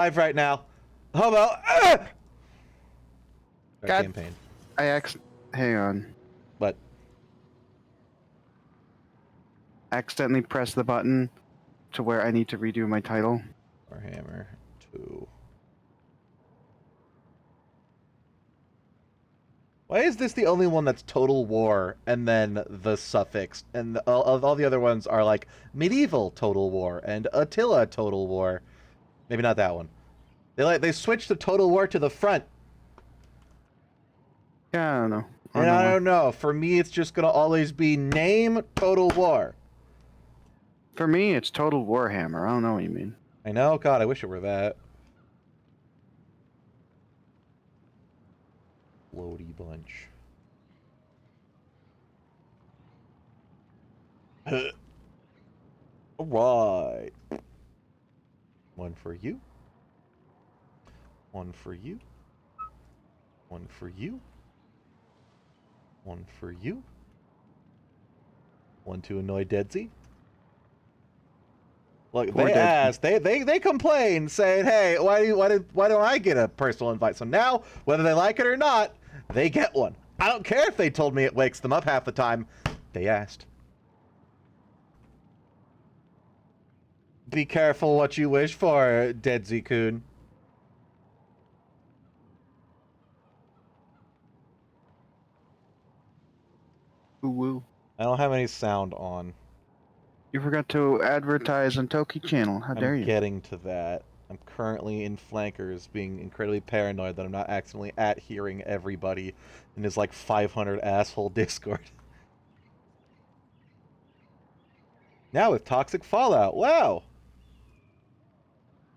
Live right now. Hobo. Ah! God. Campaign. Hang on. But Accidentally pressed the button to where I need to redo my title. Warhammer 2. Why is this the only one that's Total War and then the suffix, and all the other ones are like medieval Total War and Attila Total War? Maybe not that one. They switched the Total War to the front. Yeah, I don't know. And I don't know. For me, it's just gonna always be name Total War. For me, it's Total Warhammer. I don't know what you mean. I know. God, I wish it were that. Floaty bunch. Alright. One for you. One for you. One for you. One for you. One to annoy Deadsy. Look, Poor they Deadsy. asked, they complained, saying, "Hey, why don't I get a personal invite?" So now, whether they like it or not, they get one. I don't care if they told me it wakes them up half the time. They asked. Be careful what you wish for, Deadsy-kun. Woo-woo. I don't have any sound on. You forgot to advertise on Toki channel. How dare you? I'm getting to that. I'm currently in flankers, being incredibly paranoid that I'm not accidentally hearing everybody in his like 500 asshole Discord. Now with Toxic Fallout, wow!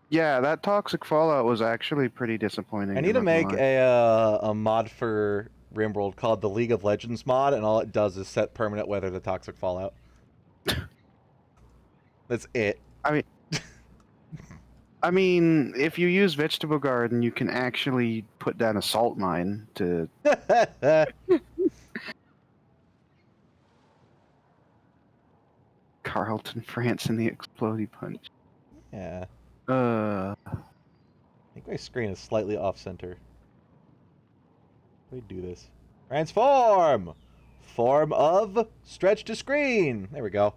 Yeah, that Toxic Fallout was actually pretty disappointing. I need to make a mod for RimWorld called the League of Legends mod, and all it does is set permanent weather to Toxic Fallout. That's it. I mean, if you use Vegetable Garden, you can actually put down a salt mine to... Carlton, France, and the Explodey Punch. Yeah. I think my screen is slightly off-center. Let me do this. Transform! Form of stretch to screen. There we go.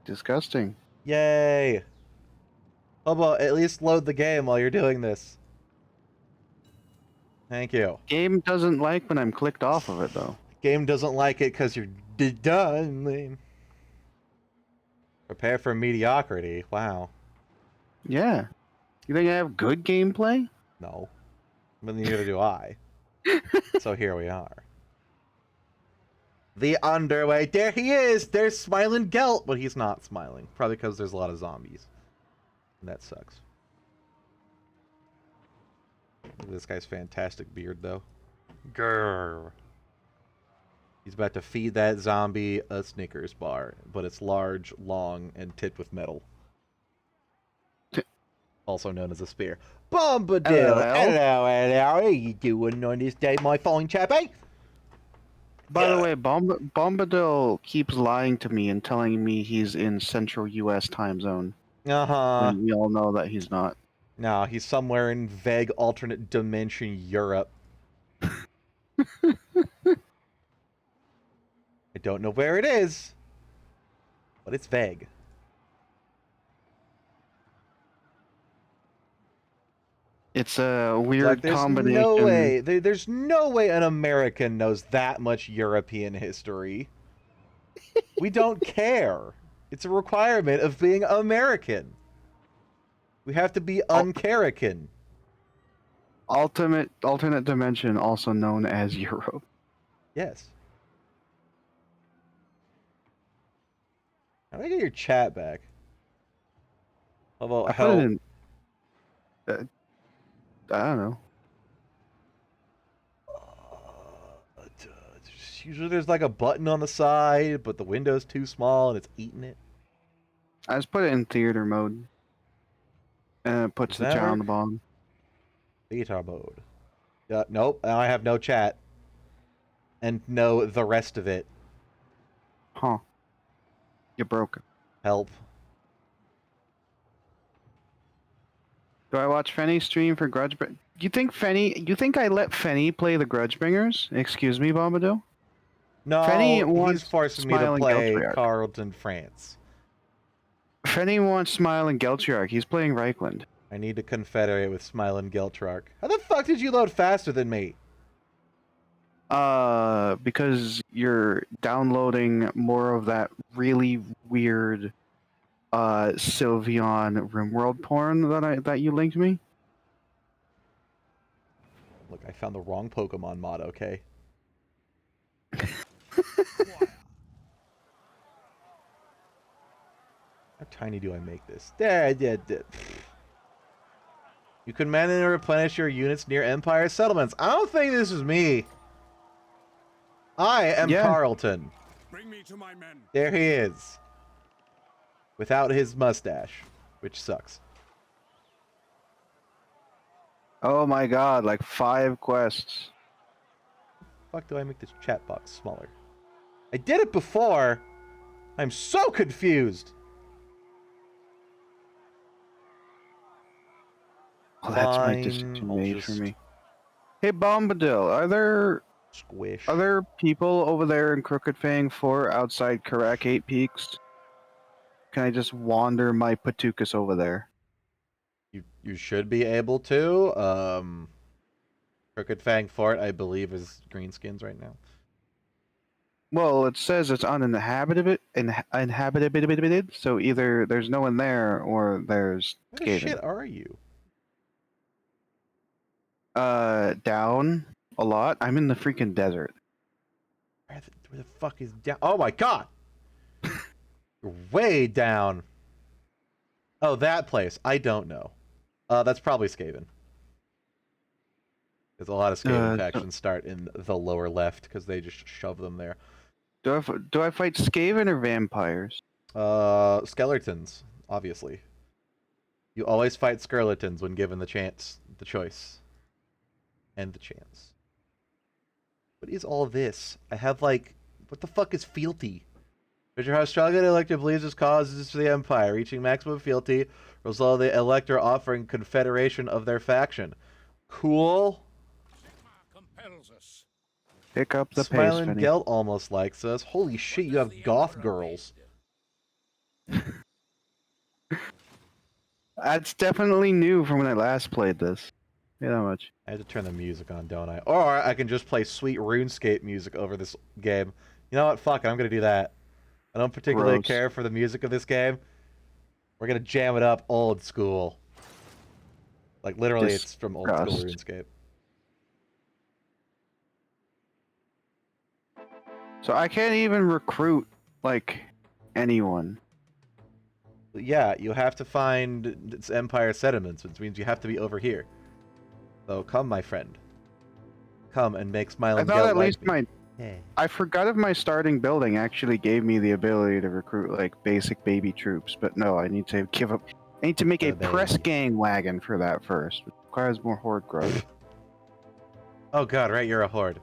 Disgusting. Yay! Hobo, at least load the game while you're doing this. Thank you. Game doesn't like when I'm clicked off of it, though. Game doesn't like it because you're done. Prepare for mediocrity. Wow. Yeah. You think I have good gameplay? No. But neither do I. So here we are. The underway. There he is! There's smiling Gelt! But he's not smiling. Probably because there's a lot of zombies. And that sucks. Look at this guy's fantastic beard, though. Grrr. He's about to feed that zombie a Snickers bar, but it's large, long, and tipped with metal. Also known as a spear. Bombadil! Hello. How are you doing on this day, my fine chappie? By the way, Bombadil keeps lying to me and telling me he's in Central U.S. time zone. Uh-huh. When we all know that he's not. No, he's somewhere in vague alternate dimension Europe. I don't know where it is, but it's vague. It's a weird combination. No way. There's no way an American knows that much European history. We don't care. It's a requirement of being American. We have to be uncarican. Alternate dimension, also known as Europe. Yes. How do I get your chat back? How about I put it in. I don't know. Usually there's like a button on the side, but the window's too small and it's eating it. I just put it in theater mode. And it puts the chat on the bottom. Theater mode. Nope, I have no chat. And no the rest of it. Huh. You're broken. Help. Do I watch Fenny stream for Grudgebringers? You think I let Fenny play the Grudgebringers? Excuse me, Bombadil? Fenny No, he's wants forcing me to Smile and play Geltriarch. Carlton, France. Fenny wants Smile and Geltriarch. He's playing Reikland. I need to confederate with Smile and Geltrarch. How the fuck did you load faster than me? Because you're downloading more of that really weird Sylveon RimWorld porn that you linked me. Look, I found the wrong Pokemon mod, okay? How tiny do I make this? There. You can manually replenish your units near Empire settlements. I don't think this is me. I am Carlton. Bring me to my men. There he is. Without his mustache, which sucks. Oh my god, like 5 quests. Fuck do I make this chat box smaller? I did it before. I'm so confused. Oh, that's my Fine, decision I'll made for just- me. Hey Bombadil, Squish. are there people over there in Crooked Fang 4 outside Karak 8 Peaks? Can I just wander my Patukas over there? You should be able to. Crooked Fang Fort, I believe, is greenskins right now. Well, it says it's uninhabited, so either there's no one there or there's Where the Skaven. shit are you? Down a lot. I'm in the freaking desert. Where the fuck is down? Oh my god! You're way down. Oh, that place. I don't know. That's probably Skaven. There's a lot of Skaven factions start in the lower left because they just shove them there. Do I fight Skaven or vampires? Skeletons, obviously. You always fight skeletons when given the choice. And the chance. What is all this? I have like, what the fuck is fealty? Measure how strong an elector believes his cause is for the Empire. Reaching maximum fealty results in the elector offering confederation of their faction. Cool. Compels us. Pick up the pace, Smiling Vinny. Gelt almost likes us. Holy shit, you have goth girls. That's definitely new from when I last played this. You know how much. I have to turn the music on, don't I? Or I can just play sweet RuneScape music over this game. You know what? Fuck it, I'm gonna do that. I don't particularly Gross. care for the music of this game. We're gonna jam it up old school. Like literally, it's from old school Disgust. RuneScape. So I can't even recruit, like, anyone. Yeah, you have to find its Empire settlements, which means you have to be over here. So come, my friend. Come and make Smiling I thought Gelt at like least me. my... Yeah. I forgot if my starting building actually gave me the ability to recruit, like, basic baby troops, but no, I need to give up... I need to make a The press baby. gang wagon for that first, which requires more horde growth. Oh god, right, you're a horde.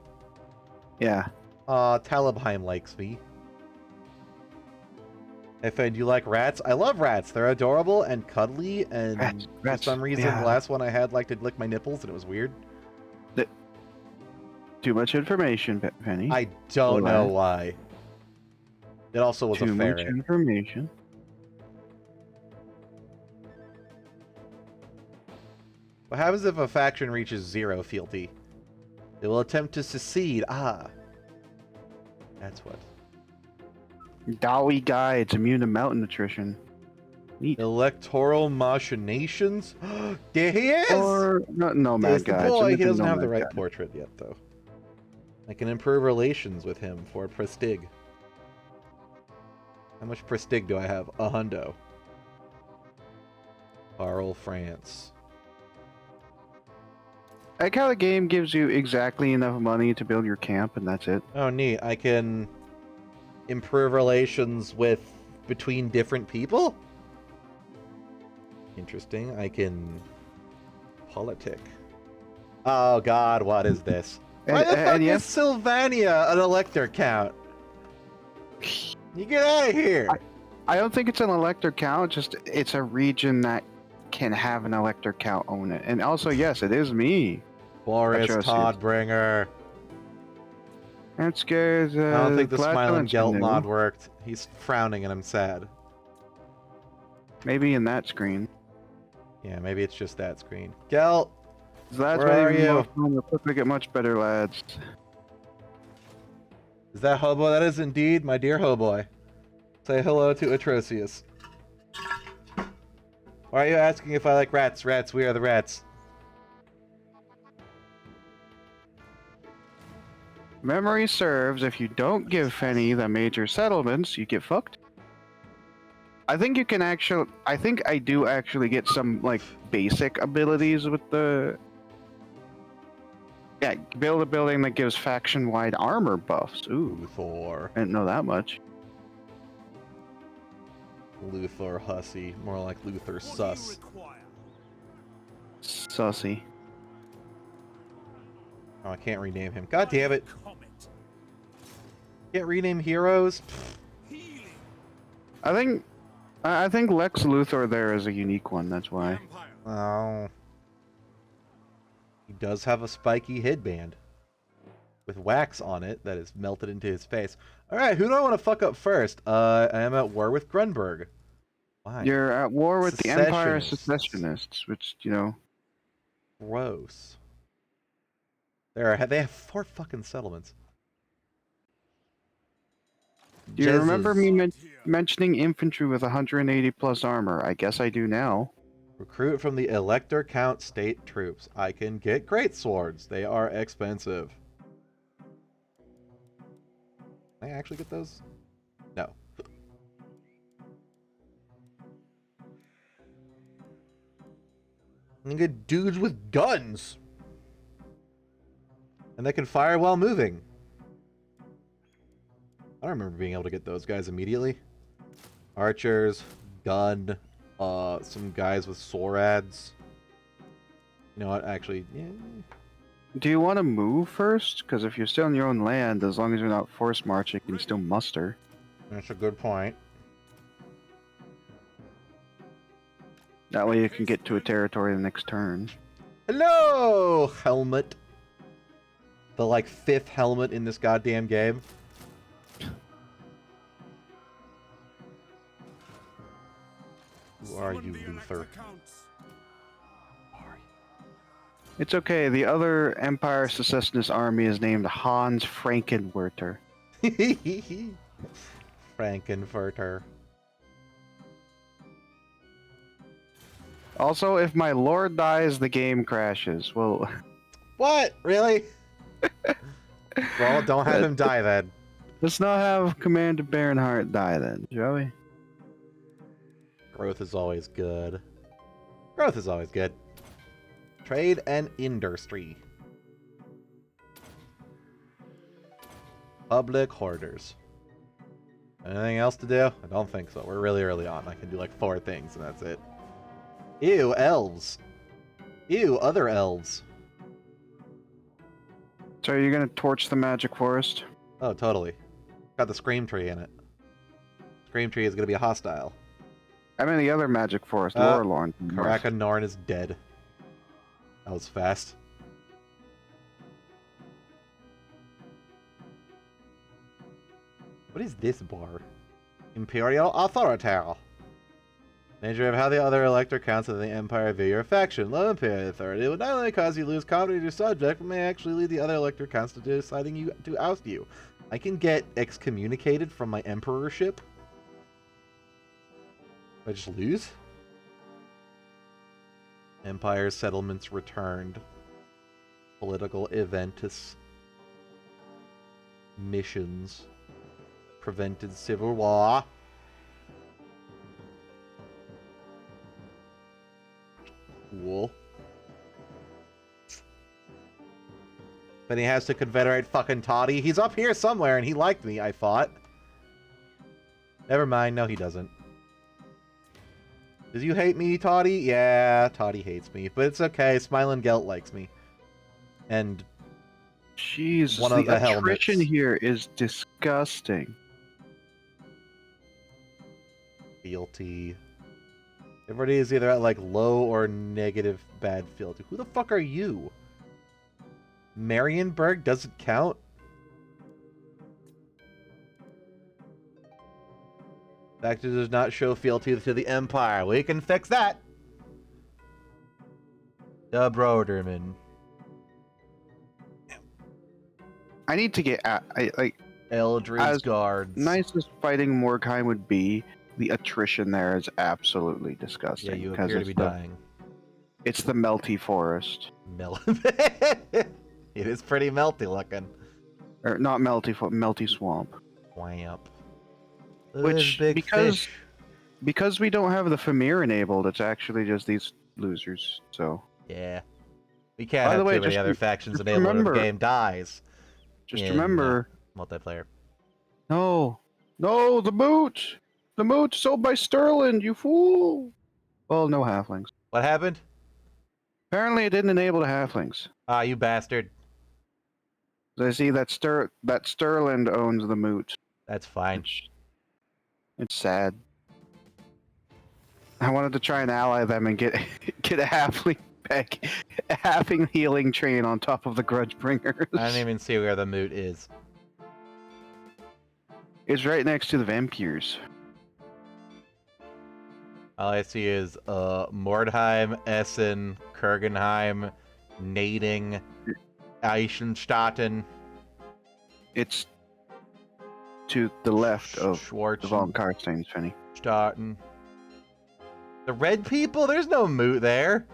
Yeah. Talabheim likes me. Hey, Finn, do you like rats? I love rats. They're adorable and cuddly, and Rats, for some reason, yeah. the last one I had liked to lick my nipples, and it was weird. Too much information, Penny. I don't know Rat. why. It also was Too a much ferret. information. What happens if a faction reaches 0 fealty? It will attempt to secede. Ah. That's what. Dowie guides immune to mountain nutrition. Neat. Electoral machinations? There he is! Or no There's mad the guides. boy. He Anything doesn't have the nomad right guide. portrait yet, though. I can improve relations with him for prestige. How much prestige do I have? A hundo. Carl, France. I like how the game gives you exactly enough money to build your camp, and that's it. Oh, neat. I can improve relations between different people? Interesting. I can politic. Oh god, what is this? Why the fuck is Sylvania an elector count? You get out of here! I don't think it's an elector count, just it's a region that can have an Elector Count own it. And also, yes, it is me. Boris Atrocious. Toddbringer. That scares. I don't think the Glad Smiling Dimension Gelt knew. mod worked. He's frowning and I'm sad. Maybe in that screen. Yeah, maybe it's just that screen. Gelt! That's Where are even more you? fun. We're quick to get much better, lads. Is that Hobo? That is indeed my dear Hoboy. Say hello to Atrocious. Why are you asking if I like rats? Rats, we are the rats. Memory serves, if you don't give Fenny the major settlements, you get fucked. I think you can actually... I think I do actually get some, like, basic abilities with the... Yeah, build a building that gives faction-wide armor buffs. Ooh, Luthor. I didn't know that much. Luthor Hussy. More like Luthor What do you Sus. require? Sussy. Oh, I can't rename him. God damn it. Comet. Can't rename heroes? Healing. I think Lex Luthor there is a unique one, that's why. Empire. Oh. He does have a spiky headband. With wax on it that is melted into his face. Alright, who do I want to fuck up first? I am at war with Grunberg. Why? You're at war with the Empire Secessionists. Secessionists, which, you know... Gross. They have 4 fucking settlements. Do you remember me Here. mentioning infantry with 180 plus armor? I guess I do now. Recruit from the Elector Count state troops. I can get great swords. They are expensive. Can I actually get those? No. I can get dudes with guns. And they can fire while moving. I don't remember being able to get those guys immediately. Archers, gun, some guys with swords. You know what, actually, yeah. Do you want to move first? Because if you're still in your own land, as long as you're not force marching, you can still muster. That's a good point. That way you can get to a territory the next turn. Hello, helmet. The, like, 5th helmet in this goddamn game. Who are Summon you, the Elector Luther? Counts. It's okay, the other Empire Secessionist army is named Hans Frankenwerter. Frankenfurter. Also, if my lord dies, the game crashes. Well, What? Really? Well, don't have him die then. let's not have Commander Baronhardt die then, shall we? Growth is always good. Growth is always good. Trade and industry. Public hoarders. Anything else to do? I don't think so. We're really early on. I can do like 4 things and that's it. Ew, elves. Ew, other elves. So are you gonna torch the magic forest? Oh, totally. Got the Scream Tree in it. Scream Tree is going to be hostile. I mean the other magic forest, Lorelorn. Karaka is dead. That was fast. What is this bar? Imperial Authority. Nature of how the other elector counts of the Empire view your faction. Low Imperial Authority would not only cause you to lose confidence in your subject, but may actually lead the other elector counts to deciding you to oust you. I can get excommunicated from my emperorship. I just lose? Empire settlements returned. Political eventus. Missions. Prevented civil war. Cool. Then he has to confederate fucking Toddy. He's up here somewhere and he liked me, I thought. Never mind, no he doesn't. Does you hate me, Toddy? Yeah, Toddy hates me. But it's okay, Smiling Gelt likes me. And Jesus, one of the attrition helmets. here is disgusting. fealty. Everybody is either at like low or negative bad fealty. Who the fuck are you? Marienburg doesn't count? Factor does not show fealty to the Empire. We can fix that. The Broderman. I need to get like Eldrid's as Guards. nice as fighting Mordheim would be. The attrition there is absolutely disgusting. Yeah, you 'cause appear to it's be the- dying. It's the melty forest. It is pretty melty looking. Or not melty, melty swamp. Wamp. Which, Big because fish. because we don't have the Famir enabled, it's actually just these losers. So Yeah. We can't By have the way, too many just other factions just enabled or the remember- game dies. just in, remember, multiplayer. no, the moot sold by Sterling, you fool. Well, no halflings. What happened? Apparently, it didn't enable the halflings. Ah, you bastard. I see that Sterling owns the moot. That's fine. It's sad. I wanted to try and ally them and get get a halfling back, a halfling healing train on top of the Grudgebringers. I don't even see where the moot is. It's right next to the vampires. All I see is Mordheim, Essen, Kurgenheim, Nading, Eisenstatten, It's to the left of the Von Schwarzenstatten. Karstein's Penny. The red people? There's no moot there.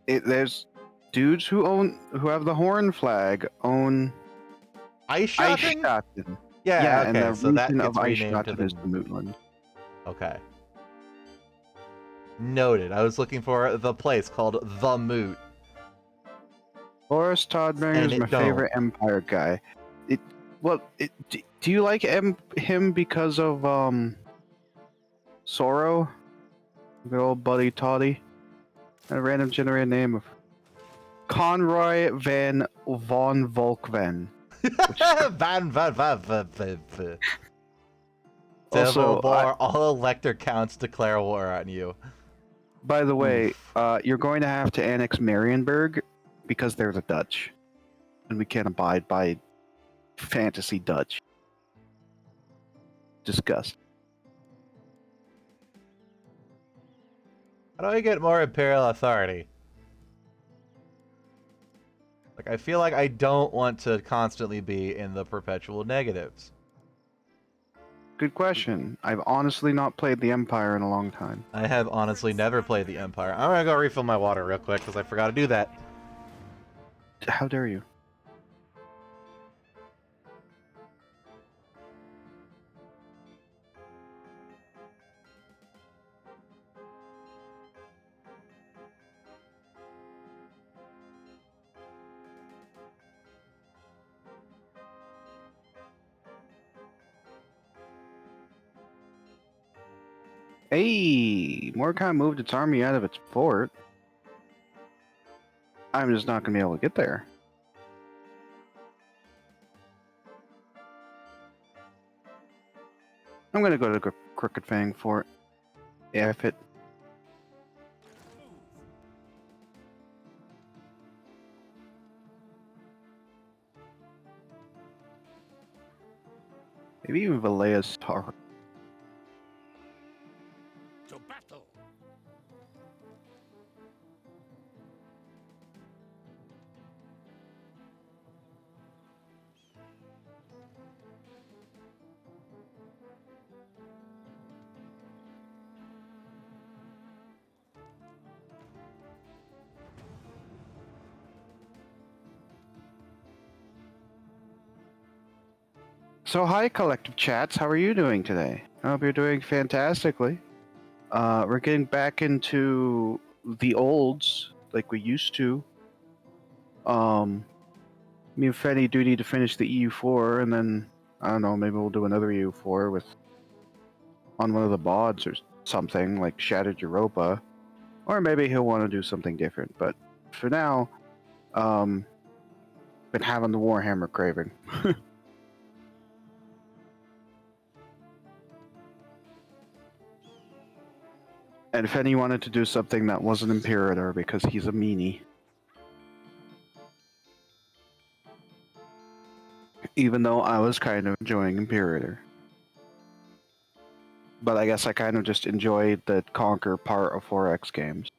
There's dudes who have the horn flag own Eisenstatten? Eichstatten. Yeah, and okay, the so that region gets of renamed to Eichstatten the... is the Mootland. Okay. Noted. I was looking for the place called The Moot. Boris Todbringer And is my it don't. favorite Empire guy. Do you like him because of Sorrow? Good old buddy Toddy. A random generated name of Conroy von Volkven. Also, all elector counts declare war on you. by the way, you're going to have to annex Marienburg because they're the Dutch, and we can't abide by fantasy Dutch. Disgust. How do I get more imperial authority? Like, I feel like I don't want to constantly be in the perpetual negatives. Good question. I've honestly not played the Empire in a long time. I have honestly never played the Empire. I'm gonna go refill my water real quick because I forgot to do that. How dare you? Hey, Mordecai moved its army out of its fort. I'm just not going to be able to get there. I'm going to go to the Crooked Fang Fort. If it... Maybe even Valea's Tower. To battle. So hi, Collective Chats. How are you doing today? I hope you're doing fantastically. We're getting back into the olds like we used to. Me and Fenny do need to finish the EU4, and then I don't know. Maybe we'll do another EU4 with on one of the bods or something like Shattered Europa, or maybe he'll want to do something different. But for now, been having the Warhammer craving. And Fenny wanted to do something that wasn't Imperator because he's a meanie. Even though I was kind of enjoying Imperator. But I guess I kind of just enjoyed the Conquer part of 4X games.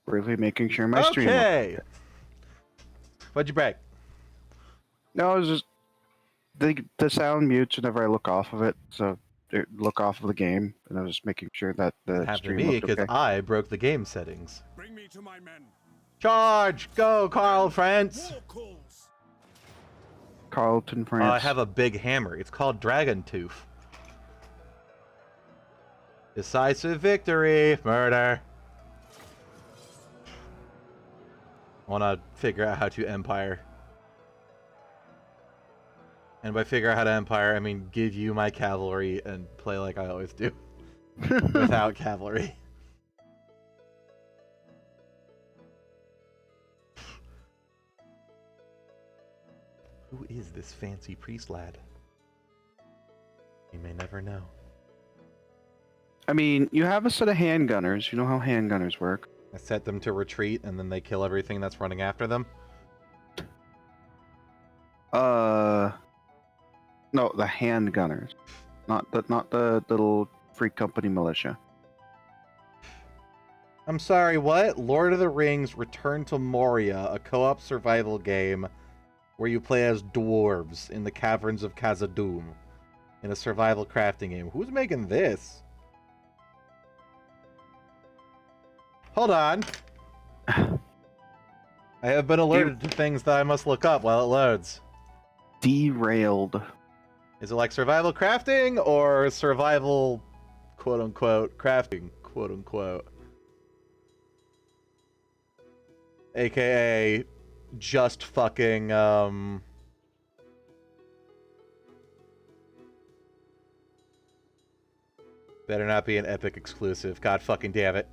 Really making sure my stream... Okay. What'd you break? No, it was just... The sound mutes whenever I look off of it, so... Look off of the game, and I was just making sure that the Happened to stream me looked because okay. I broke the game settings. Bring me to my men. Charge! Go, Carl France! War calls. Carlton, France. I have a big hammer. It's called Dragon Tooth. Decisive victory! Murder! I want to figure out how to Empire. And by figure out how to Empire, I mean give you my cavalry and play like I always do. Without cavalry. Who is this fancy priest lad? You may never know. I mean, you have a set of handgunners. You know how handgunners work. I set them to retreat, and then they kill everything that's running after them. No, the handgunners, not the little Free Company militia. I'm sorry, what? Lord of the Rings Return to Moria, a co-op survival game where you play as dwarves in the caverns of Khazad-dûm in a survival crafting game. Who's making this? Hold on. I have been alerted to things that I must look up while it loads. Derailed. Is it like survival crafting or survival quote-unquote crafting quote-unquote? AKA just fucking better not be an Epic exclusive. God fucking damn it.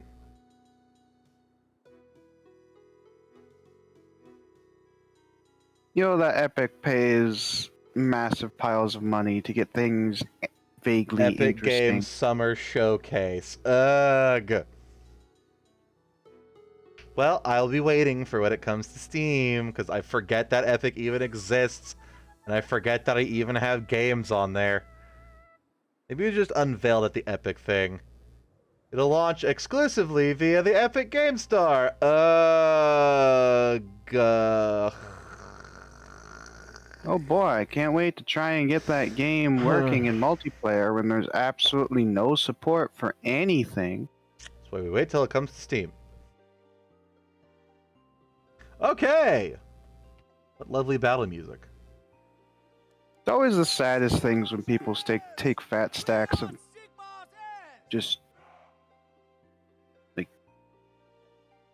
You know that Epic pays massive piles of money to get things vaguely Epic interesting. Games Summer Showcase. Ugh. Well, I'll be waiting for when it comes to Steam, because I forget that Epic even exists, and I forget that I even have games on there. Maybe you just unveiled at the Epic thing. It'll launch exclusively via the Epic Game Store. Oh boy, I can't wait to try and get that game working in multiplayer when there's absolutely no support for anything. That's why we wait till it comes to Steam. Okay! What lovely battle music. It's always the saddest things when people take fat stacks of just like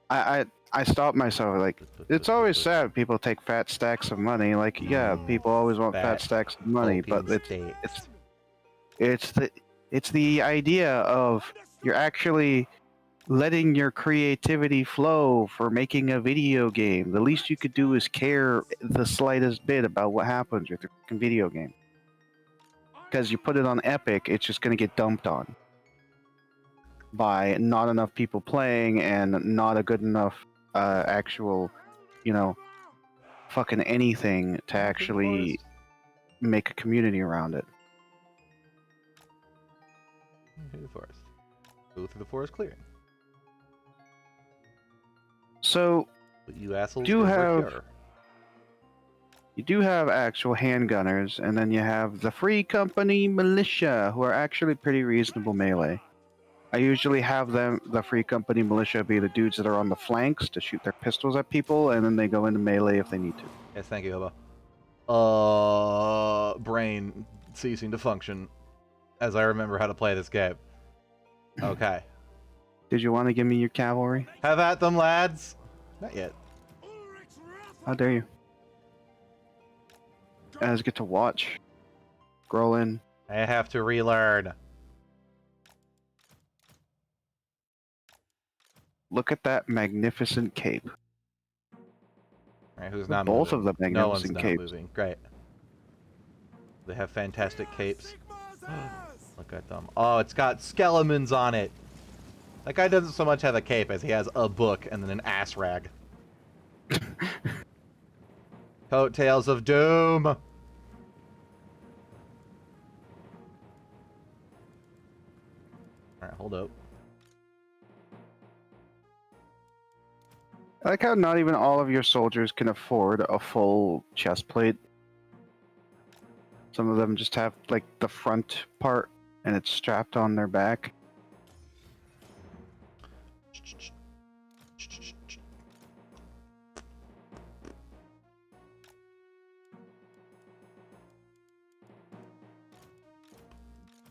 I stop myself like it's always sad when people take fat stacks of money. Like yeah, people always want fat stacks of money, but it's the idea of you're actually letting your creativity flow for making a video game. The least you could do is care the slightest bit about what happens with your video game. Because you put it on Epic, it's just going to get dumped on by not enough people playing and not a good enough actual, you know, fucking anything to actually make a community around it. Through the forest. Go through the forest clearing. So, But you assholes do over have here. you do have actual handgunners, and then you have the Free Company militia, who are actually pretty reasonable melee. I usually have the Free Company militia, be the dudes that are on the flanks to shoot their pistols at people, and then they go into melee if they need to. Yes, thank you, Hobo. Brain ceasing to function as I remember how to play this game. Okay. Did you want to give me your cavalry? Have at them, lads. Not yet. How dare you? I just get to watch. Scroll in. I have to relearn. Look at that magnificent cape. Alright, who's not Both moving? of the No one's magnificent not capes. moving. Great. They have fantastic capes. Sigma's ass! Look at them. Oh, it's got skeletons on it. That guy doesn't so much have a cape as he has a book and then an ass rag. Coattails of Doom. Alright, hold up. I like how not even all of your soldiers can afford a full chest plate. Some of them just have, like, the front part, and it's strapped on their back.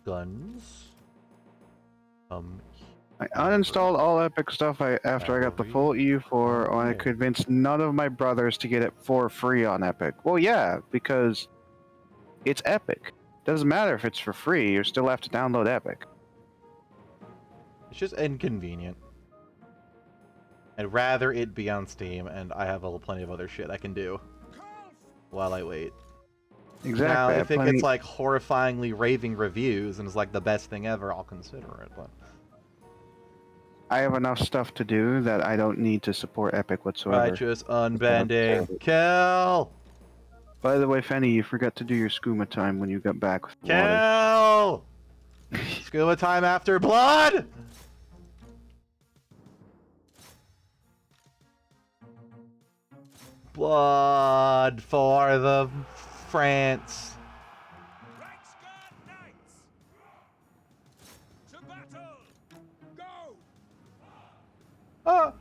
Guns. I uninstalled all Epic stuff after I got the full EU4, and I convinced none of my brothers to get it for free on Epic. Well, yeah, because it's Epic. Doesn't matter if it's for free, you still have to download Epic. It's just inconvenient. I'd rather it be on Steam, and I have plenty of other shit I can do while I wait. Exactly. Now, I have if it plenty- gets like horrifyingly raving reviews and is like the best thing ever, I'll consider it. But I have enough stuff to do that I don't need to support Epic whatsoever. righteous unbending, kill, By the way, Fenny, you forgot to do your skooma time when you got back with the water. kill. Scuba time after blood. Blood for the France. Reichsguard Knights! To battle! Go! Ah.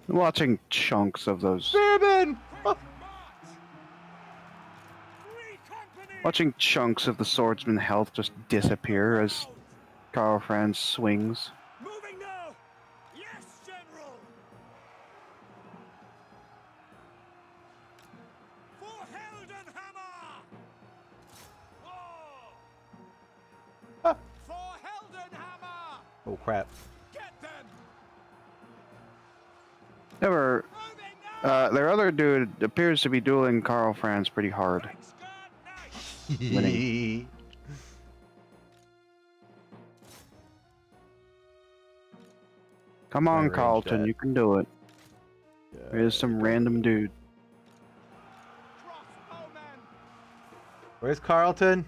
Watching chunks of those. Bourbon. Quick march! 3 companies! Watching chunks of the swordsman health just disappear as Karl Franz swings. Moving now! Yes, General! For Heldenhammer! Oh! Ah. For Heldenhammer! Oh crap. Get them! Never. Moving now! Their other dude appears to be dueling Karl Franz pretty hard. Reichsguard Knights! Winning. Come My on, range Carlton, dead. you can do it. There's some random dude. Crossbowmen! Where's Carlton?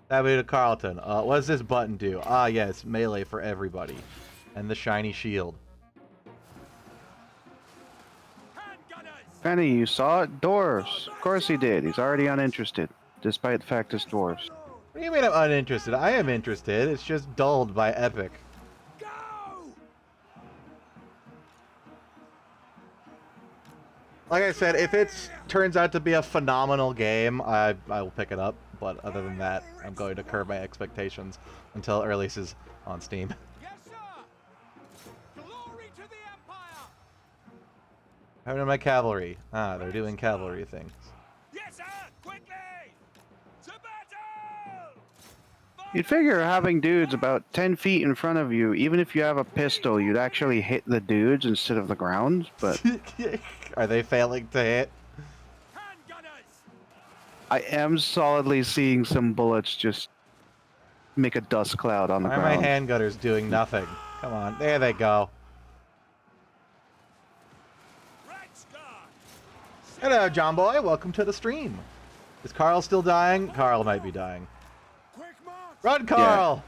That way to Carlton. What does this button do? Ah, yes, melee for everybody. And the shiny shield. Handgunners! Penny, you saw it? Dwarves. Of course he did. He's already uninterested, despite the fact it's dwarves. What do you mean I'm uninterested? I am interested. It's just dulled by Epic. Go! Like I said, if it turns out to be a phenomenal game, I will pick it up. But other than that, I'm going to curb my expectations until it releases on Steam. Yes, sir! Glory to the Empire! How are my cavalry? Ah, they're doing cavalry things. Yes, sir! Quickly! To battle! You'd figure having dudes about 10 feet in front of you, even if you have a pistol, you'd actually hit the dudes instead of the ground, but Are they failing to hit? Handgunners! I am solidly seeing some bullets just make a dust cloud on the Why are my ground. handgunners doing nothing? Come on, there they go. Reichsguard! Hello, John Boy. Welcome to the stream. Is Carl still dying? Carl might be dying. Quick march! Run, Carl!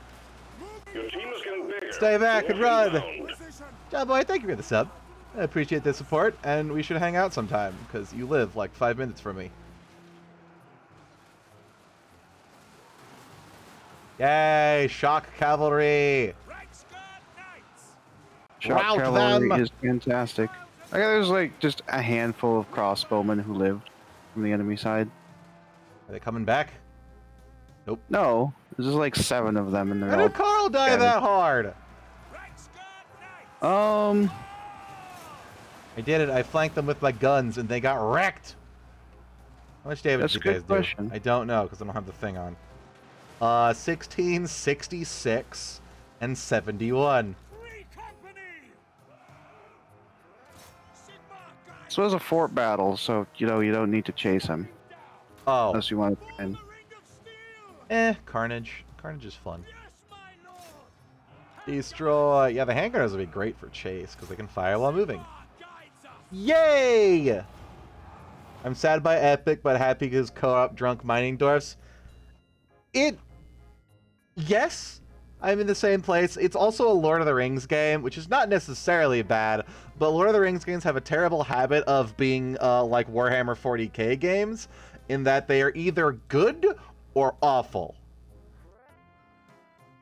Your team is getting bigger. Stay back and run! Position! John Boy, thank you for the sub. I appreciate the support, and we should hang out sometime, because you live like 5 minutes from me. Yay! Shock cavalry! Reichsguard Knights! Shock Rout cavalry them! is fantastic. I guess there's like just a handful of crossbowmen who lived from the enemy side. Are they coming back? No, there's just like 7 of them, and they're How all. did Carl die scattered. that hard? Reichsguard Knights! I did it. I flanked them with my guns, and they got wrecked. How much damage That's did a you good guys question. do? I don't know, because I don't have the thing on. 16, 66, and 71. 3 company! This was a fort battle, so you don't need to chase him Oh, unless you want to. And The ring of steel. Carnage. Carnage is fun. Yes, my lord. Destroy. Yeah, the handgunners would be great for chase because they can fire while moving. God guides us. Yay! I'm sad by Epic, but happy because co-op drunk mining dwarfs. Yes, I'm in the same place. It's also a Lord of the Rings game, which is not necessarily bad, but Lord of the Rings games have a terrible habit of being like Warhammer 40k games, in that they are either good or awful.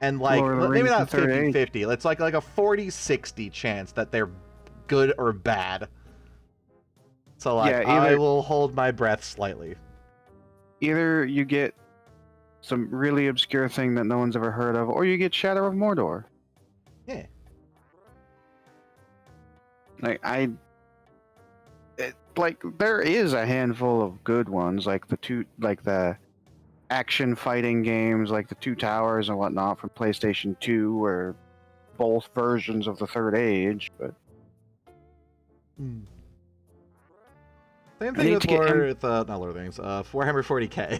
And like, Lord of the maybe Rings not the Third Age. 50-50. It's like a 40-60 chance that they're good or bad. So like, Yeah, I either- will hold my breath slightly. either you get some really obscure thing that no one's ever heard of, or you get Shadow of Mordor. Yeah. Like there is a handful of good ones, like the action fighting games, like the Two Towers and whatnot from PlayStation 2, or both versions of the Third Age. But Same I thing need with to get not Lord of the Rings, Warhammer 40k.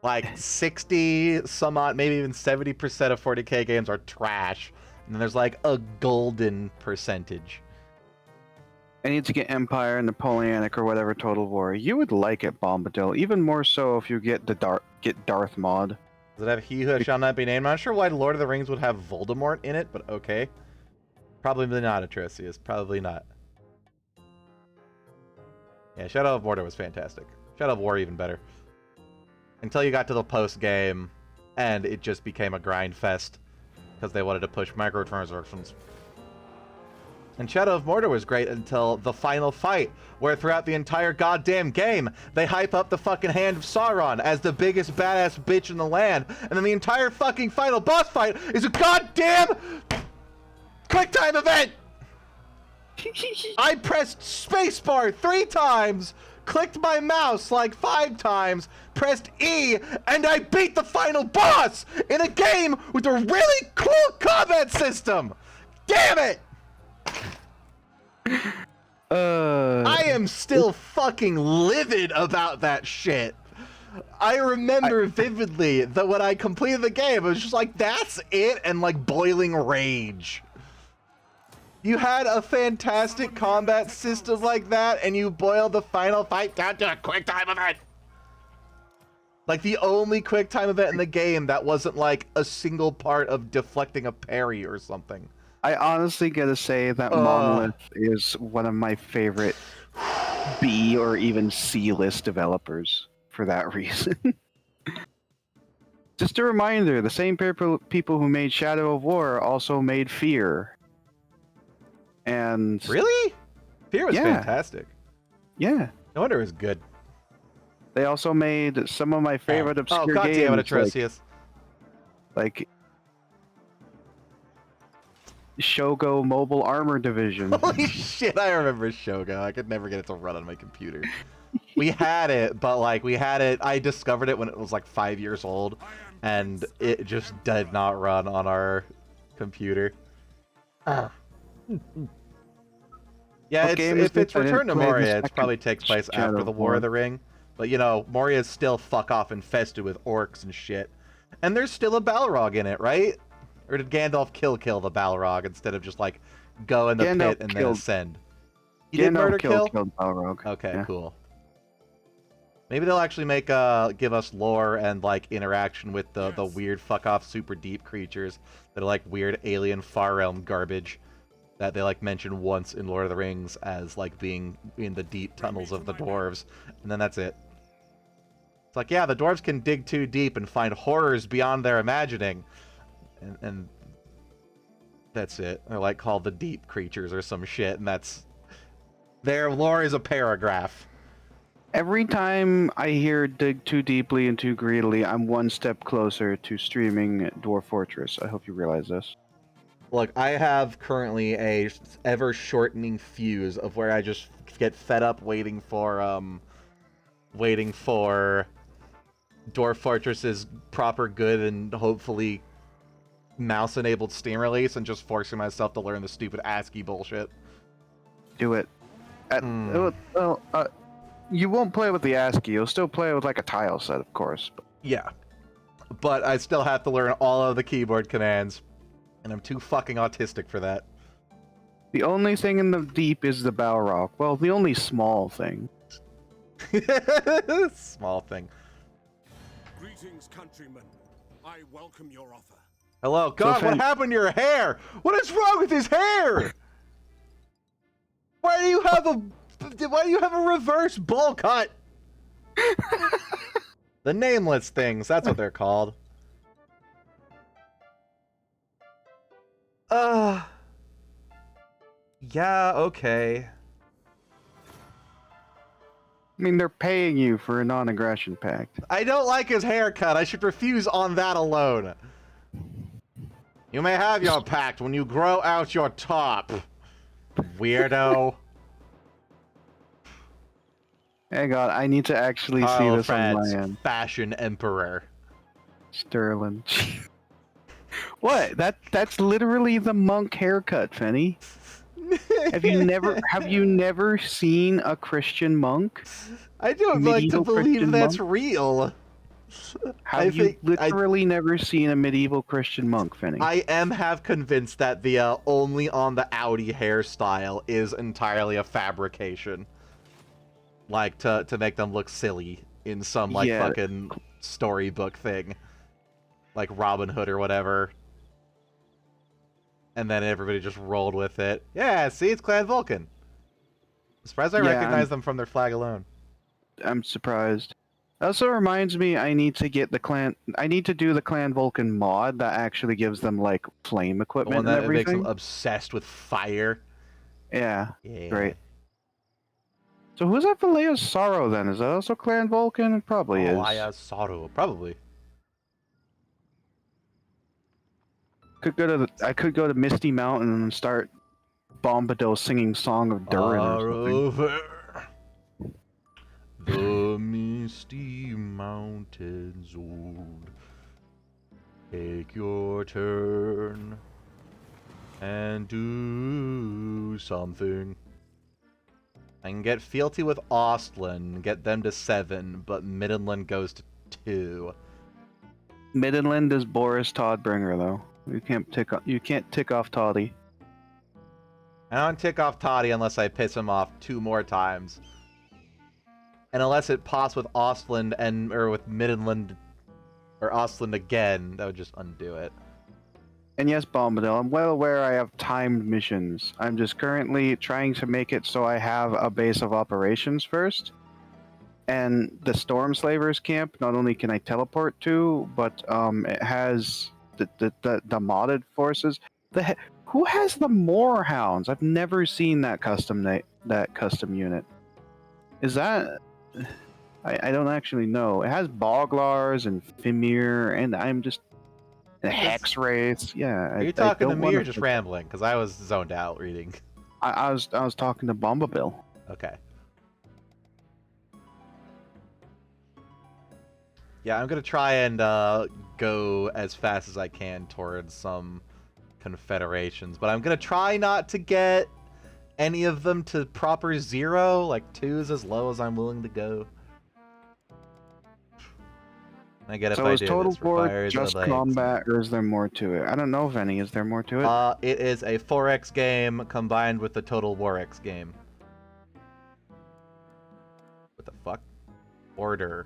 Like 60 some odd, maybe even 70% of 40k games are trash, and then there's like a golden percentage. I need to get Empire, Napoleonic, or whatever Total War. You would like it, Bombadil, even more so if you get the Darth mod. Does it have He Who Shall Not Be Named? I'm not sure why Lord of the Rings would have Voldemort in it, but okay. Probably not, Atrocious. Probably not. Yeah, Shadow of Mordor was fantastic. Shadow of War even better. Until you got to the post-game, and it just became a grind fest, because they wanted to push microtransactions. And Shadow of Mordor was great until the final fight, where throughout the entire goddamn game, they hype up the fucking Hand of Sauron as the biggest badass bitch in the land, and then the entire fucking final boss fight is a goddamn QuickTime event! I pressed spacebar 3 times, clicked my mouse like 5 times, pressed E, and I beat the final boss in a game with a really cool combat system! Damn it! I am still fucking livid about that shit. I remember vividly that when I completed the game, it was just like, that's it, and like boiling rage. You had a fantastic combat system like that, and you boiled the final fight down to a quick time event. Like the only quick time event in the game that wasn't like a single part of deflecting a parry or something. I honestly gotta say that Monolith is one of my favorite B or even C list developers for that reason. Just a reminder, the same people who made Shadow of War also made Fear. And Really? Fear was Yeah. fantastic. yeah, No wonder it was good. they also made some of my favorite obscure Oh, God games, damn it, Atrocious. like Shogo Mobile Armor Division. Holy shit, I remember Shogo. I could never get it to run on my computer. We had it, but like I discovered it when it was like 5 years old, and it just did not run on our computer. Yeah, What game is if it's this? I didn't Return to play the Moria, it second probably takes place Shadow after of the War War. of the Ring. But you know, Moria's still fuck off infested with orcs and shit. And there's still a Balrog in it, right? Or did Gandalf kill the Balrog instead of just like go in the Gandalf pit and then killed- ascend? He did Gandalf murder kill? killed Balrog. Okay, Yeah. cool. Maybe they'll actually make give us lore and like interaction with the weird fuck off super deep creatures that are like weird alien far realm garbage that they like mention once in Lord of the Rings as like being in the deep tunnels of the dwarves, and then that's it. It's like, yeah, the dwarves can dig too deep and find horrors beyond their imagining, and that's it. They're like called the deep creatures or some shit, and that's their lore is a paragraph. Every time I hear dig too deeply and too greedily, I'm one step closer to streaming Dwarf Fortress. I hope you realize this. Look, I have currently a ever-shortening fuse of where I just get fed up waiting for Dwarf Fortress's proper good and hopefully mouse-enabled Steam release and just forcing myself to learn the stupid ASCII bullshit. Do it. You won't play with the ASCII. You'll still play with like a tile set, of course. But... Yeah. But I still have to learn all of the keyboard commands, and I'm too fucking autistic for that. The only thing in the deep is the Balrog. Well, the only small thing. Small thing. Greetings, countrymen. I welcome your offer. Hello, God, what happened to your hair? What is wrong with his hair? Why do you have a reverse bowl cut? The nameless things, that's what they're called. Yeah, okay. I mean, they're paying you for a non-aggression pact. I don't like his haircut. I should refuse on that alone. You may have your pact when you grow out your top. Weirdo. Hang on, I need to actually see this on my end. Fashion emperor. Sterling. What? That's literally the monk haircut, Fenny. Have you never seen a Christian monk? I don't like to believe Christian that's monk? real. Have you literally never seen a medieval Christian monk, Fenny? I am half convinced that the only on the Audi hairstyle is entirely a fabrication. Like, to make them look silly in some, like, fucking storybook thing. Like Robin Hood or whatever. And then everybody just rolled with it. Yeah, see, it's Clan Vulcan. I'm surprised I recognize them from their flag alone. I'm surprised. It also reminds me I need to get the clan... I need to do the Clan Vulcan mod that actually gives them, like, flame equipment The one that and everything. makes them obsessed with fire. Yeah, great. So who's that Valea's Sorrow, then? Is that also Clan Vulcan? It probably is. Valea's Sorrow, probably. I could go to Misty Mountain and start Bombadil singing Song of Durin or something. Over the misty mountains old, take your turn and do something. I can get fealty with Ostland, get them to 7, but Middenland goes to 2. Middenland is Boris Toddbringer, though. You can't tick off Toddy. I don't tick off Toddy unless I piss him off 2 more times. And unless it pops with Ostland or with Middenland or Ostland again, that would just undo it. And yes, Bombadil, I'm well aware I have timed missions. I'm just currently trying to make it so I have a base of operations first. And the Storm Slavers camp, not only can I teleport to, but it has the modded forces. Who has the Moorhounds? I've never seen that custom unit. Is that... I don't actually know. It has Boglars and Fimir, and I'm just... The Hex Wraiths, yeah. Are you talking to me or just rambling? Because I was zoned out reading. I was talking to Bombabil. Okay. Yeah, I'm gonna try and go as fast as I can towards some confederations, but I'm gonna try not to get any of them to proper 0. Like 2 is as low as I'm willing to go. I get if So I is do Total this War just combat, or is there more to it? I don't know if any. Is there more to it? It is a 4X game combined with the Total War X game. What the fuck? Order.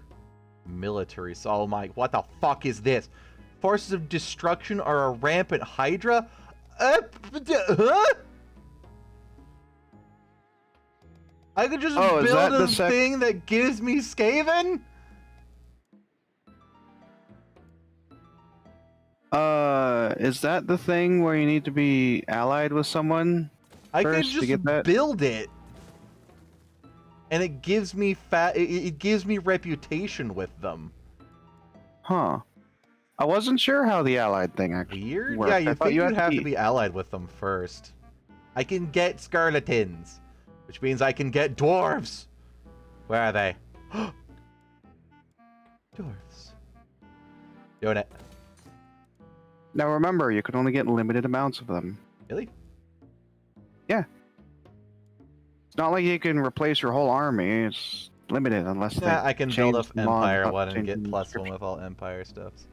Military. Oh my, what the fuck is this? Forces of Destruction are a rampant Hydra? Huh? I could just build a thing that gives me Skaven? Is that the thing where you need to be allied with someone? I could just build it. And it gives me it gives me reputation with them. Huh. I wasn't sure how the allied thing actually worked. Yeah, you think you'd have to be allied with them first. I can get Skeletons, which means I can get Dwarves. Where are they? Dwarves. Doing it. Now remember, you can only get limited amounts of them. Really? Yeah. not like you can replace your whole army. It's limited unless they Yeah, I can build change a the mod Empire about one and get changing the +1 description. with all Empire stuffs.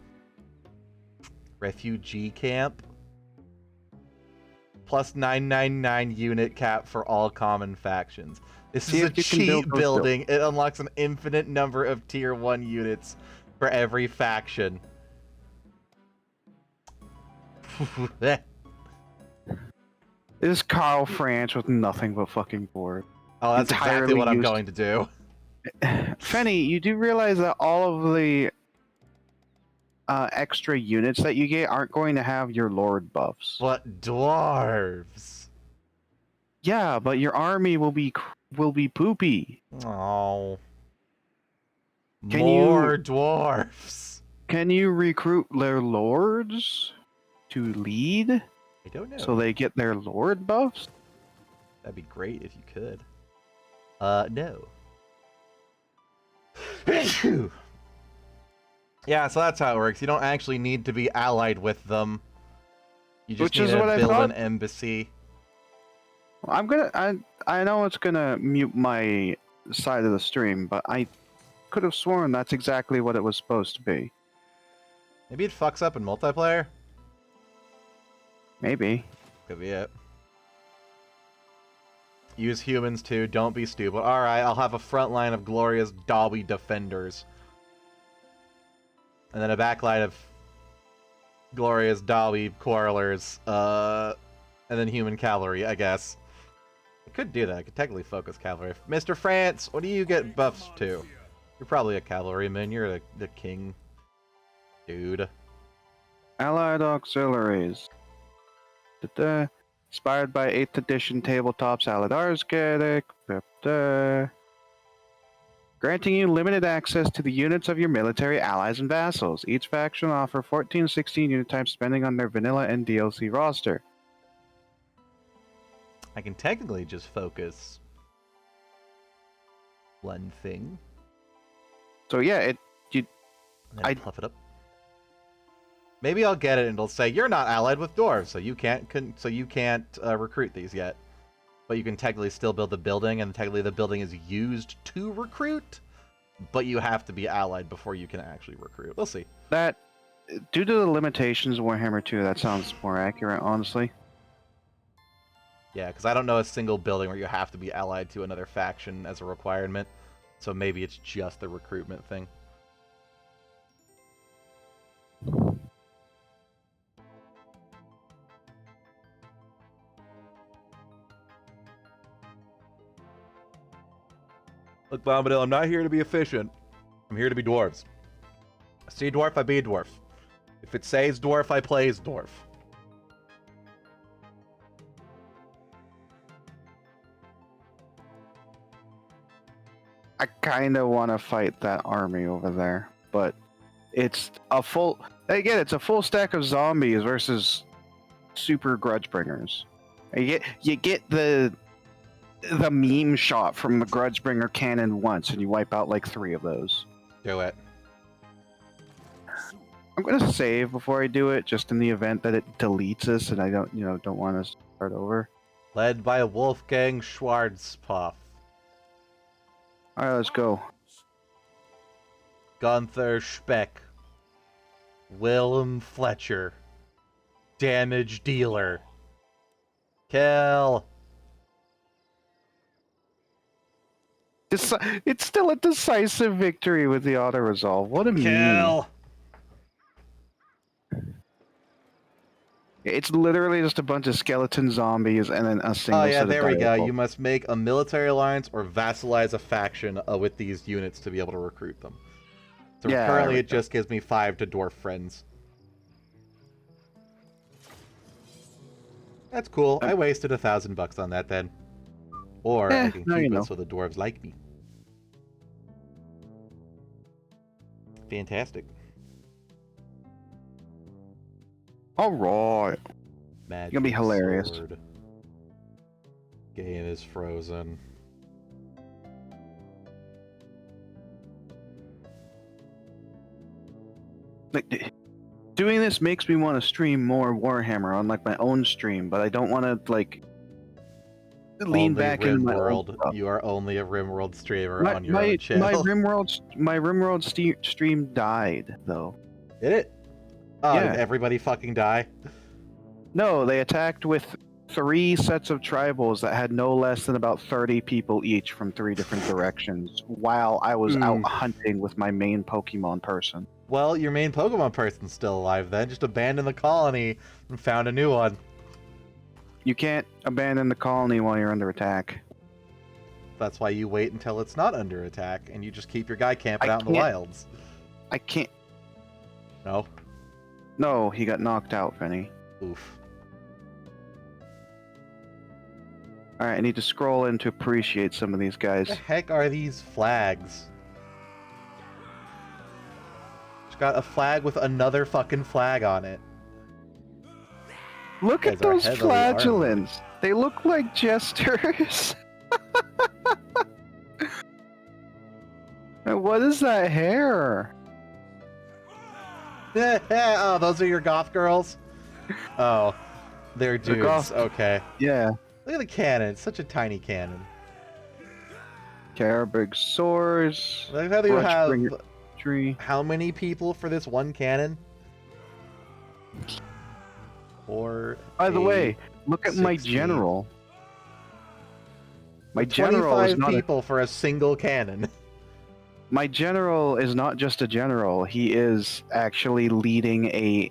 Refugee camp. +999 unit cap for all common factions. This See is a if you can build cheat those building. It unlocks an infinite number of tier 1 units for every faction. This is Carl France with nothing but fucking board. Oh, that's exactly Entirely what I'm used- going to do. Fenny, you do realize that all of the extra units that you get aren't going to have your lord buffs. But dwarves. Yeah, but your army will be poopy. Oh. Can More dwarfs. Can you recruit their lords to lead I don't know. so they get their lord buffs? That'd be great if you could. No. Yeah, so that's how it works. You don't actually need to be allied with them. You just Which need is to what I build an thought. embassy. I know it's gonna mute my side of the stream, but I could have sworn that's exactly what it was supposed to be. Maybe it fucks up in multiplayer? Maybe. Could be it. Use humans too, don't be stupid. Alright, I'll have a front line of glorious Dobby defenders. And then a back line of glorious Dobby quarrelers. And then human cavalry, I guess. I could do that. I could technically focus cavalry. Mr. France, what do you get buffs to? You're probably a cavalryman. You're the king. Dude. Allied auxiliaries. Da-da. Inspired by 8th edition tabletops, Allied Arsgatic. Da-da. Granting you limited access to the units of your military allies and vassals. Each faction will offer 14 to 16 unit types depending on their vanilla and DLC roster. I can technically just focus one thing. So yeah, And then puff it up. Maybe I'll get it and it'll say you're not allied with dwarves, so you can't recruit these yet. But you can technically still build the building, and technically the building is used to recruit. But you have to be allied before you can actually recruit. We'll see. that, due to the limitations of Warhammer 2, that sounds more accurate, honestly. Yeah, because I don't know a single building where you have to be allied to another faction as a requirement. So maybe it's just the recruitment thing. Look, Bombadil, I'm not here to be efficient. I'm here to be dwarves. I see a dwarf, I be a dwarf. If it says dwarf, I plays dwarf. I kind of want to fight that army over there, but it's a full... Again, it's a full stack of zombies versus super Grudgebringers. You get the meme shot from the Grudgebringer cannon once, and you wipe out like 3 of those. Do it. I'm gonna save before I do it, just in the event that it deletes us, and I don't want to start over. Led by Wolfgang Schwarzkopf. All right, let's go. Gunther Speck. Willem Fletcher. Damage dealer. Kill. It's still a decisive victory with the auto resolve. What a meme! Kill. It's literally just a bunch of skeleton zombies and then a single. Oh yeah, set of there we go. dialogue. You must make a military alliance or vassalize a faction with these units to be able to recruit them. So Yeah, currently there we it just gives me 5 to dwarf friends. That's cool. I wasted $1,000 on that then. Or I can now keep you it know. so the dwarves like me. Fantastic. All right. Magic Gonna be hilarious. sword. Game is frozen. Like, doing this makes me want to stream more Warhammer on like my own stream, but I don't want to like lean Only back in my old RimWorld. stuff. You are only a RimWorld streamer My on your own channel. my RimWorld stream died though. Did it? Oh, Yeah. did everybody fucking die? No, they attacked with 3 sets of tribals that had no less than about 30 people each from 3 different directions while I was out hunting with my main Pokemon person. Well, your main Pokemon person's still alive then. Just abandon the colony and found a new one. You can't abandon the colony while you're under attack. That's why you wait until it's not under attack and you just keep your guy camping I out in the can't- wilds. I can't. No? No, he got knocked out, Penny. Oof. Alright, I need to scroll in to appreciate some of these guys. What the heck are these flags? It's got a flag with another fucking flag on it. Look Guys at are those heavily armed. flagellants. They look like jesters. And what is that hair? Oh, those are your goth girls? Oh, they're They're dudes. goth. Okay. Yeah. Look at the cannon. It's such a tiny cannon. Carabig swords. Like, how do you have Grudgebringer tree. how many people for this one cannon? 4. By the 8, way, look at my 16. general. My general 25 is not people for a single cannon. My general is not just a general. He is actually leading a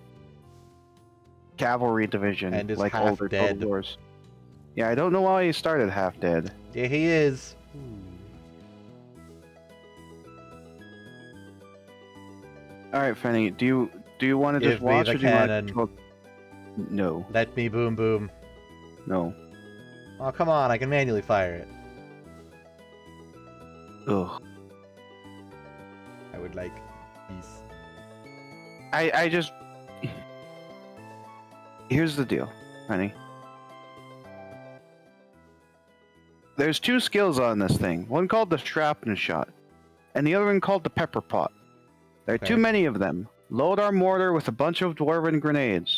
cavalry division, And is like half older dead. Total Wars. Yeah, I don't know why he started half dead. Yeah, he is. All right, Fanny, do you want to Give just me watch the or do you want to cannon. control? No, Let me boom boom. no. Oh, come on. I can manually fire it. Ugh. I would like peace. I just. Here's the deal, honey. There's 2 skills on this thing. One called the shrapnel shot, and the other one called the pepper pot. There are Okay. too many of them. Load our mortar with a bunch of dwarven grenades.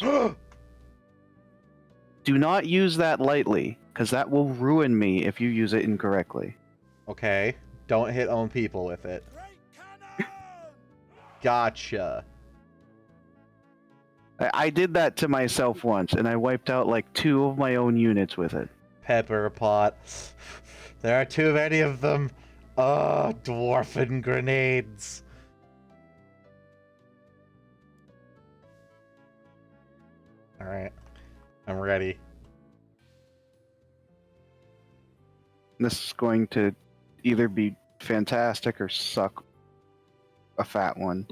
Do not use that lightly, because that will ruin me if you use it incorrectly. Okay. Don't hit own people with it. Great cannon! Gotcha. I did that to myself once, and I wiped out like 2 of my own units with it. Pepper pot. There are too many of them. Oh, dwarfen grenades. Alright. I'm ready. This is going to either be fantastic or suck a fat one.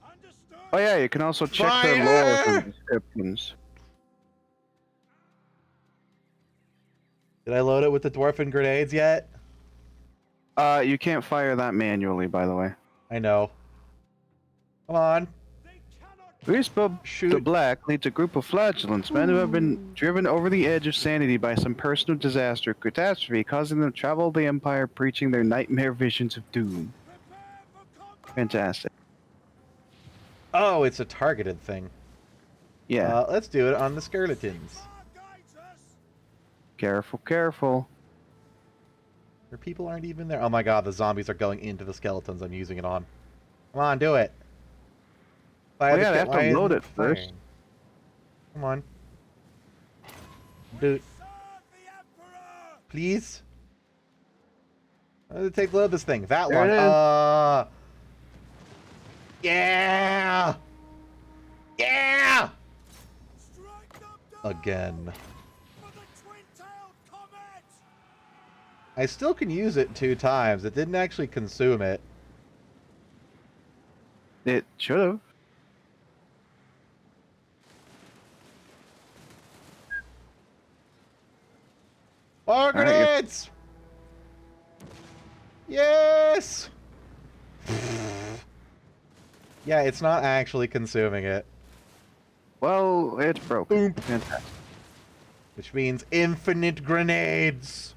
Understood! Oh yeah, you can also check their lore from descriptions. Did I load it with the dwarfen grenades yet? You can't fire that manually, by the way. I know. Come on. They cannot Grispa Shoot. the Black leads a group of flagellants, men who have been driven over the edge of sanity by some personal disaster or catastrophe, causing them to travel the Empire, preaching their nightmare visions of doom. prepare for combat! Fantastic. Oh, it's a targeted thing. Yeah. Let's do it on the skeletons. Far guides us! Careful, careful. Your people aren't even there. Oh my god, the zombies are going into the skeletons I'm using it on. Come on, do it. Fire Oh the yeah, they shit. have to Why isn't load it it first. firing? Come on. Dude, Serve the Emperor! please? Take load this thing. That There one. it is. Yeah! Yeah! Strike them down Again. for the twin-tailed comet! I still can use it 2 times. It didn't actually consume it. It should have. More right, you're- grenades! Yes! Yeah, it's not actually consuming it. Well, it's broken. Boom. Fantastic. Which means infinite grenades!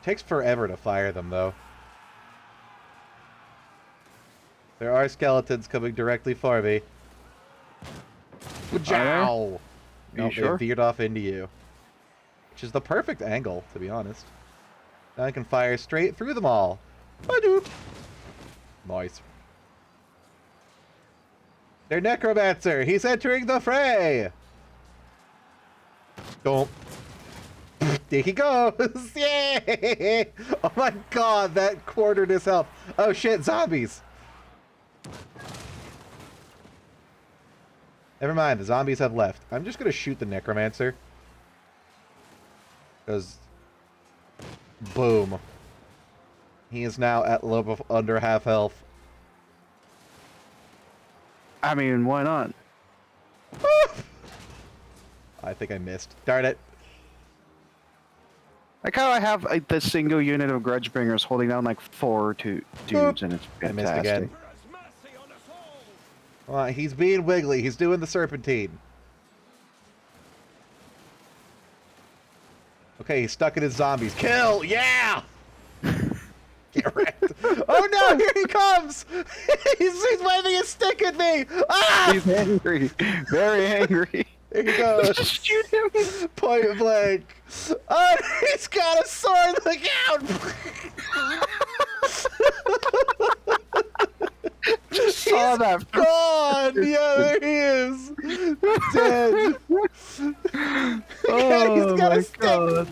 Takes forever to fire them, though. There are skeletons coming directly for me. Jow! Nope, sure? they veered off into you. Which is the perfect angle, to be honest. Now I can fire straight through them all. Ba-doop! Nice. Their necromancer! He's entering the fray! Don't. There he goes! Yay! Oh my god, that quartered his health. Oh shit, zombies! Never mind, the zombies have left. I'm just gonna shoot the necromancer. Because... boom. He is now at level under half health. I mean, why not? I think I missed. Darn it. Like how I have like, this single unit of Grudgebringers holding down like 4 dudes, and it's I missed again. fantastic. There is mercy on us all. Well, he's being wiggly. He's doing the serpentine. Okay, he's stuck in his zombies. Kill! Yeah! Get wrecked. Oh no, here he comes! he's waving his stick at me! Ah! He's angry, very angry. There he goes. Just shoot him. Point blank. Oh, he's got a sword! Look out! Just saw that. Gone! Yeah, there he is! Dead! Oh got a my stick. god.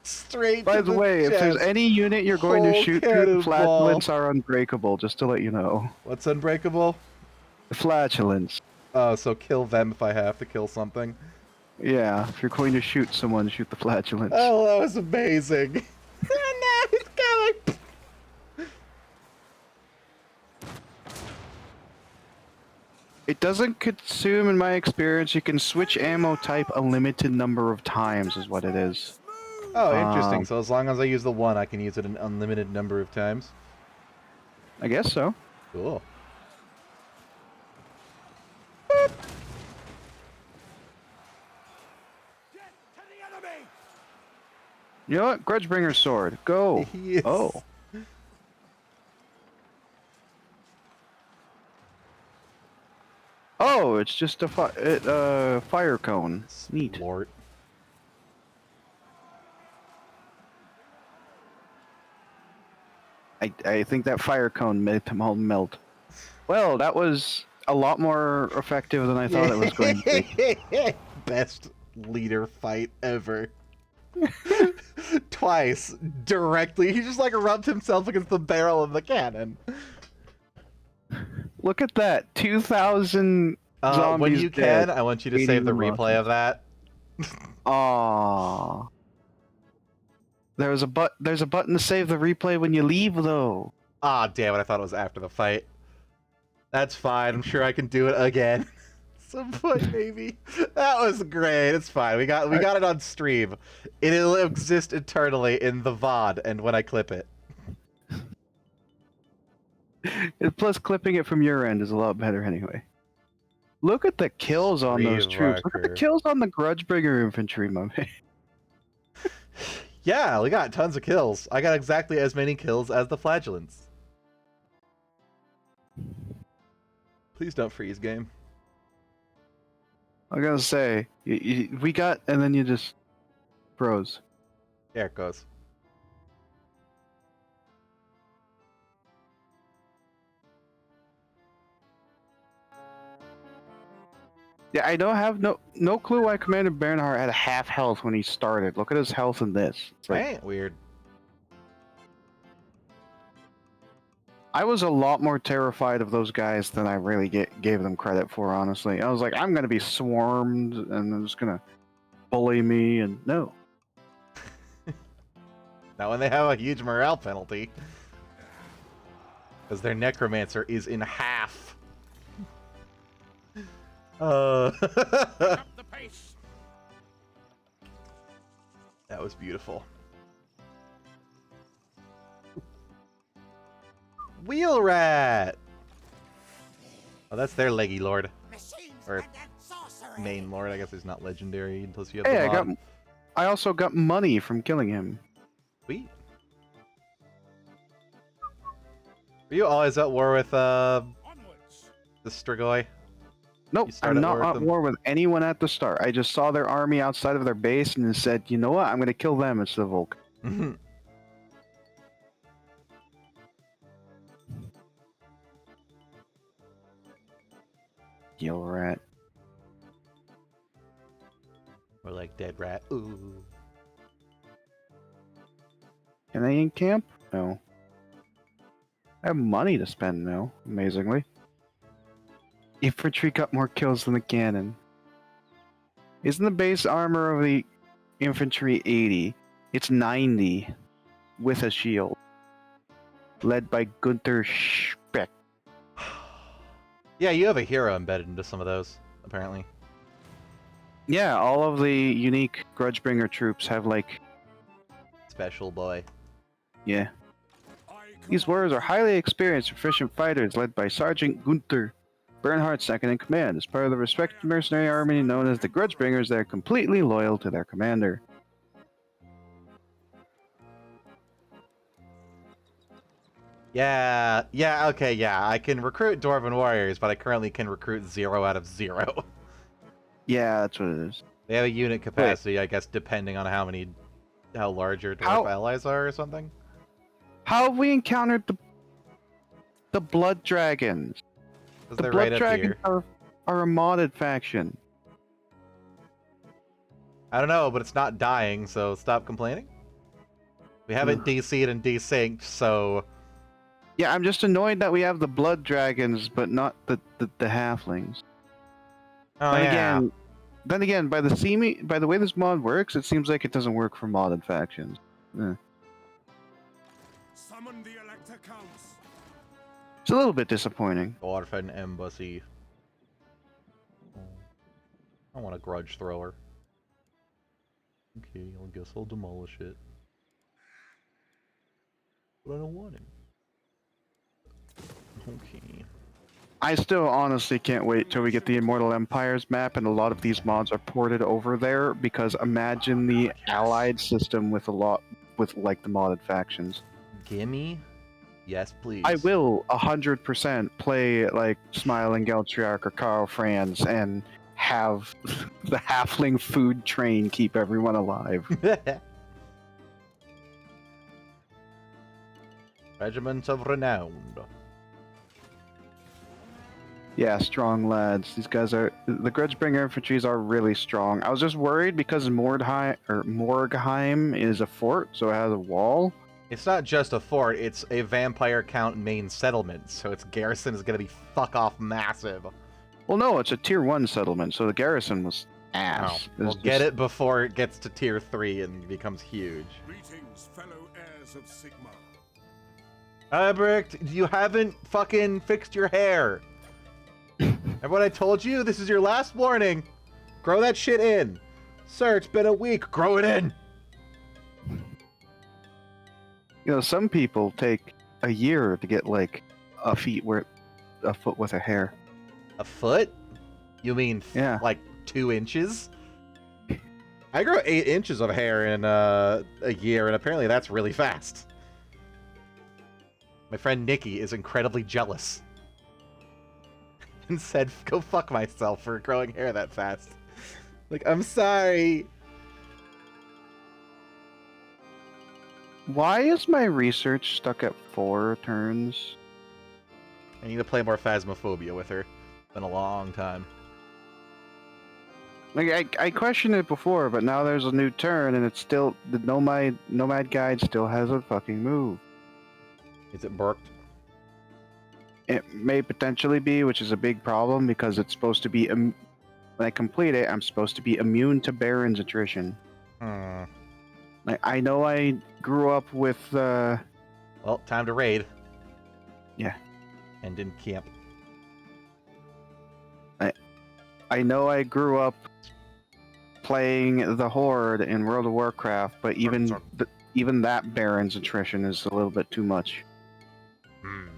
Straight By to the way, if there's chest. any unit you're going to Full shoot through, cannonball. flatulence are unbreakable, just to let you know. What's unbreakable? Flatulence. Oh, so kill them if I have to kill something. Yeah, if you're going to shoot someone, shoot the flatulence. Oh, that was amazing. Oh no, he's coming! It doesn't consume, in my experience. You can switch ammo type a limited number of times, is what it is. Oh, interesting. So as long as I use the one, I can use it an unlimited number of times. I guess so. Cool. Get to the enemy. You know what? Grudgebringer's sword. Go. Yes. Oh. Oh, it's just a fire cone. Neat. Lord. I think that fire cone made them all melt. Well, that was a lot more effective than I thought it was going to be. Best leader fight ever. Twice. Directly. He just like rubbed himself against the barrel of the cannon. Look at that. 2,000 zombies when you dead. can, I want you to save the replay of that. Aww. There's a button to save the replay when you leave, though. Ah, damn it! I thought it was after the fight. That's fine. I'm sure I can do it again. Some point, maybe. That was great. It's fine. We got it on stream. It'll exist eternally in the VOD and when I clip it. Plus, clipping it from your end is a lot better anyway. Look at the kills on those troops. Look at the Remarker. kills on the Grudgebringer infantry, my man. Yeah, we got tons of kills. I got exactly as many kills as the flagellants. Please don't freeze, game. I gotta say, we got, and then you just froze. There it goes. Yeah, I don't have no clue why Commander Bernhardt had a half health when he started. Look at his health in this. It's like, Ain't weird. I was a lot more terrified of those guys than I really gave them credit for, honestly. I was like, I'm gonna be swarmed, and they're just gonna bully me, and no. Not when they have a huge morale penalty. Because their necromancer is in half. Up the pace. That was beautiful. Wheel Rat! Oh, that's their leggy lord. Or main lord. I guess he's not legendary until you have Hey, the mod. I also got money from killing him. Sweet. Are you always at war with the Strigoi? Nope, You start I'm at war not with at them? war with anyone at the start. I just saw their army outside of their base and said, you know what, I'm going to kill them instead of Volk. Kill rat. Or like dead rat. Ooh. Can they in camp? No. I have money to spend now, amazingly. Infantry got more kills than the cannon. Isn't the base armor of the infantry 80? It's 90 with a shield. Led by Gunther Speck. Yeah, you have a hero embedded into some of those, apparently. Yeah, all of the unique Grudgebringer troops have like, Special boy. yeah. These warriors are highly experienced, efficient fighters led by Sergeant Gunther Bernhardt, second in command. As part of the respected mercenary army known as the Grudgebringers, they are completely loyal to their commander. Yeah, okay, yeah. I can recruit Dwarven warriors, but I currently can recruit 0 out of 0. Yeah, that's what it is. They have a unit capacity, I guess, depending on how large your dwarf allies are or something. How have we encountered the Blood Dragons? Because The they're Blood right up Dragons here. are a modded faction. I don't know, but it's not dying, so stop complaining. We haven't DC'd and desynced, so... Yeah, I'm just annoyed that we have the Blood Dragons, but not the halflings. Oh, then yeah. again, by the way this mod works, it seems like it doesn't work for modded factions. Summon the Elector Counts. It's a little bit disappointing. Dwarven Embassy. I want a grudge thrower. Okay, I guess I'll demolish it. But I don't want him. Okay. I still honestly can't wait till we get the Immortal Empires map and a lot of these mods are ported over there, because imagine the allied system with like the modded factions. Gimme? Yes, please. I will 100% play like Smiling Geltriarch or Karl Franz and have the halfling food train keep everyone alive. Regiment of Renown. Yeah, strong lads. These guys are... The Grudgebringer infantries are really strong. I was just worried because Morgheim is a fort, so it has a wall. It's not just a fort, it's a vampire count main settlement, so its garrison is gonna be fuck off massive. Well, no, it's a tier 1 settlement, so the garrison was ass. Oh, we'll get it before it gets to tier 3 and becomes huge. Greetings, fellow heirs of Sigma. Albrecht, you haven't fucking fixed your hair. And what I told you, this is your last warning. Grow that shit in. Sir, it's been a week. Grow it in. You know, some people take a year to get like a foot worth of hair. A foot? You mean Yeah. like 2 inches? I grow 8 inches of hair in a year, and apparently that's really fast. My friend Nikki is incredibly jealous. And said, go fuck myself for growing hair that fast. Like, I'm sorry. Why is my research stuck at 4 turns? I need to play more Phasmophobia with her. It's been a long time. Like I questioned it before, but now there's a new turn, and it's still the Nomad Guide still has a fucking move. Is it burked? It may potentially be, which is a big problem because it's supposed to be. When I complete it, I'm supposed to be immune to Baron's attrition. Hmm. Like I know I grew up with. Well, time to raid. Yeah. And in camp. I know I grew up playing the Horde in World of Warcraft, but even that Baron's attrition is a little bit too much. Hmm.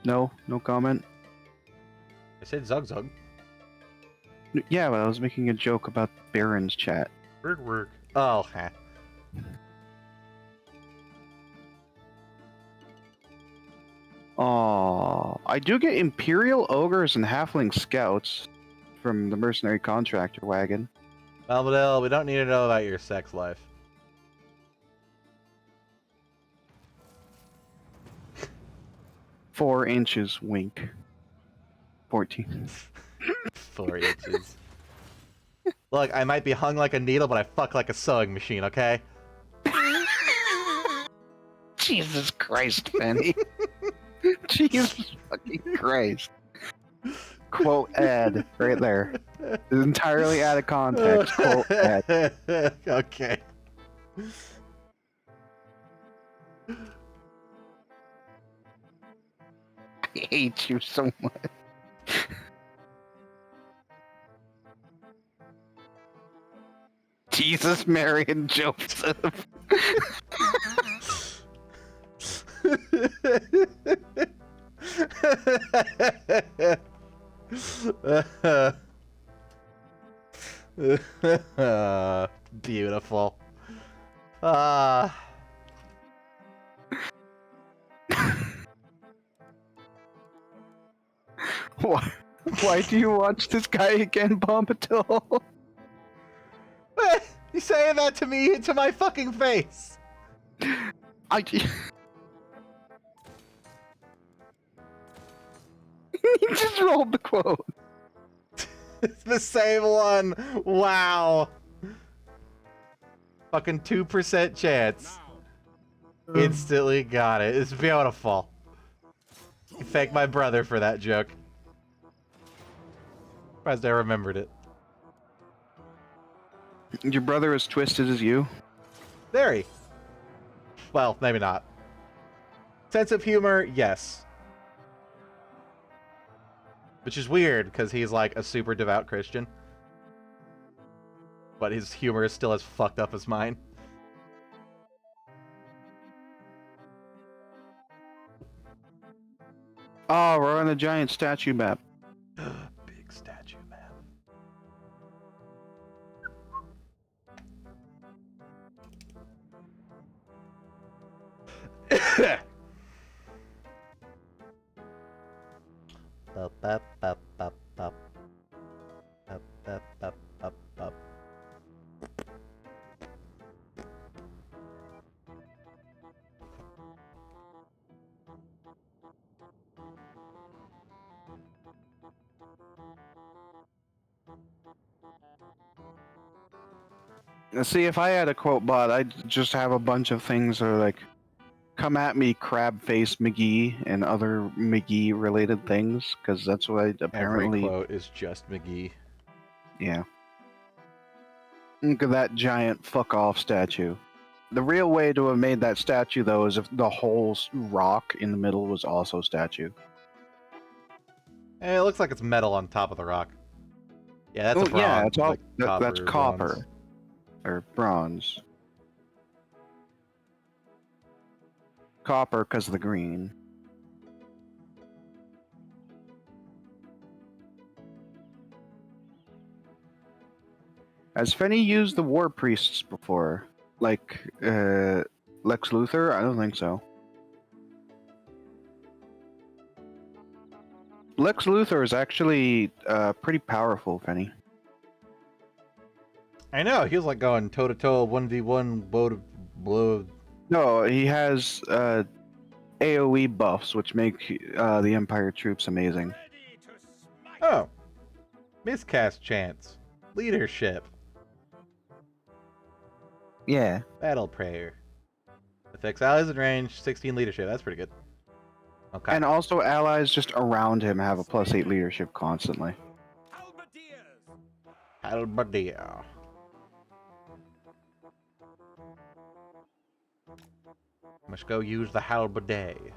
No comment. I said Zug Zug. Yeah, but I was making a joke about Baron's chat. Work. Oh, huh. Oh, I do get Imperial Ogres and Halfling Scouts from the Mercenary Contractor wagon. Belvedere, we don't need to know about your sex life. Four inches, wink. 14. 4 inches. Look, I might be hung like a needle, but I fuck like a sewing machine, okay? Jesus Christ, Benny. Jesus fucking Christ. Quote Ed, right there. It's entirely out of context. Quote Ed. Okay. I hate you so much. Jesus, Mary, and Joseph. Beautiful. Why do you watch this guy again, Bombadil? You saying that to me, to my fucking face? I. He just rolled the quote. It's the same one. Wow. Fucking 2% chance. Instantly got it. It's beautiful. Thank my brother for that joke. Surprised I remembered it. Your brother as twisted as you? Very. Well, maybe not. Sense of humor, yes. Which is weird, because he's like a super devout Christian. But his humor is still as fucked up as mine. Oh, we're on a giant statue map. Big statue map. See, if I had a quote bot, I'd just have a bunch of things that are like, come at me, crab face McGee, and other McGee related things, because that's what I apparently. Every quote is just McGee. Yeah. Look at that giant fuck off statue. The real way to have made that statue, though, is if the whole rock in the middle was also statue. Hey, it looks like it's metal on top of the rock. Yeah, that's a bronze. Yeah, it's all, like that's or copper. bronze. Or bronze. Copper because of the green. Has Fenny used the war priests before? Like, Lex Luthor? I don't think so. Lex Luthor is actually pretty powerful, Fenny. I know, he was like going toe-to-toe, 1v1, blow. No, he has AoE buffs, which make the Empire troops amazing. Ready to smite. Oh. Miscast chance. Leadership. Yeah. Battle prayer. Affects allies in range, 16 leadership. That's pretty good. Okay. And also allies just around him have a +8 leadership constantly. Halberdiers. Halberdier. Must go use the halberdier.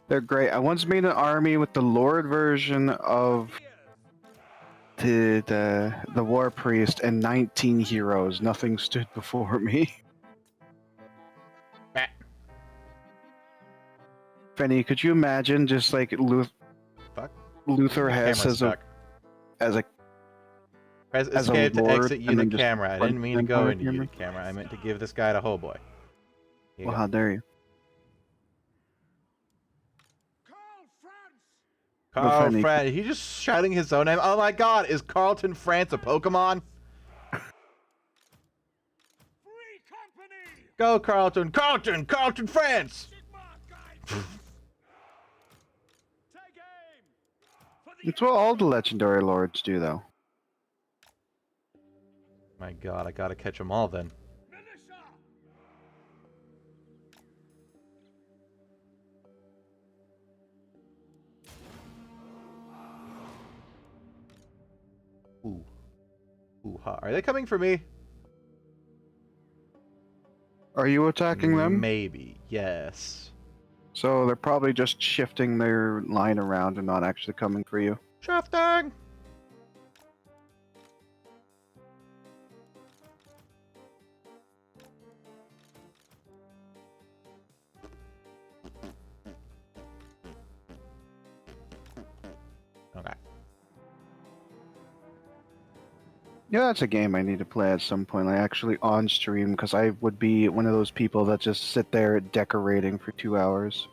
They're great. I once made an army with the Lord version of the War Priest and 19 heroes. Nothing stood before me. Bah. Fenny, could you imagine just like Fuck. Luther Hess Camera's as a stuck. as a Press as a escape to lord exit and unit then just camera. I run didn't mean the to go entire into camera? unit camera. I meant to give this guy to ho boy. Here you Well, go. how dare you? Carl France! Carl funny. France. He just shouting his own name. Oh my God! Is Carlton France a Pokemon? Free company! Go Carlton! Carlton! Carlton France! Sigma guide! Take aim! For the It's what all the legendary lords do, though. My God! I gotta catch them all then. militia! Ooh. Ooh, ha. Are they coming for me? Are you attacking them? Maybe. Yes. So they're probably just shifting their line around and not actually coming for you. Shifting! Okay. Yeah, that's a game I need to play at some point, like actually on stream, because I would be one of those people that just sit there decorating for 2 hours.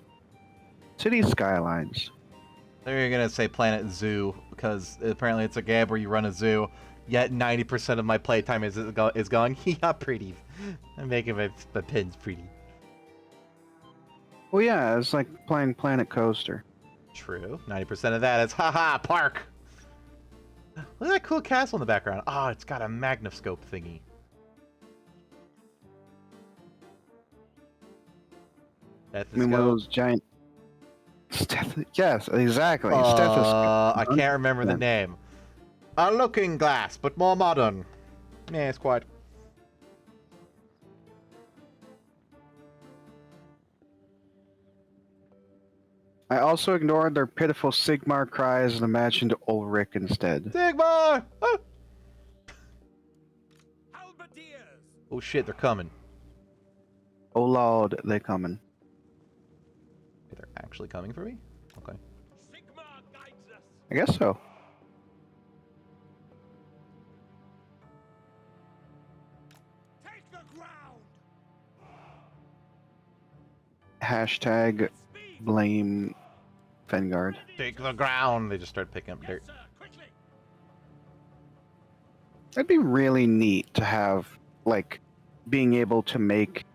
City Skylines. They're gonna say Planet Zoo because apparently it's a game where you run a zoo. Yet 90% of my playtime is going. Yeah, pretty. I'm making my pins pretty. Well, yeah, it's like playing Planet Coaster. True. 90% of that is haha park. Look at that cool castle in the background. Oh, it's got a magnoscope thingy. I mean, one of those giant. Yes, exactly. I can't remember the 100%. name. A looking glass, but more modern. Yeah, it's quite. I also ignored their pitiful Sigmar cries and imagined Ulrich instead. Sigmar! Oh! Halberdiers! Oh shit, they're coming. Oh lord, they coming. They're actually coming for me? Okay. Sigma guides us! I guess so. Take the ground! Hashtag Speed! blame Vanguard. Take the ground. They just start picking up dirt. Yes, sir, quickly! It'd be really neat to have, like, being able to make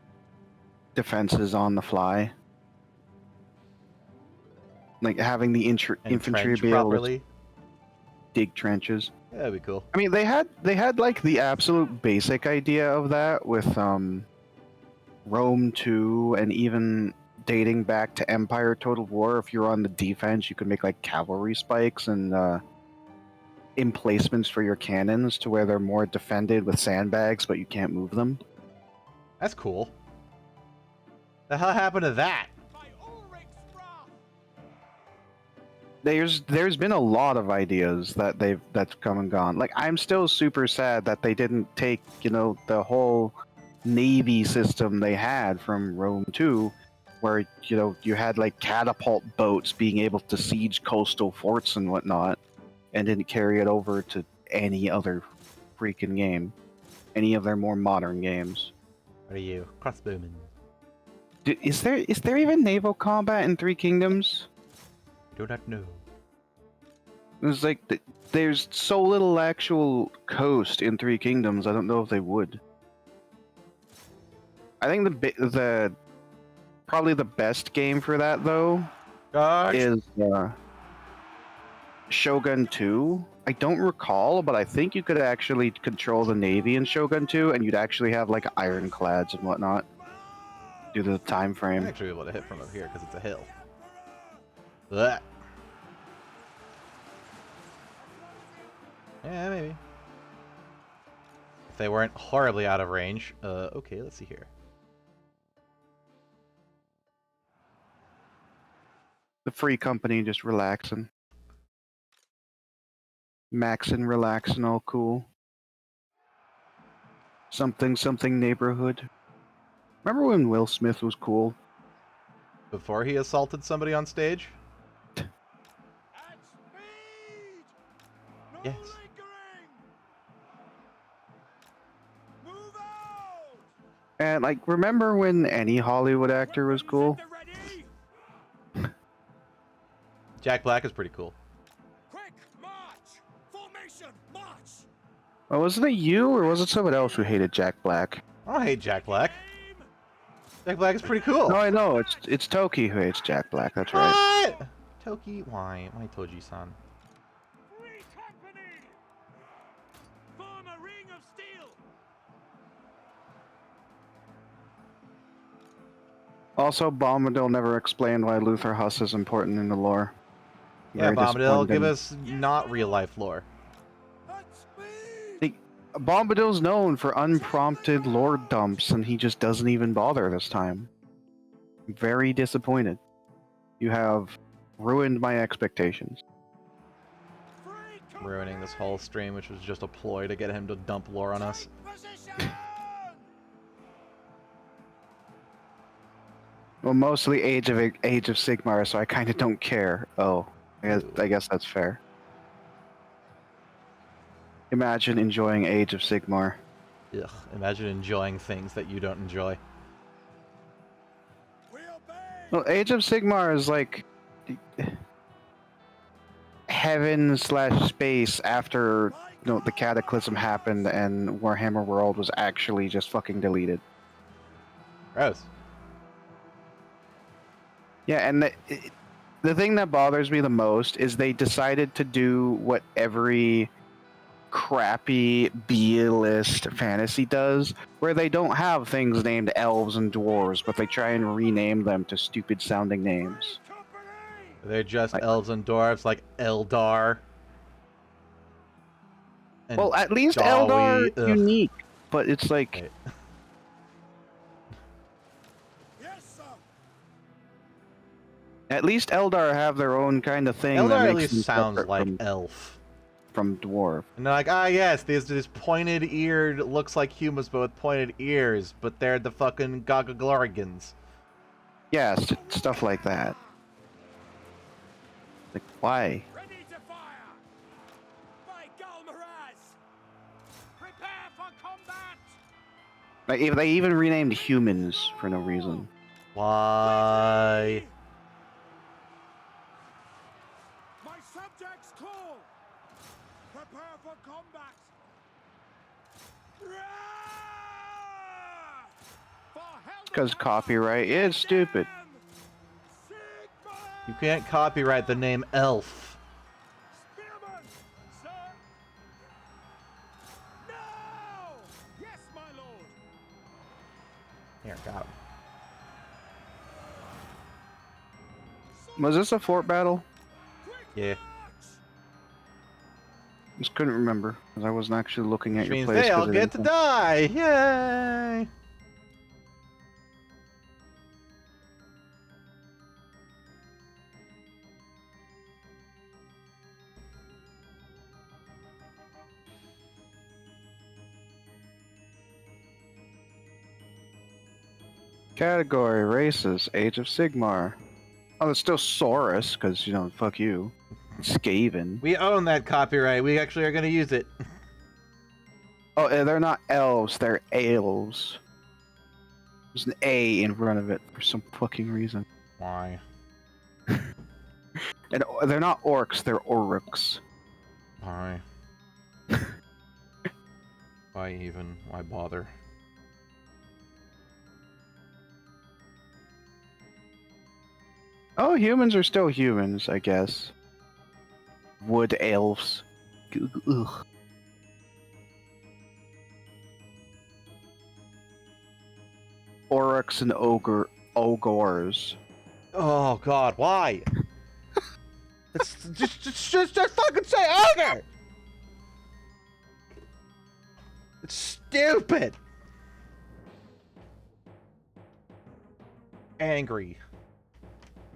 defenses on the fly. Like, having the infantry Entrench be able to properly. dig trenches. Yeah, that'd be cool. I mean, they had like the absolute basic idea of that with Rome 2 and even dating back to Empire Total War. If you're on the defense, you could make like cavalry spikes and emplacements for your cannons to where they're more defended with sandbags, but you can't move them. That's cool. The hell happened to that? By Ulrich's wrath! There's been a lot of ideas that's come and gone. Like, I'm still super sad that they didn't take, the whole navy system they had from Rome 2, where you had like catapult boats being able to siege coastal forts and whatnot, and didn't carry it over to any other freaking game, any of their more modern games. What are you? Crossbowman. Is there even naval combat in Three Kingdoms? I do not know. It's like there's so little actual coast in Three Kingdoms. I don't know if they would. I think the probably the best game for that though Gosh. is Shogun 2. I don't recall, but I think you could actually control the navy in Shogun 2, and you'd actually have like ironclads and whatnot due to the time I'm frame. actually able to hit from up here because it's a hill. Blech. Yeah, maybe. If they weren't horribly out of range. Okay, let's see here. The Free Company just relaxing. Maxing, relaxing, all cool. Something neighborhood. Remember when Will Smith was cool? Before he assaulted somebody on stage? At speed! Yes. lingering. Move out. And like, remember when any Hollywood actor was cool? Ready? Jack Black is pretty cool. Quick march. Formation march. Well, wasn't it you or was it someone else who hated Jack Black? I don't hate Jack Black. Aim. Jack Black is pretty cool. No, I know it's Toki who hates Jack Black. That's right. What? Toki, why? Why Toji-san? Free company. Form a ring of steel. Also, Bombadil never explained why Luther Huss is important in the lore. Yeah, Very Bombadil, give disappointing. us not real life lore. At speed. Bombadil's known for unprompted lore dumps, and he just doesn't even bother this time. I'm very disappointed. You have ruined my expectations. Free company. Ruining this whole stream, which was just a ploy to get him to dump lore on us. Position. Well, mostly Age of Sigmar, so I kind of don't care. Oh, I guess that's fair. Imagine enjoying Age of Sigmar. Ugh, imagine enjoying things that you don't enjoy. We obey. Well, Age of Sigmar is like heaven/space after the Cataclysm happened and Warhammer World was actually just fucking deleted. Gross. Yeah, and the thing that bothers me the most is they decided to do what every crappy B-list fantasy does, where they don't have things named elves and dwarves, but they try and rename them to stupid sounding names. Company. They're just Like- elves and dwarves like Eldar. And Well, at least Dawi, Eldar ugh. unique, but it's like Wait. Yes, sir. at least Eldar have their own kind of thing. Eldar that at makes them least sounds separate like elf. from dwarf. And they're like, ah, yes, these pointed-eared, looks like humans, but with pointed ears, but they're the fucking Gagaglorigans. Yeah, stuff like that. Like, why? Ready to fire. By Galmaraz. Prepare for combat. Like, if they even renamed humans for no reason. Why? My subjects call. Prepare for combat. Because copyright is stupid. You can't copyright the name elf. Spearman, sir. No. Yes, my lord. Here, got him. Was this a fort battle? Quick Yeah. march. Just couldn't remember, because I wasn't actually looking at Which your means place. they all 'cause I get to didn't- die! Yay! Category, races, Age of Sigmar. Oh, it's still Saurus, because, fuck you. Skaven. We own that copyright. We actually are going to use it. Oh, they're not elves, they're elves. There's an A in front of it for some fucking reason. Why? And they're not orcs, they're oryx. Why? Why even? Why bother? Oh, humans are still humans, I guess. Wood elves. Ugh. Oryx and ogres. Oh god, why? It's just fucking say ogre! It's stupid! Angry.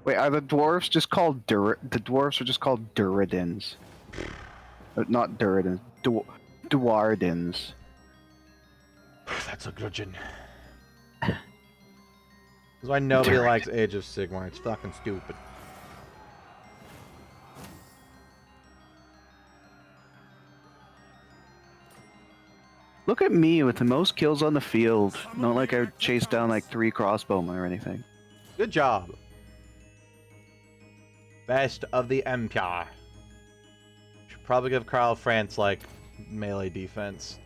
Wait, are the dwarves just called the dwarves are just called Duradins? Not Duradins. Duardins. That's a gudgeon. That's why nobody likes Age of Sigmar. It's fucking stupid. Look at me with the most kills on the field. Not like I chased down like 3 crossbowmen or anything. Good job. Best of the Empire. Should probably give Karl France, like, melee defense.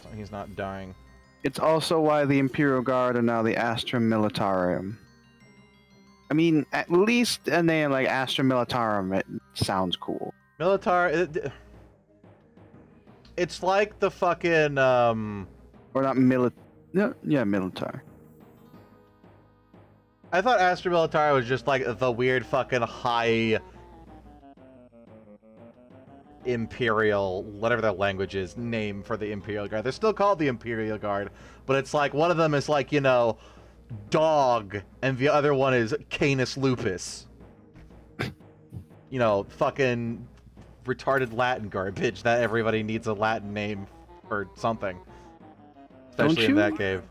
So he's not dying. It's also why the Imperial Guard are now the Astra Militarum. I mean, at least a name like Astra Militarum, it sounds cool. Militar... It's like the fucking, Or not No, yeah, Militar. I thought Astra Militari was just like the weird fucking high Imperial, whatever their language is, name for the Imperial Guard. They're still called the Imperial Guard, but it's like one of them is like, you know, dog, and the other one is Canis Lupus. You know, fucking retarded Latin garbage that everybody needs a Latin name for something. Especially in that cave.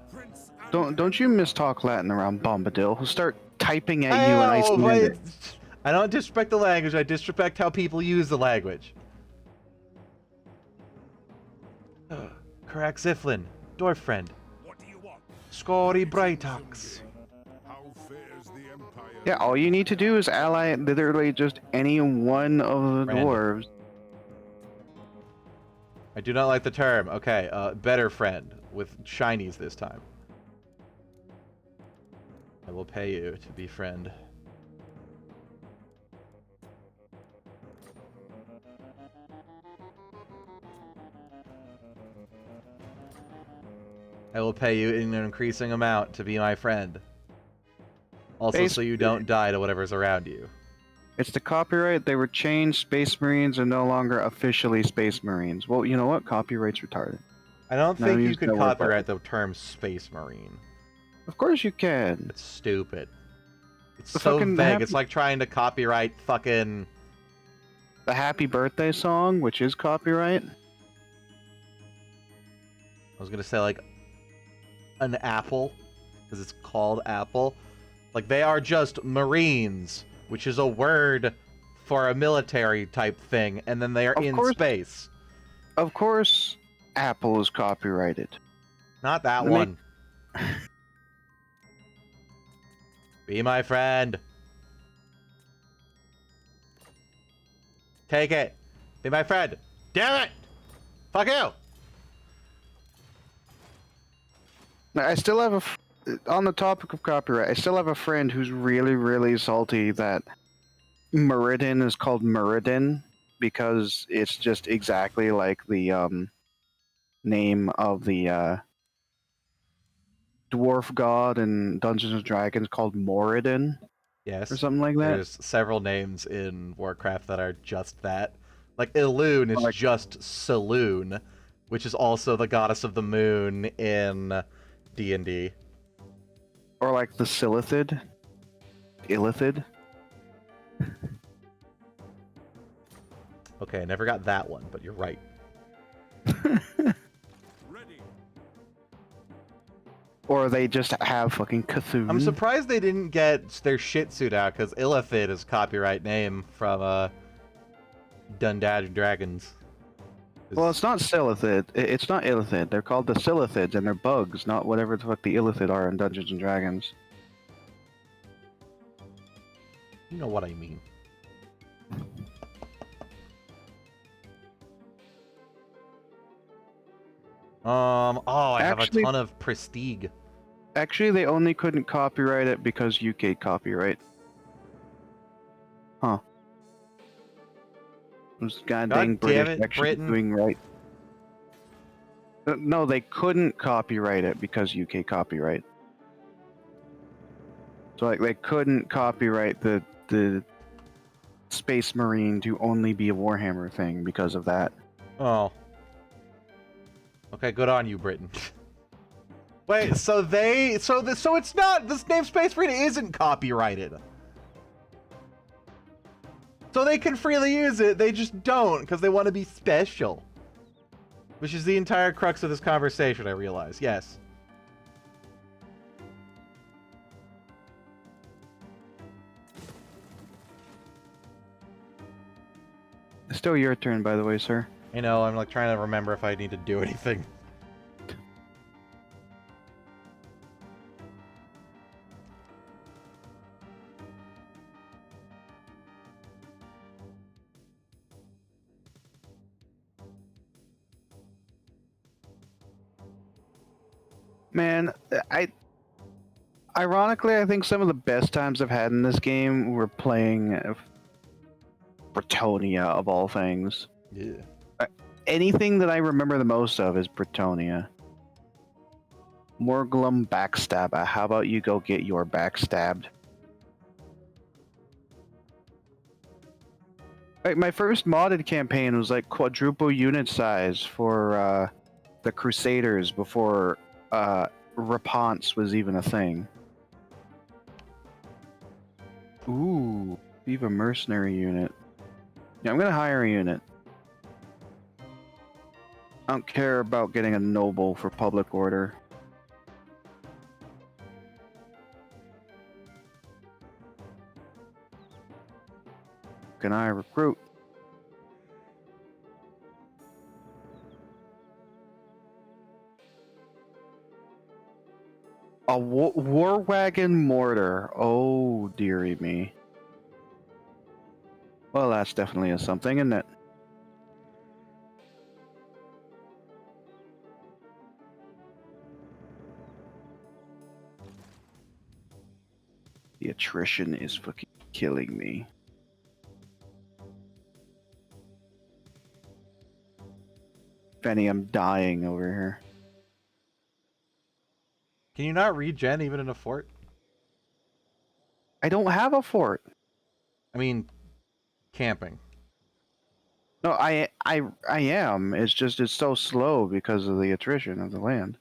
Don't you mistalk Latin around Bombadil. Who'll start typing at you in Icelandic. I don't disrespect the language, I disrespect how people use the language. Karak Ziflin, Dwarf Friend. What do you want? Scory Brightox. How fares the Empire? Yeah, all you need to do is ally literally just any one of the Friend. dwarves. I do not like the term. Okay, better friend, with shinies this time. I will pay you to be friend. I will pay you in an increasing amount to be my friend. Also, so you don't die to whatever's around you. It's the copyright. They were changed. Space Marines are no longer officially Space Marines. Well, you know what? Copyright's retarded. I don't No, think you use could no word for copyright the term Space Marine. Of course you can. It's stupid. It's The so fucking vague. happy- It's like trying to copyright fucking... The Happy Birthday song, which is copyright. I was gonna say, like, an apple, because it's called Apple. Like, they are just Marines, which is a word for a military type thing, and then they are Of in course. space. Of course, Apple is copyrighted. Not that Let me- one. Be my friend. Take it. Be my friend. Damn it! Fuck you! I still have on the topic of copyright, I still have a friend who's really, really salty that Muradin is called Muradin because it's just exactly like the name of the dwarf god in Dungeons and Dragons called Moradin Yes. or something like that. There's several names in Warcraft that are just that. Like, Elune is Like- just Saloon, which is also the goddess of the moon in D&D. Or like the Silithid. Illithid. Okay, I never got that one, but you're right. Ready. Or they just have fucking Cthulhu. I'm surprised they didn't get their shit suit out, because Illithid is a copyright name from Dundad and Dragons. Well, it's not Silithid. It's not Illithid. They're called the Silithids, and they're bugs, not whatever the fuck the Illithid are in Dungeons and Dragons. You know what I mean. Oh, I Actually- have a ton of Prestige. Actually, they only couldn't copyright it because UK copyright. Huh. Those goddamn God damn British it, actually Britain. doing right. No, they couldn't copyright it because UK copyright. So like they couldn't copyright the Space Marine to only be a Warhammer thing because of that. Oh. Okay, good on you, Britain. Wait, so it's not, this name Space Marine isn't copyrighted. So they can freely use it, they just don't, because they want to be special. Which is the entire crux of this conversation, I realize. Yes. It's still your turn, by the way, sir. I know, I'm like trying to remember if I need to do anything. Man, ironically, I think some of the best times I've had in this game were playing Bretonia, of all things. Yeah. Anything that I remember the most of is Bretonia. Morglum Backstabber. How about you go get your backstabbed? Like, my first modded campaign was like quadruple unit size for the Crusaders before Reponse was even a thing. Ooh, leave a mercenary unit. Yeah, I'm gonna hire a unit. I don't care about getting a noble for public order. Can I recruit? A war wagon mortar. Oh, dearie me. Well, that's definitely a something, isn't it? The attrition is fucking killing me. Benny, I'm dying over here. Can you not regen even in a fort? I don't have a fort. I mean, camping. No, I am. It's just it's so slow because of the attrition of the land.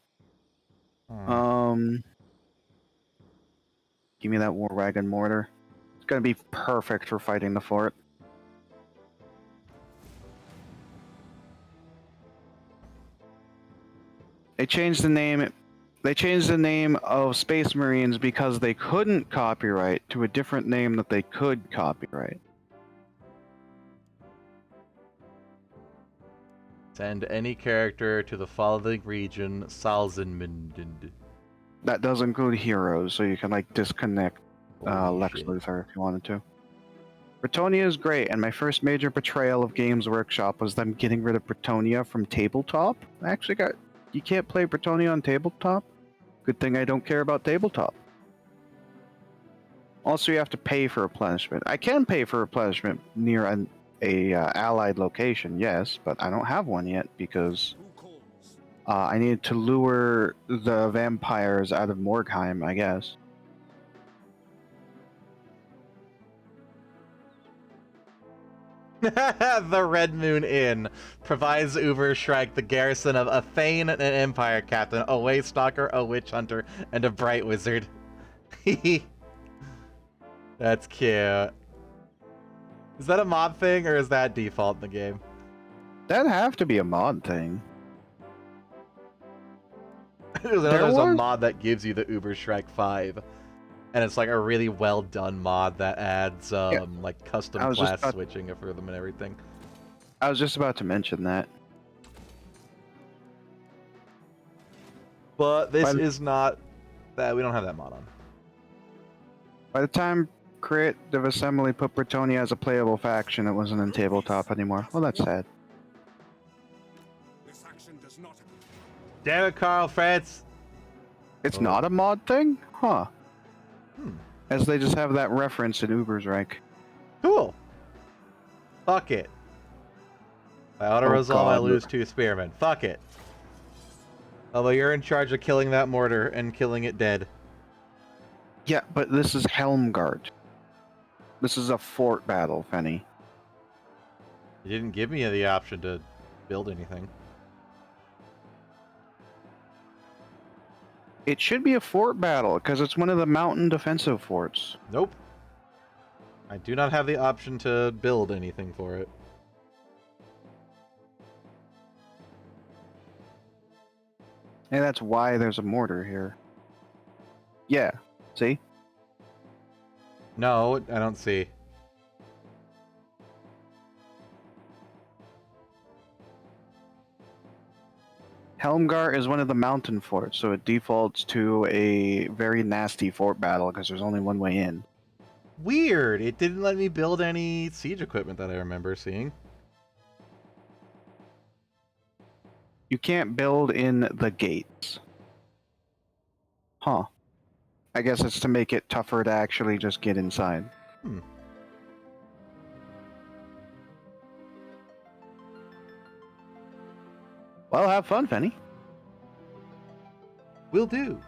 Give me that war wagon mortar. It's gonna be perfect for fighting the fort. They changed the name. They changed the name of Space Marines because they couldn't copyright to a different name that they could copyright. Send any character to the following region, Salzenmünden. That does include heroes, so you can like disconnect Holy Lex shit. Luthor if you wanted to. Bretonia is great, and my first major betrayal of Games Workshop was them getting rid of Bretonia from tabletop. I actually got... You can't play Bretonia on tabletop? Good thing I don't care about tabletop. Also, you have to pay for replenishment. I can pay for replenishment near an allied location, yes, but I don't have one yet because I needed to lure the vampires out of Morgheim, I guess. The Red Moon Inn provides Uberschreik the garrison of a Thane, an Empire Captain, a Waystalker, a Witch Hunter, and a Bright Wizard. That's cute. Is that a mod thing, or is that default in the game? That'd have to be a mod thing. Because I know there's a mod that gives you the Uberschreik 5. And it's like a really well done mod that adds like custom class switching for them and everything. I was just about to mention that. But this is not that we don't have that mod on. By the time Creative Assembly put Bretonia as a playable faction, it wasn't in tabletop anymore. Well, that's sad. This action does not. Damn it, Carl Fritz! It's not a mod thing? Huh. As they just have that reference in Ubersreich. Cool. Fuck it. By auto-resolve, I lose 2 spearmen. Fuck it. Although you're in charge of killing that mortar and killing it dead. Yeah, but this is Helmgard. This is a fort battle, Fenny. You didn't give me the option to build anything. It should be a fort battle, because it's one of the mountain defensive forts. Nope. I do not have the option to build anything for it. And that's why there's a mortar here. Yeah, see? No, I don't see. Helmgar is one of the mountain forts, so it defaults to a very nasty fort battle because there's only one way in. Weird! It didn't let me build any siege equipment that I remember seeing. You can't build in the gates. Huh. I guess it's to make it tougher to actually just get inside. Hmm. Well, have fun, Fenny. Will do.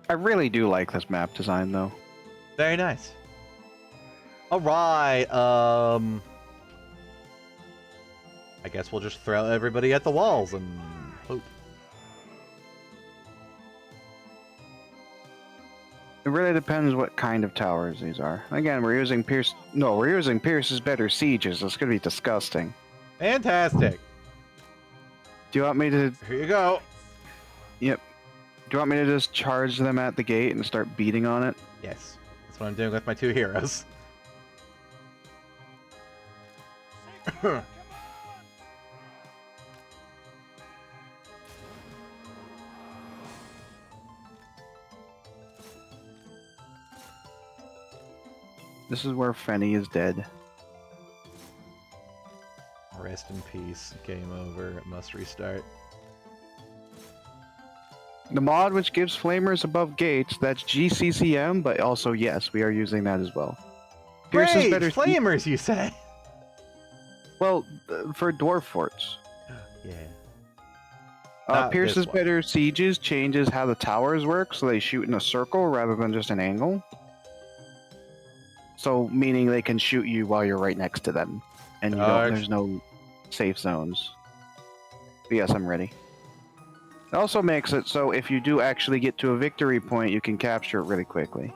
I really do like this map design, though. Very nice. All right. I guess we'll just throw everybody at the walls and hope. It really depends what kind of towers these are. Again, we're using Pierce. No, we're using Pierce's better sieges. It's gonna be disgusting. Fantastic. Do you want me to? Here you go. Yep. Do you want me to just charge them at the gate and start beating on it? Yes. That's what I'm doing with my 2 heroes. This is where Fenny is dead. Rest in peace. Game over. It must restart. The mod which gives flamers above gates, that's GCCM, but also, yes, we are using that as well. Pierce's Great! better Flamers, you say? Well, for dwarf forts. Yeah. Not this Pierce's one. better sieges changes how the towers work, so they shoot in a circle rather than just an angle. So, meaning they can shoot you while you're right next to them, and you don't, there's no safe zones. But yes, I'm ready. It also makes it so if you do actually get to a victory point, you can capture it really quickly.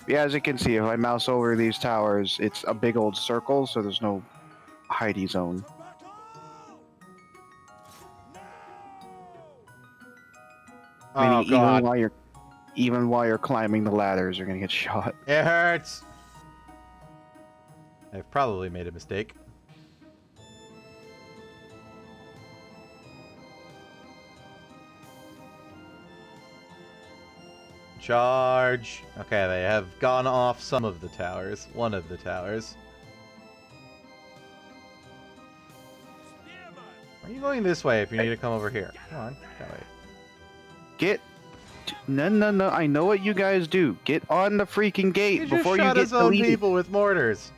Yeah, as you can see, if I mouse over these towers, it's a big old circle, so there's no hidey zone. Oh, Meaning God. even while you're climbing the ladders, you're gonna get shot. It hurts. I've probably made a mistake. Charge. Okay, they have gone off some of the towers. One of the towers. Why are you going this way if you need to come over here? Come on, that way. Get... No, I know what you guys do. Get on the freaking gate He before just you shot get his own deleted. people with mortars.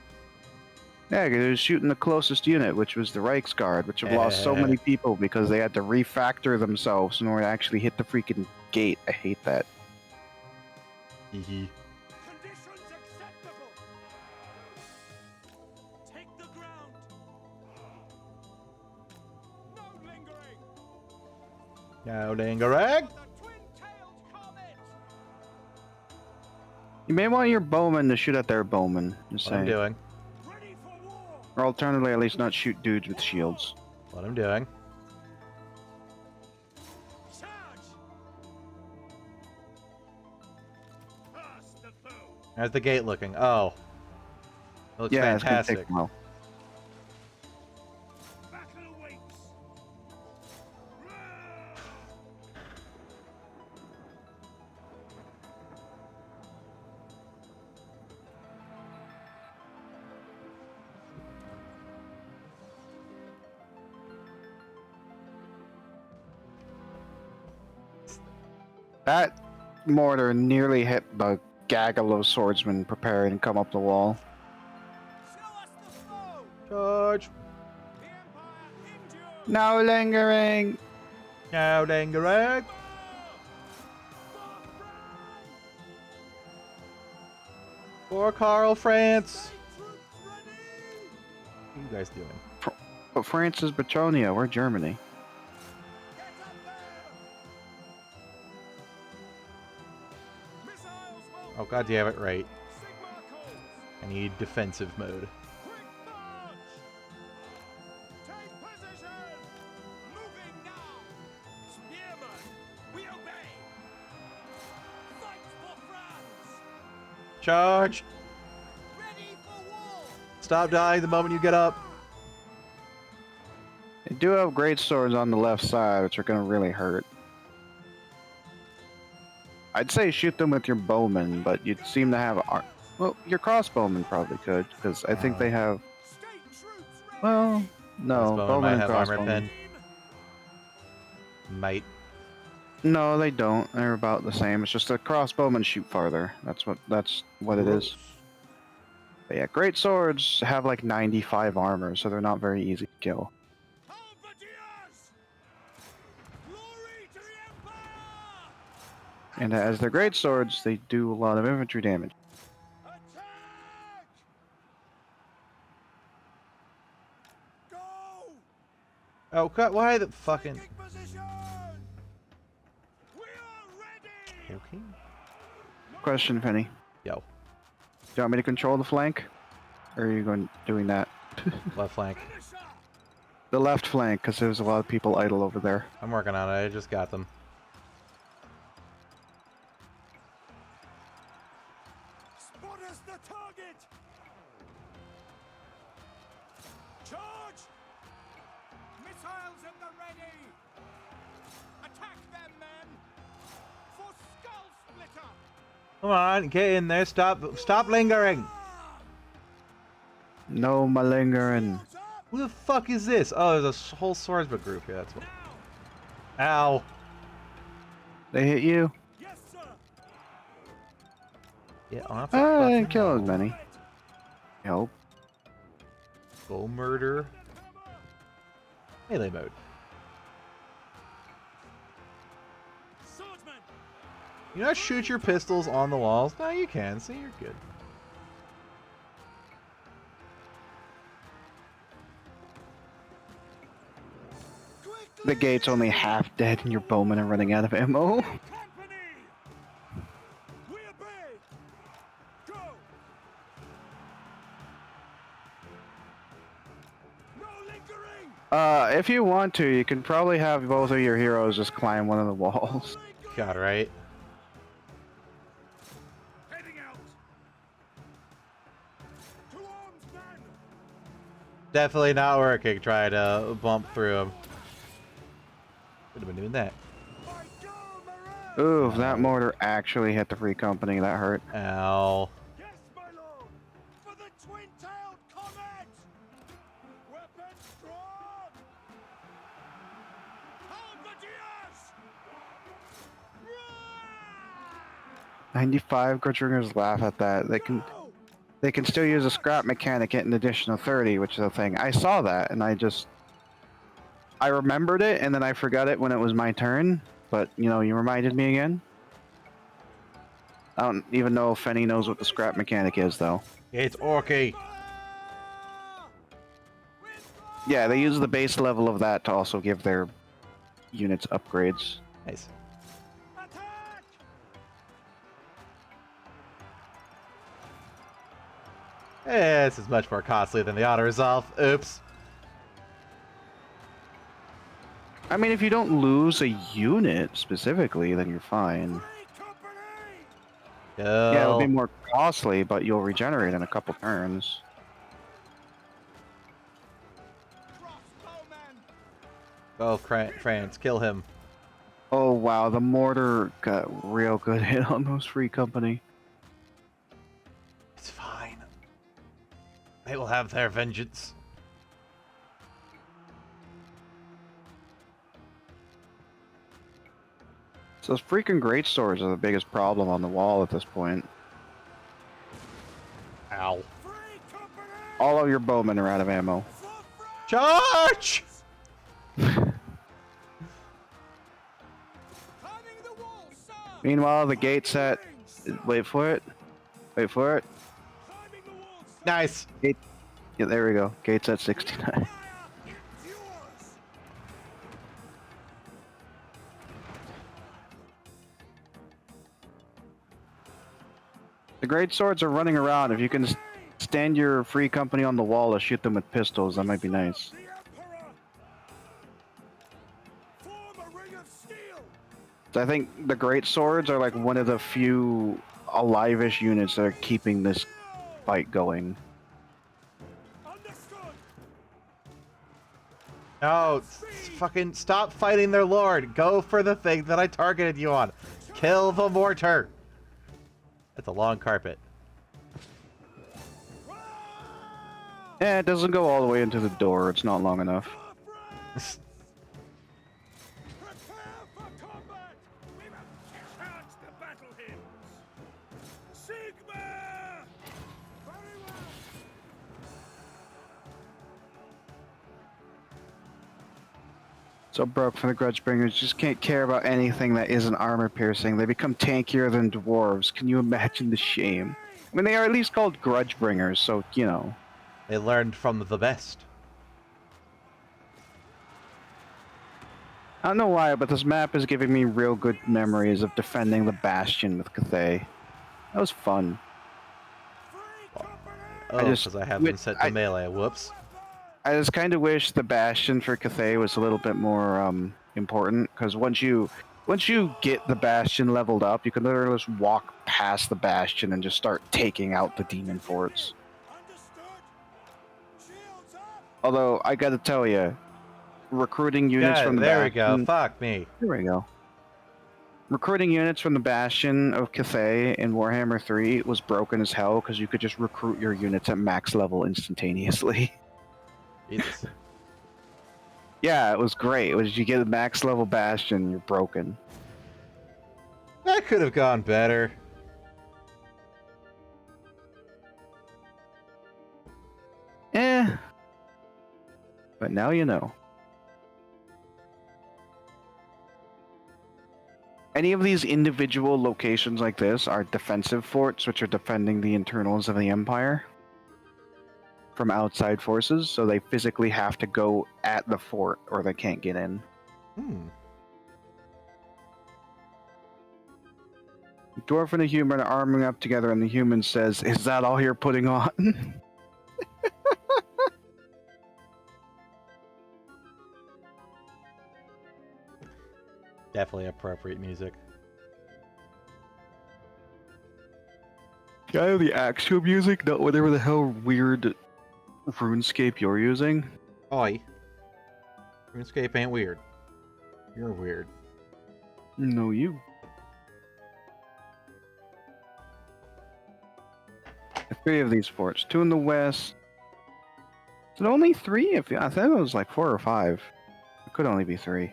Yeah, because it was shooting the closest unit, which was the Reichsguard, which have lost so many people because they had to refactor themselves in order to actually hit the freaking gate. I hate that. Hee Conditions acceptable. Take the ground. No lingering. Now, Dangarag. The twin-tailed comet. You may want your bowmen to shoot at their bowmen. Just What I'm saying. doing. Ready for war. Or alternatively, at least not shoot dudes with shields. What I'm doing. Charge. Pass the bow. How's the gate looking? Oh. It looks Yeah, it's fantastic. gonna take a while. Battle awaits. That mortar nearly hit the gaggle of swordsmen preparing to come up the wall. Show us the foe. Charge. The Empire endures. No lingering! Now, Dangarag. For Carl France. Troops ready. What are you guys doing? But France is Bretonia, we're Germany. Get up there. Missiles will Oh, god damn it, right. Sigma calls. I need defensive mode. Quick march. Take position. Moving now. Spearmen, we obey. Fight for France. Charge! Ready for war. Stop dying the moment you get up. They do have great swords on the left side, which are gonna really hurt. I'd say shoot them with your bowmen, but you'd seem to have well, your crossbowmen probably could, because I think they have Stay true. Well, This no. bowman Bowman might and have armor crossbowmen. pen. Might. No, they don't. They're about the same. It's just the crossbowmen shoot farther. That's what it is. But yeah, great swords have like 95 armor, so they're not very easy to kill. Halberdiers! Glory to the Empire! And as they're great swords, they do a lot of infantry damage. Attack! Go! Oh, cut! Why the fucking? Taking position! We are ready! Okay. Question, Penny. Yo, Do you want me to control the flank? Or are you doing that? left flank. Finish up! The left flank, because there's a lot of people idle over there. I'm working on it. I just got them. Spot us the target! Charge! Missiles at the ready! Attack them, men! For Skull Splitter! Come on, get in there. Stop lingering. No malingering. Shields up! Who the fuck is this? Oh, there's a whole swordsman group. Yeah, that's what. Ow. They hit you? Yes, sir! Get off. I didn't kill as many. Help. Bow murder. Melee mode. Swordsman! You not shoot your pistols on the walls? No, you can. See, you're good. The gate's only half dead and your bowmen are running out of ammo. Company! We obey! Go! No lingering! If you want to, you can probably have both of your heroes just climb one of the walls. God, right? Heading out! To arms, men! Definitely not working. Try to bump through him. Would have been doing that. By God, Moran! Ooh, that mortar actually hit the free company. That hurt. Ow. Yes, my lord! For the twin-tailed comet! Weapons drawn! Halberdiers! 95 Grudgebringers laugh at that. They can still use a scrap mechanic at an additional 30, which is a thing. I saw that and I remembered it and then I forgot it when it was my turn. But you know, you reminded me again. I don't even know if Fenny knows what the scrap mechanic is though. It's Orky. Yeah, they use the base level of that to also give their units upgrades. Nice. Attack! This is much more costly than the auto resolve. Oops. I mean, if you don't lose a unit specifically, then you're fine. Free company! Yeah, it'll be Kill. more costly, but you'll regenerate in a couple turns. Crossbowmen! Go, France. Kill him. Oh wow, the mortar got real good hit on those free company. It's fine. They will have their vengeance. So those freaking great swords are the biggest problem on the wall at this point. Ow. Free company! All of your bowmen are out of ammo. For France! Charge! Climbing the wall, sir! Meanwhile, the gate's at. Wait for it. Wait for it. Climbing the wall, sir! Nice. Gate. Yeah, there we go. Gate's at 69. Fire! It's yours! The great swords are running around. If you can stand your free company on the wall to shoot them with pistols, that might be nice. The Emperor! Form a ring of steel! So I think the great swords are like one of the few alive-ish units that are keeping this fight going. Understood! No, fucking stop fighting their lord. Go for the thing that I targeted you on. Kill the mortar. That's a long carpet. Eh, it doesn't go all the way into the door. It's not long enough. Prepare for combat! We must charge the battle hymns! Sigma! Very well! So broke for the Grudgebringers. Just can't care about anything that isn't armor piercing. They become tankier than dwarves. Can you imagine the shame? I mean, they are at least called Grudgebringers, so, you know. They learned from the best. I don't know why, but this map is giving me real good memories of defending the Bastion with Cathay. That was fun. Oh, just- because I haven't set the melee. Whoops. I just kind of wish the Bastion for Cathay was a little bit more important, because once you get the Bastion leveled up, you can literally just walk past the Bastion and just start taking out the demon forts. Understood? Shields up! Although I got to tell you, recruiting units Yeah, from the there we Bastion. go. Fuck me. There we go. Recruiting units from the Bastion of Cathay in Warhammer 3 was broken as hell because you could just recruit your units at max level instantaneously. Jesus. Yeah, it was great. It was you get a max level Bastion, you're broken. That could have gone better. Eh. But now you know. Any of these individual locations like this are defensive forts, which are defending the internals of the Empire from outside forces, so they physically have to go at the fort or they can't get in. Hmm. Dwarf and a human are arming up together, and the human says, "Is that all you're putting on?" Definitely appropriate music. Can I have the actual music, not whatever the hell weird RuneScape you're using? Oi. RuneScape ain't weird. You're weird. No, you. Three of these forts. Two in the west. Is it only three? I thought it was like 4 or 5. It could only be 3.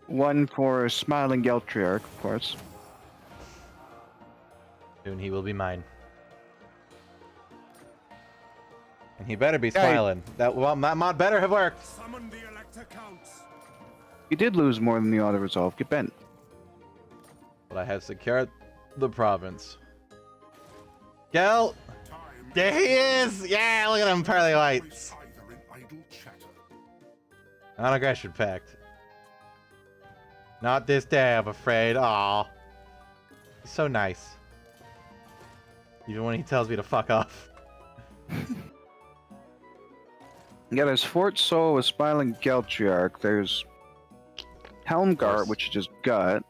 One for Smiling Geltriarch, of course. Soon he will be mine. And he better be Yeah, he- smiling. That mod better have worked. Summon the Elector Counts! You did lose more than the auto resolve. Get bent. But I have secured the province. Gel! Time There he is! Yeah, look at him, pearly whites. either in idle chatter. Non-aggression pact. Not this day, I'm afraid. Aw. He's so nice. Even when he tells me to fuck off. Yeah, there's Fort Sol with Smiling Geltriarch. There's Helmgart, which you just got.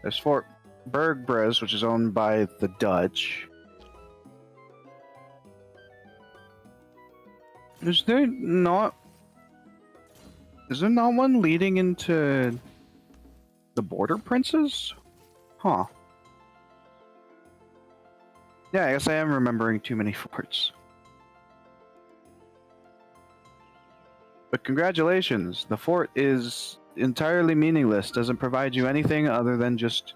There's Fort Bergbres, which is owned by the Dutch. Is there not one leading into the Border Princes? Huh. Yeah, I guess I am remembering too many forts. But congratulations, the fort is entirely meaningless, doesn't provide you anything other than just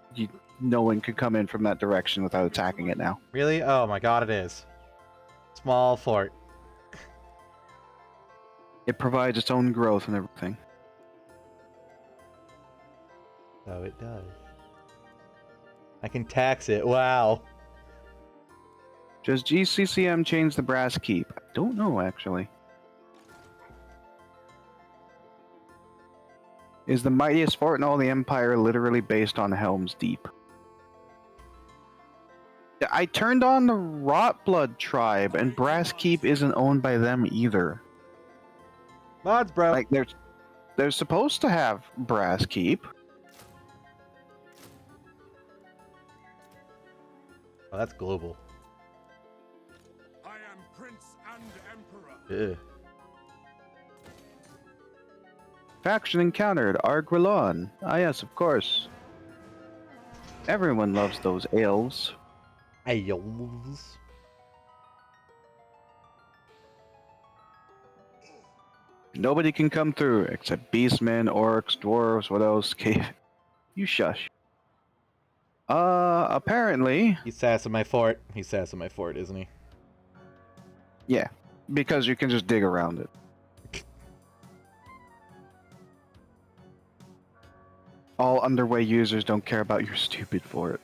no one could come in from that direction without attacking it now. Really? Oh my god, it is. Small fort. It provides its own growth and everything. So it does. I can tax it. Wow. Does GCCM change the Brass Keep? I don't know, actually. Is the mightiest fort in all the Empire literally based on Helm's Deep? I turned on the Rotblood tribe, and Brass Keep isn't owned by them either. Mods, bro. Like, they're supposed to have Brass Keep. Oh, that's global. I am Prince and Emperor. Ugh. Faction encountered, Arguelon. Ah yes, of course. Everyone loves those elves. Ayos. Nobody can come through except beastmen, orcs, dwarves, what else? Cave. You shush. Apparently, He's sassing my fort. He's sassing my fort, isn't he? yeah, because you can just dig around it. All underway users don't care about your stupid fort.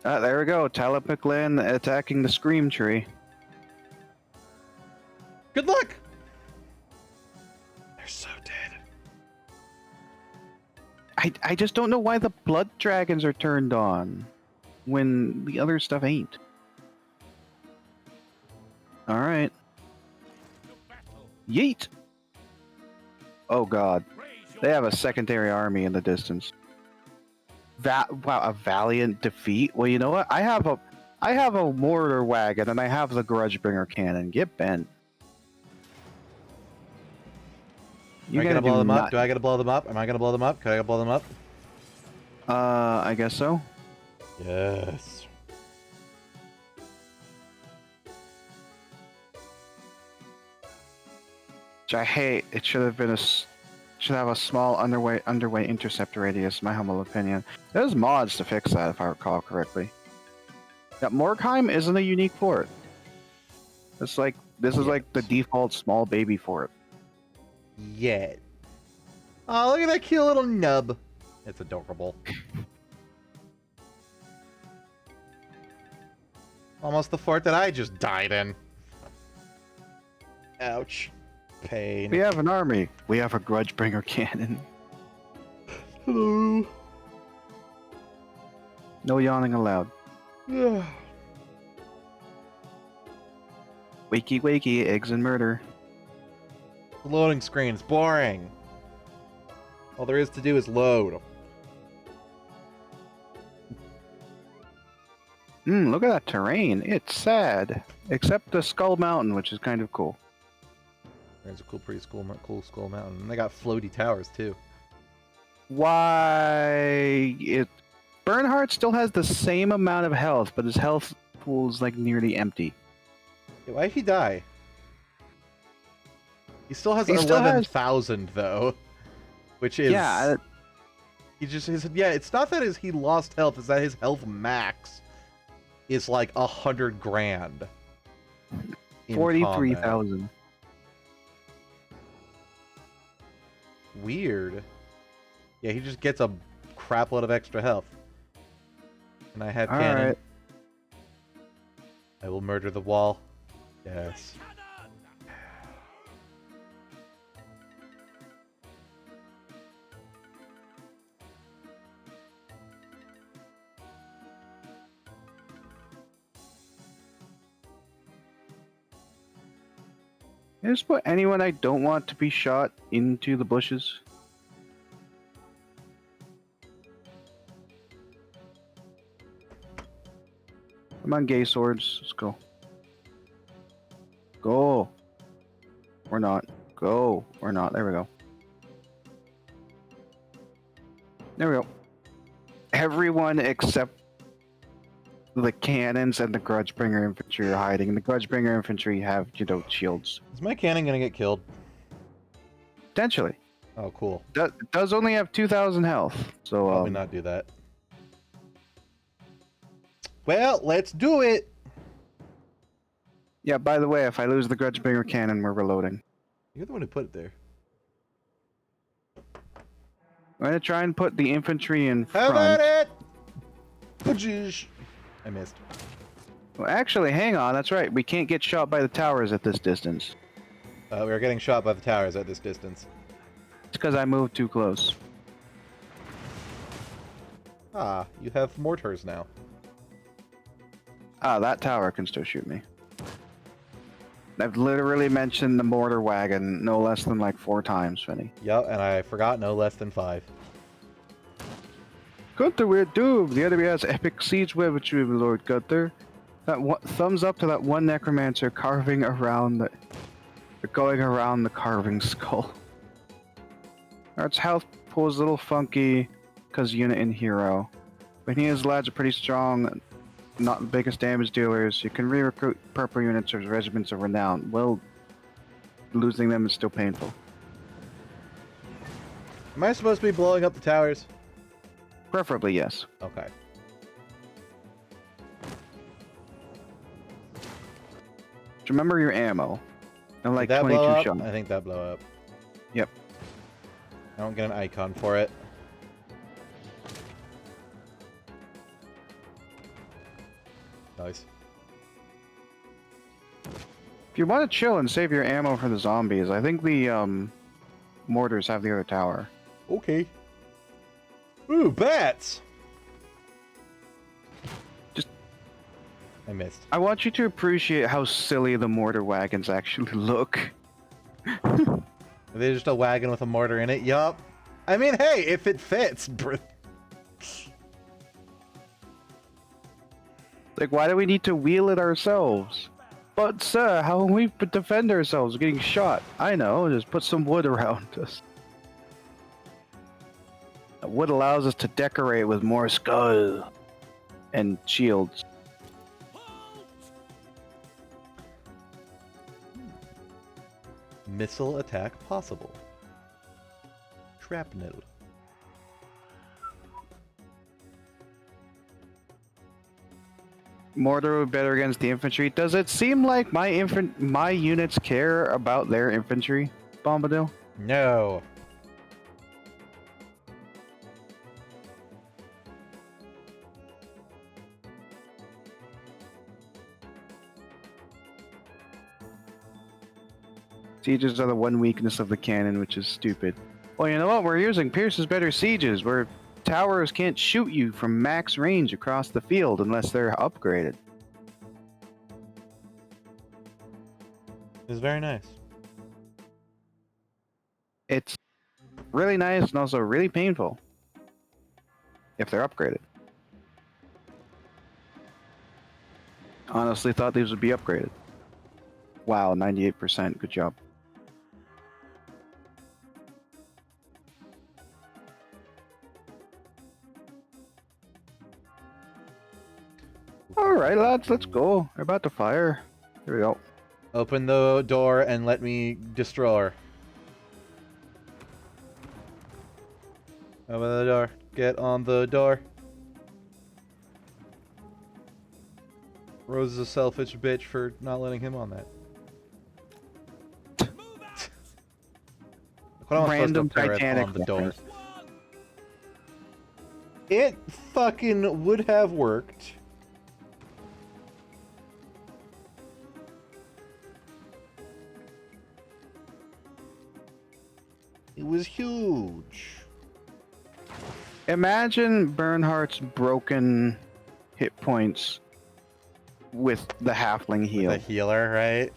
There we go. Talapiclan attacking the Scream Tree. Good luck! They're so dead. I just don't know why the blood dragons are turned on when the other stuff ain't. Alright. Yeet! Oh god. They have a secondary army in the distance. Wow, a valiant defeat? Well, you know what? I have a mortar wagon and I have the Grudgebringer cannon. Get bent. Am I gonna blow them up? Do I gotta blow them up? Am I gonna blow them up? Can I blow them up? I guess so. Yes. Which I hate. It should have been should have a small underway intercept radius, my humble opinion. There's mods to fix that if I recall correctly. Yeah, Morgheim isn't a unique fort. It's like this is like the default small baby fort. Yet. Oh, look at that cute little nub. It's adorable. Almost the fort that I just died in. Ouch. Pain. We have an army. We have a Grudgebringer cannon. Hello. No yawning allowed. Yeah. Wakey wakey, eggs and murder. The loading screen's boring. All there is to do is load. Look at that terrain. It's sad. Except the Skull Mountain, which is kind of cool. There's a pretty cool Skull Mountain. And they got floaty towers, too. Bernhardt still has the same amount of health, but his health pool is like nearly empty. Yeah, why did he die? He still has 11,000, though. Which is... Yeah. It's not that he lost health, it's that his health max is like 100 grand. 43,000. Weird. Yeah, he just gets a crap load of extra health. And I have cannon. Right. I will murder the wall. Yes. Can I just put anyone I don't want to be shot into the bushes? Come on, gay swords. Let's go. Go. Or not. Go. Or not. There we go. There we go. Everyone except the cannons and the Grudgebringer infantry are hiding. And the Grudgebringer infantry have, shields. Is my cannon gonna get killed? Potentially. Oh, cool. Does only have 2,000 health. So, Probably not do that. Well, let's do it! Yeah, by the way, if I lose the Grudgebringer cannon, we're reloading. You're the one who put it there. I'm gonna try and put the infantry in How front. about it? Pajoosh. I missed. Well, actually, hang on. That's right. We can't get shot by the towers at this distance. We are getting shot by the towers at this distance. It's because I moved too close. Ah, you have mortars now. Ah, that tower can still shoot me. I've literally mentioned the mortar wagon no less than like 4 times, Finny. Yup, and I forgot no less than 5. Gunther, we're doomed. The enemy has epic siege weaponry, Lord Gunther. Thumbs up to that one necromancer carving around the, going around the carving skull. Art's health pool is a little funky because unit and hero. But he and his lads are pretty strong, not the biggest damage dealers. You can re-recruit purple units or regiments of renown. Well, losing them is still painful. Am I supposed to be blowing up the towers? Preferably, yes. Okay. Remember your ammo. And like Did that 22 blow up? shots. I think that blew up. Yep. I don't get an icon for it. Nice. If you want to chill and save your ammo for the zombies, I think the mortars have the other tower. Okay. Ooh, bats! I missed. I want you to appreciate how silly the mortar wagons actually look. Are they just a wagon with a mortar in it? Yup. I mean, hey, if it fits. Like, why do we need to wheel it ourselves? But, sir, how will we defend ourselves getting shot? I know, just put some wood around us. Wood allows us to decorate with more skull and shields. Missile attack possible. Shrapnel. Mortar better against the infantry. Does it seem like my units care about their infantry, Bombadil? No. Sieges are the one weakness of the cannon, which is stupid. Well, you know what? We're using Pierce's better sieges, where towers can't shoot you from max range across the field unless they're upgraded. It's very nice. It's really nice and also really painful if they're upgraded. Honestly thought these would be upgraded. Wow, 98%. Good job. Alright, lads, let's go. We're about to fire. Here we go. Open the door and let me destroy her. Open the door. Get on the door. Rose is a selfish bitch for not letting him on that. What am I Random supposed to Tourette Titanic on the door? reference. It fucking would have worked. It was huge. Imagine Bernhardt's broken hit points with the halfling heal. The healer, right?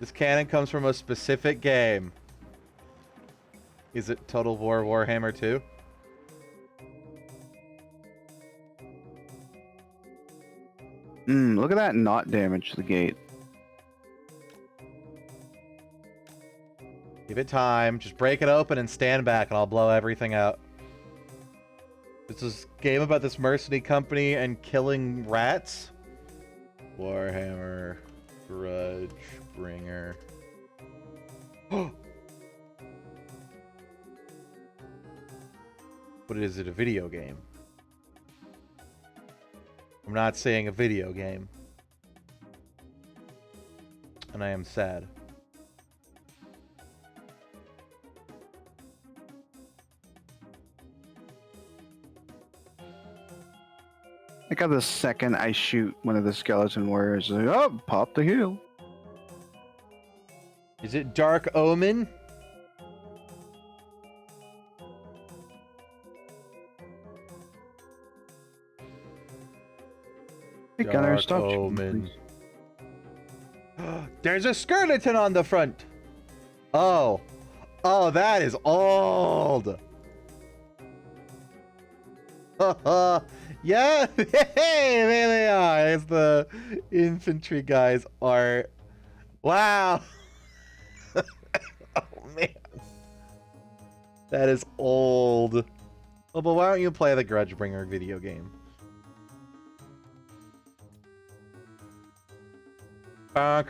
This cannon comes from a specific game. Is it Total War Warhammer 2? Look at that not damage to the gate. Give it time. Just break it open and stand back and I'll blow everything out. This is a game about this mercenary company and killing rats. Warhammer Grudgebringer. But is it a video game? I'm not saying a video game. And I am sad. Like how the second I shoot one of the skeleton warriors, like, oh, pop the heal. Is it Dark Omen? Hey, Gunnar, Dark stop shooting, Omen. please. There's a skeleton on the front. Oh. Oh, that is old. Yeah, hey, there they are. There's the infantry guys' art. Wow. Oh man, that is old. Oh, but why don't you play the Grudgebringer video game? Fuck.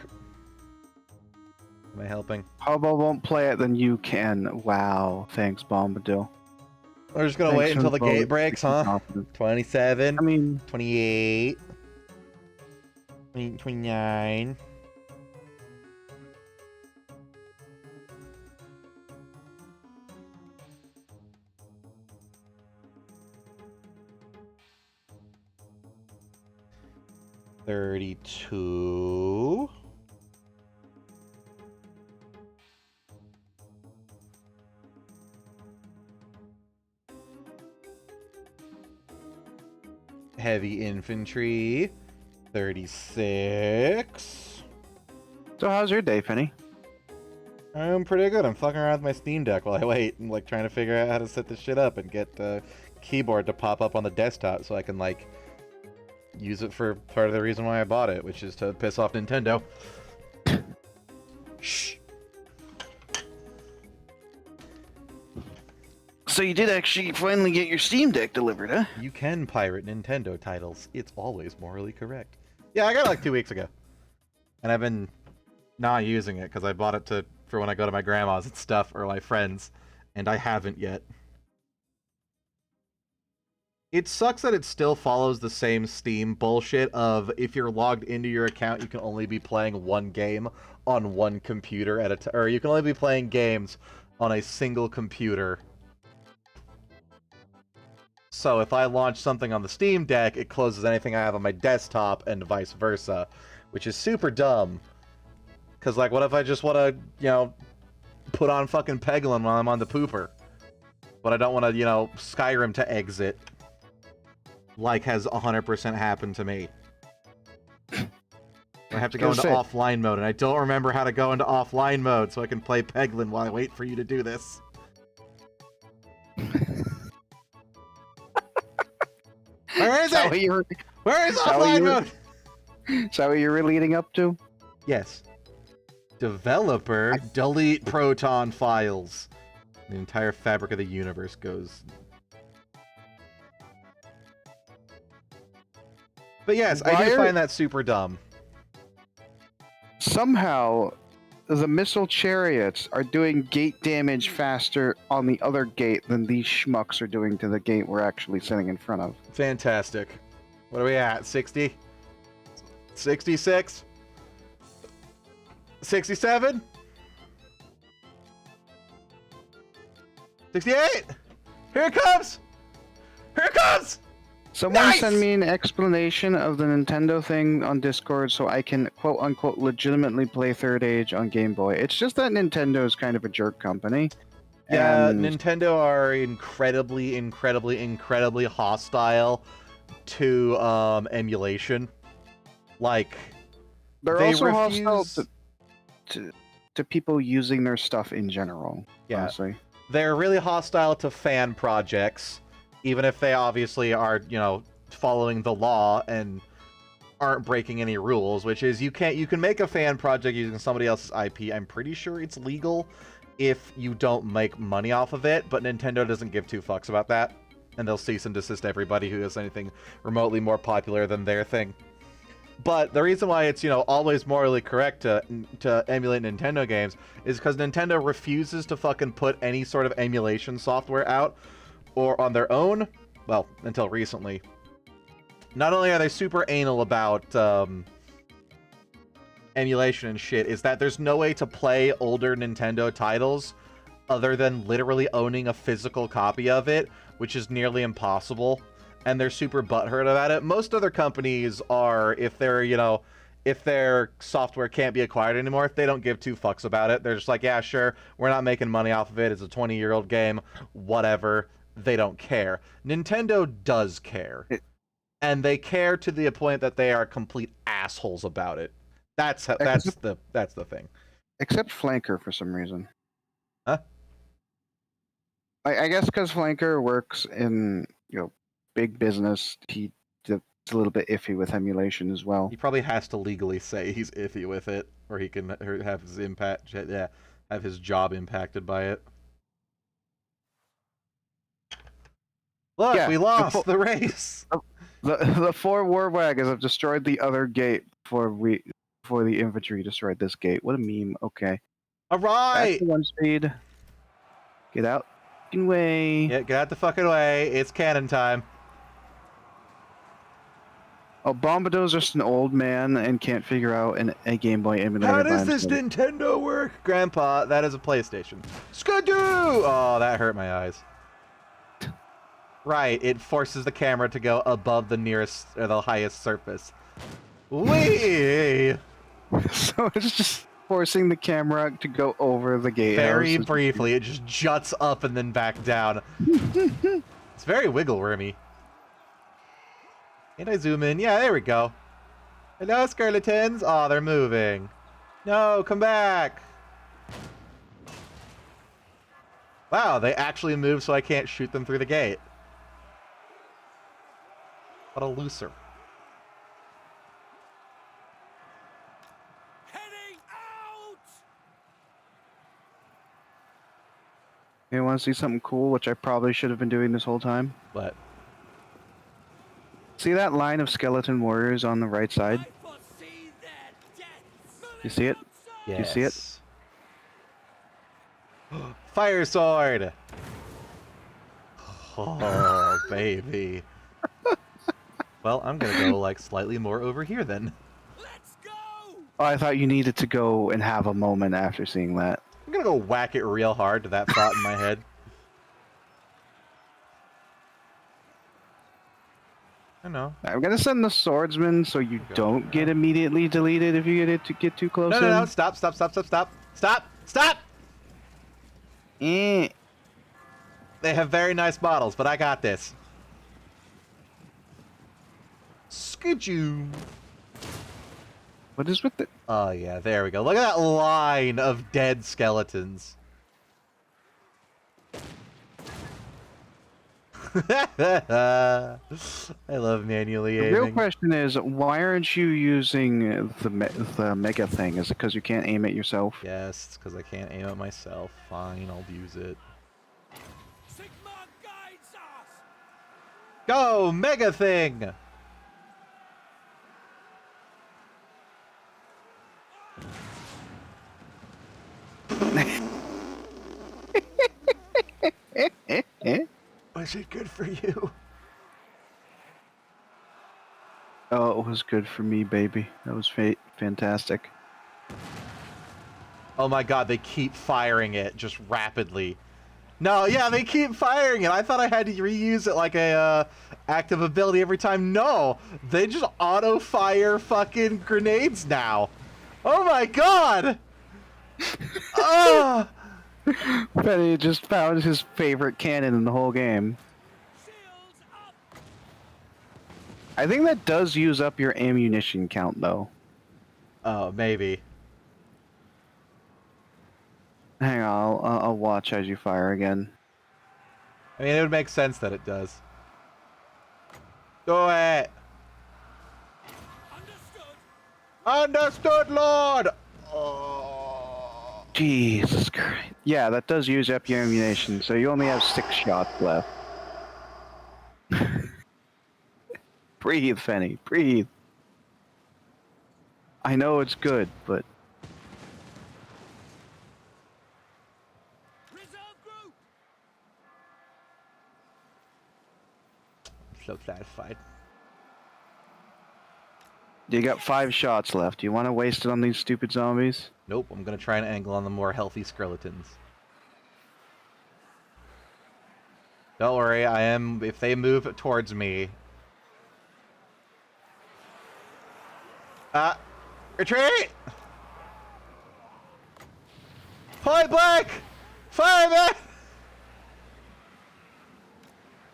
Am I helping? Hobo won't play it, then you can. Wow. Thanks, Bombadil. We're just gonna Thanks wait for until the vote. gate breaks, huh? 27, I mean, 28, 29. $32. Heavy infantry, 36. so how's your day, Penny? I'm pretty good. I'm fucking around with my Steam Deck while I wait and like trying to figure out how to set this shit up and get the keyboard to pop up on the desktop so I can like use it for part of the reason why I bought it, which is to piss off Nintendo. Shh. So you did actually finally get your Steam Deck delivered, huh? You can pirate Nintendo titles. It's always morally correct. Yeah, I got it like 2 weeks ago. And I've been not using it because I bought it for when I go to my grandma's and stuff or my friends, and I haven't yet. It sucks that it still follows the same Steam bullshit of if you're logged into your account, you can only be playing one game on one computer at a time, or you can only be playing games on a single computer. So if I launch something on the Steam Deck, it closes anything I have on my desktop and vice versa, which is super dumb. Because, like, what if I just want to, you know, put on fucking Peglin while I'm on the pooper? But I don't want to, you know, Skyrim to exit. Like has 100% happened to me. I have to go into offline mode, and I don't remember how to go into offline mode so I can play Peglin while I wait for you to do this. Where is it? Where is offline mode? Is that what you were leading up to? Yes. Developer, delete Proton files. The entire fabric of the universe goes. But yes, I do find that super dumb. Somehow, the missile chariots are doing gate damage faster on the other gate than these schmucks are doing to the gate we're actually sitting in front of. Fantastic. What are we at? 60? 66? 67? 68? Here it comes! Here it comes! Someone Nice! send me an explanation of the Nintendo thing on Discord so I can quote-unquote legitimately play Third Age on Game Boy. It's just that Nintendo is kind of a jerk company. Yeah, and Nintendo are incredibly hostile to emulation. Like, they're they also refuse... hostile to people using their stuff in general, yeah. honestly. They're really hostile to fan projects, even if they obviously are, you know, following the law and aren't breaking any rules, which is you can make a fan project using somebody else's IP. I'm pretty sure it's legal if you don't make money off of it, but Nintendo doesn't give two fucks about that, and they'll cease and desist everybody who has anything remotely more popular than their thing. But the reason why it's, you know, always morally correct to emulate Nintendo games is because Nintendo refuses to fucking put any sort of emulation software out or on their own. Well, until recently. Not only are they super anal about emulation and shit, is that there's no way to play older Nintendo titles other than literally owning a physical copy of it, which is nearly impossible. And they're super butthurt about it. Most other companies are, if they're, you know, if their software can't be acquired anymore, they don't give two fucks about it. They're just like, yeah, sure, we're not making money off of it. It's a 20-year-old game. Whatever. They don't care. Nintendo does care. And they care to the point that they are complete assholes about it. That's the thing. Except Flanker for some reason. Huh? I guess because Flanker works in, you know, big business. He's a little bit iffy with emulation as well. He probably has to legally say he's iffy with it, or he can have his have his job impacted by it. Look, Yeah, we lost the race. The 4 war wagons have destroyed the other gate before the infantry destroyed this gate. What a meme. Okay. All Back right. to 1 speed. Get out. Fucking way. Yeah, get out the fucking way. It's cannon time. Oh, Bombado's just an old man and can't figure out a Game Boy emulator. How by does this himself. Nintendo work? Grandpa, that is a PlayStation. Skadoo! Oh, that hurt my eyes. Right, it forces the camera to go above the nearest or the highest surface. Wee! So it's just forcing the camera to go over the gatehouse. Very briefly, it just juts up and then back down. It's very wiggle wormy. And I zoom in. Yeah, there we go. Hello, skeletons. Oh, they're moving. No, come back. Wow, they actually move so I can't shoot them through the gate. What a looser. Heading out! You want to see something cool, which I probably should have been doing this whole time? But See that line of skeleton warriors on the right side? I foresee their deaths. You see it? yes. You see it? Fire sword. Oh, baby. Well, I'm gonna go like slightly more over here then. Let's go! Oh, I thought you needed to go and have a moment after seeing that. I'm gonna go whack it real hard to that thought in my head. I know. I'm gonna send the swordsman so you Okay. don't get immediately deleted if you get too close. No, no, no! Stop! Stop! Stop! Stop! Stop! Stop! Stop! Eh. They have very nice models, but I got this. Skidoo. What is with the? Oh yeah, there we go. Look at that line of dead skeletons. I love manually The aiming. real question is, why aren't you using the mega thing? Is it because you can't aim it yourself? Yes, it's because I can't aim it myself. Fine, I'll use it. Sigma guides us! Go, mega thing! Was it good for you? Oh, it was good for me, baby. That was fantastic. Oh my god, they keep firing it just rapidly. No, yeah, they keep firing it. I thought I had to reuse it like a active ability every time. No, they just auto-fire fucking grenades now. Oh my god! Oh! Benny just found his favorite cannon in the whole game. Shields up! I think that does use up your ammunition count, though. Oh, maybe. Hang on, I'll watch as you fire again. I mean, it would make sense that it does. Do it! Understood! Understood, Lord! Oh. Jesus Christ. Yeah, that does use up your ammunition, so you only have 6 shots left. Breathe, Fenny, breathe. I know it's good, but... Reserve group! I'm so satisfied. You got 5 shots left. Do you want to waste it on these stupid zombies? Nope, I'm gonna try and angle on the more healthy skeletons. Don't worry, I am. If they move towards me. Retreat! Point blank! Fire back!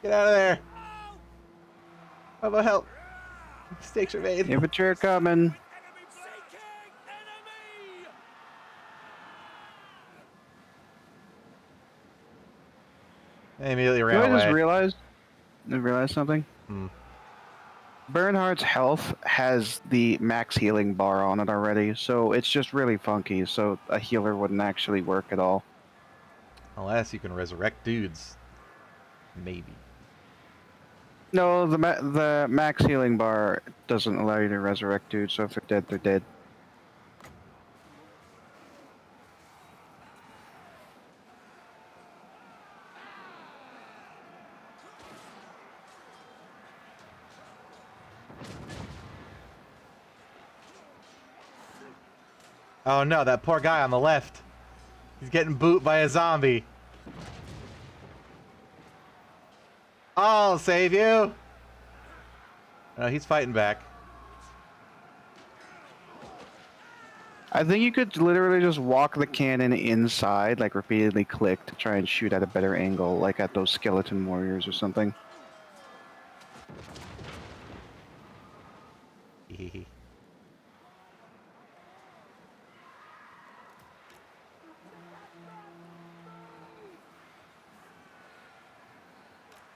Get out of there! How about help? Mistakes are made. Infantry are coming. Enemy seeking enemy! I immediately You ran know what I away. just realized? I realized something. Hmm. Bernhardt's health has the max healing bar on it already, so it's just really funky, so a healer wouldn't actually work at all. Unless you can resurrect dudes. Maybe. No, the max healing bar doesn't allow you to resurrect dudes, so if they're dead, they're dead. Oh no, that poor guy on the left. He's getting boot by a zombie. I'll save you. No, he's fighting back. I think you could literally just walk the cannon inside, like repeatedly click to try and shoot at a better angle, like at those skeleton warriors or something.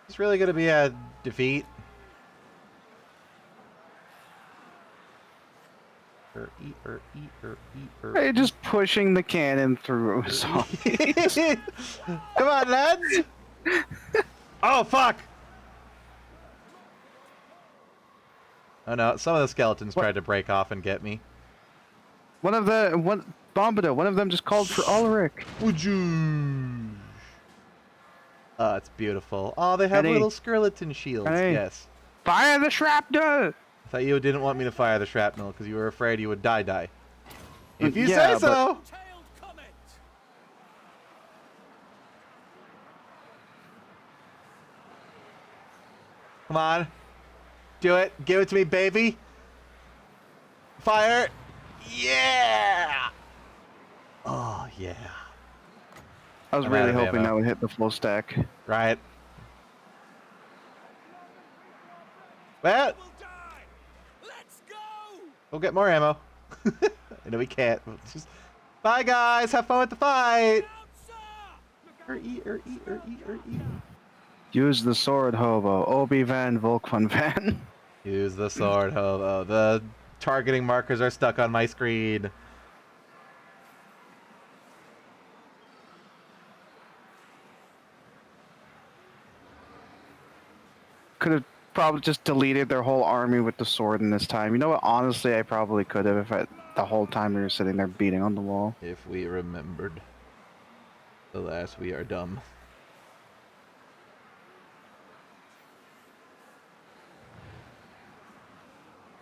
It's really gonna be a defeat. Hey, just pushing the cannon through zombies. Come on, lads! Oh, fuck! Oh no, some of the skeletons tried to break off and get me. Bombado, one of them just called for Ulrich. Oh, it's beautiful. Oh, they have Henny. little skeleton shields. Henny. Yes. Fire the shrapnel! I thought you didn't want me to fire the shrapnel because you were afraid you would die. If you Yeah, say so! Tailed comet. Come on. Do it. Give it to me, baby. Fire. Yeah! Oh, yeah. I was I'm really out of hoping ammo. that would hit the full stack. Right. Well, Will die. Let's go. we'll get more ammo. No, we can't. Just... Bye, guys. Have fun with the fight. Use the sword hobo, Obi Van Volkvan Van. Use the sword hobo. The targeting markers are stuck on my screen. Could have probably just deleted their whole army with the sword in this time. You know what? Honestly, I probably could have if the whole time we were sitting there beating on the wall. If we remembered. Alas, we are dumb.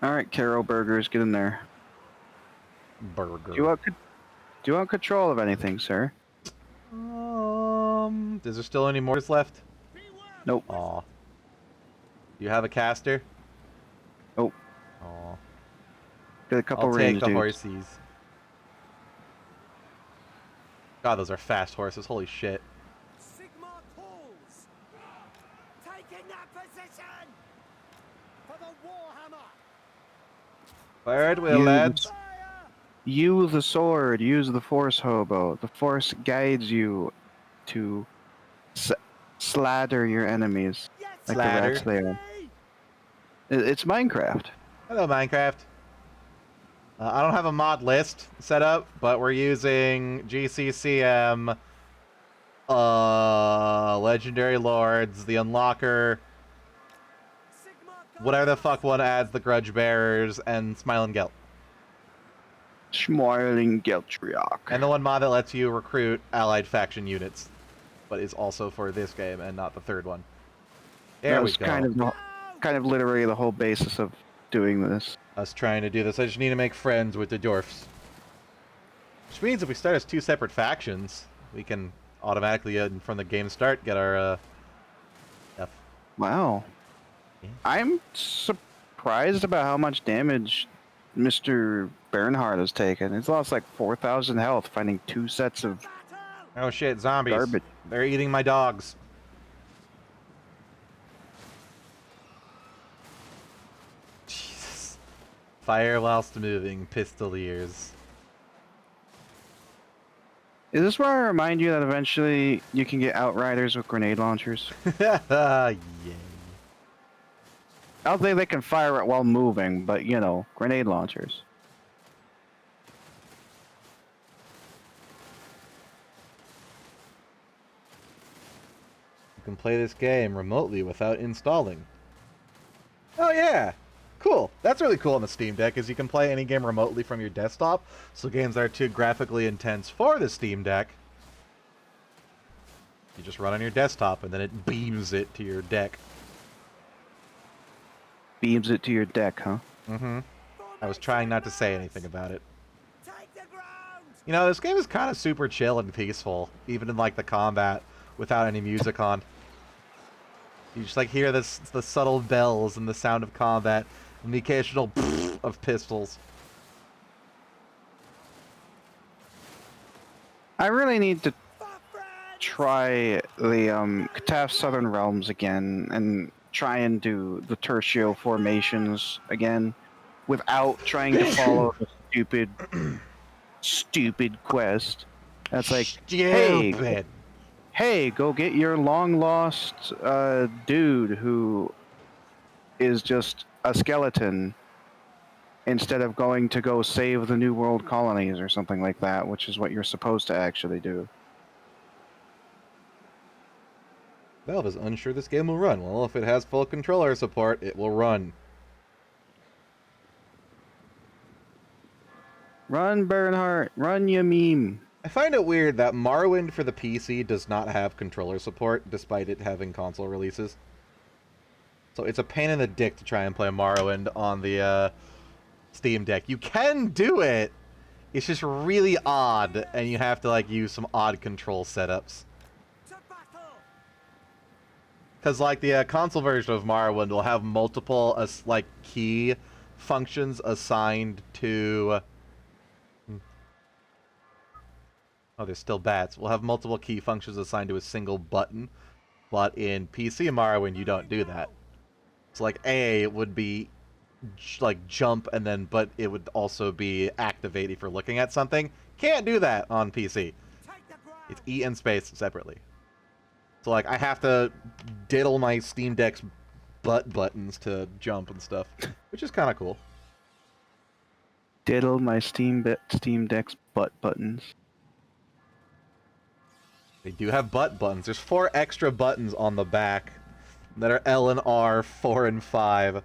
Alright, Caro Burgers, get in there. Burger. Do you want control of anything, sir? Is there still any mortars left? Nope. Aw. Do you have a caster? Nope. Aw. Get a couple I'll take range the dudes. horsies. God, those are fast horses. Holy shit. Sigma pulls. Taking that position. For the Warhammer. Fire at will, Use- lads. Fire. Use the sword, use the force hobo. The force guides you to slather your enemies. Yes, Like Slather. the rats they are. It's Minecraft. Hello, Minecraft. I don't have a mod list set up, but we're using GCCM, Legendary Lords, the Unlocker, Sigma whatever the fuck one adds the Grudgebringers, and Smiling Gelt. Smiling Geltriok. And the one mod that lets you recruit allied faction units, but is also for this game and not the third one. There That we was go. kind of literally the whole basis of doing this. Us trying to do this. I just need to make friends with the dwarfs. Which means if we start as two separate factions, we can automatically, from the game start, get our stuff. Wow. Yeah. I'm surprised about how much damage Mr. Bernhard has taken. He's lost like 4,000 health fighting 2 sets of... Oh shit, zombies. Garbage. They're eating my dogs. Jesus. Fire whilst moving, pistoliers. Is this where I remind you that eventually you can get outriders with grenade launchers? Yay. I don't think they can fire it while moving, but you know, grenade launchers. You can play this game remotely without installing. Oh yeah! Cool. That's really cool on the Steam Deck, is you can play any game remotely from your desktop. So games that are too graphically intense for the Steam Deck, you just run on your desktop and then it beams it to your deck. Beams it to your deck, huh? Mm-hmm. I was trying not to say anything about it. Take the ground! You know, this game is kind of super chill and peaceful, even in like the combat, without any music on. You just like hear the subtle bells and the sound of combat and the occasional of pistols. I really need to For friends! try the Kataf Southern Realms again and try and do the Tertio formations again without trying to follow the stupid quest. That's like, Stupid. hey, go get your long lost dude who is just a skeleton instead of going to go save the New World colonies or something like that, which is what you're supposed to actually do. Valve is unsure this game will run. Well, if it has full controller support, it will run. Run, Bernhardt, run, you meme. I find it weird that Morrowind for the PC does not have controller support, despite it having console releases. So it's a pain in the dick to try and play Morrowind on the Steam Deck. You can do it! It's just really odd, and you have to like use some odd control setups. To battle! Because like the console version of Morrowind will have multiple like key functions assigned to... Oh, there's still bats. We'll have multiple key functions assigned to a single button, but in PC Morrowind you don't do that. So like A would be like jump, and then but it would also be activate if you're looking at something. Can't do that on PC. Take the ground! It's E and space separately. So like I have to diddle my Steam Deck's butt buttons to jump and stuff, which is kind of cool. Diddle my Steam Deck's butt buttons. They do have butt buttons. There's 4 extra buttons on the back that are L and R, 4 and 5.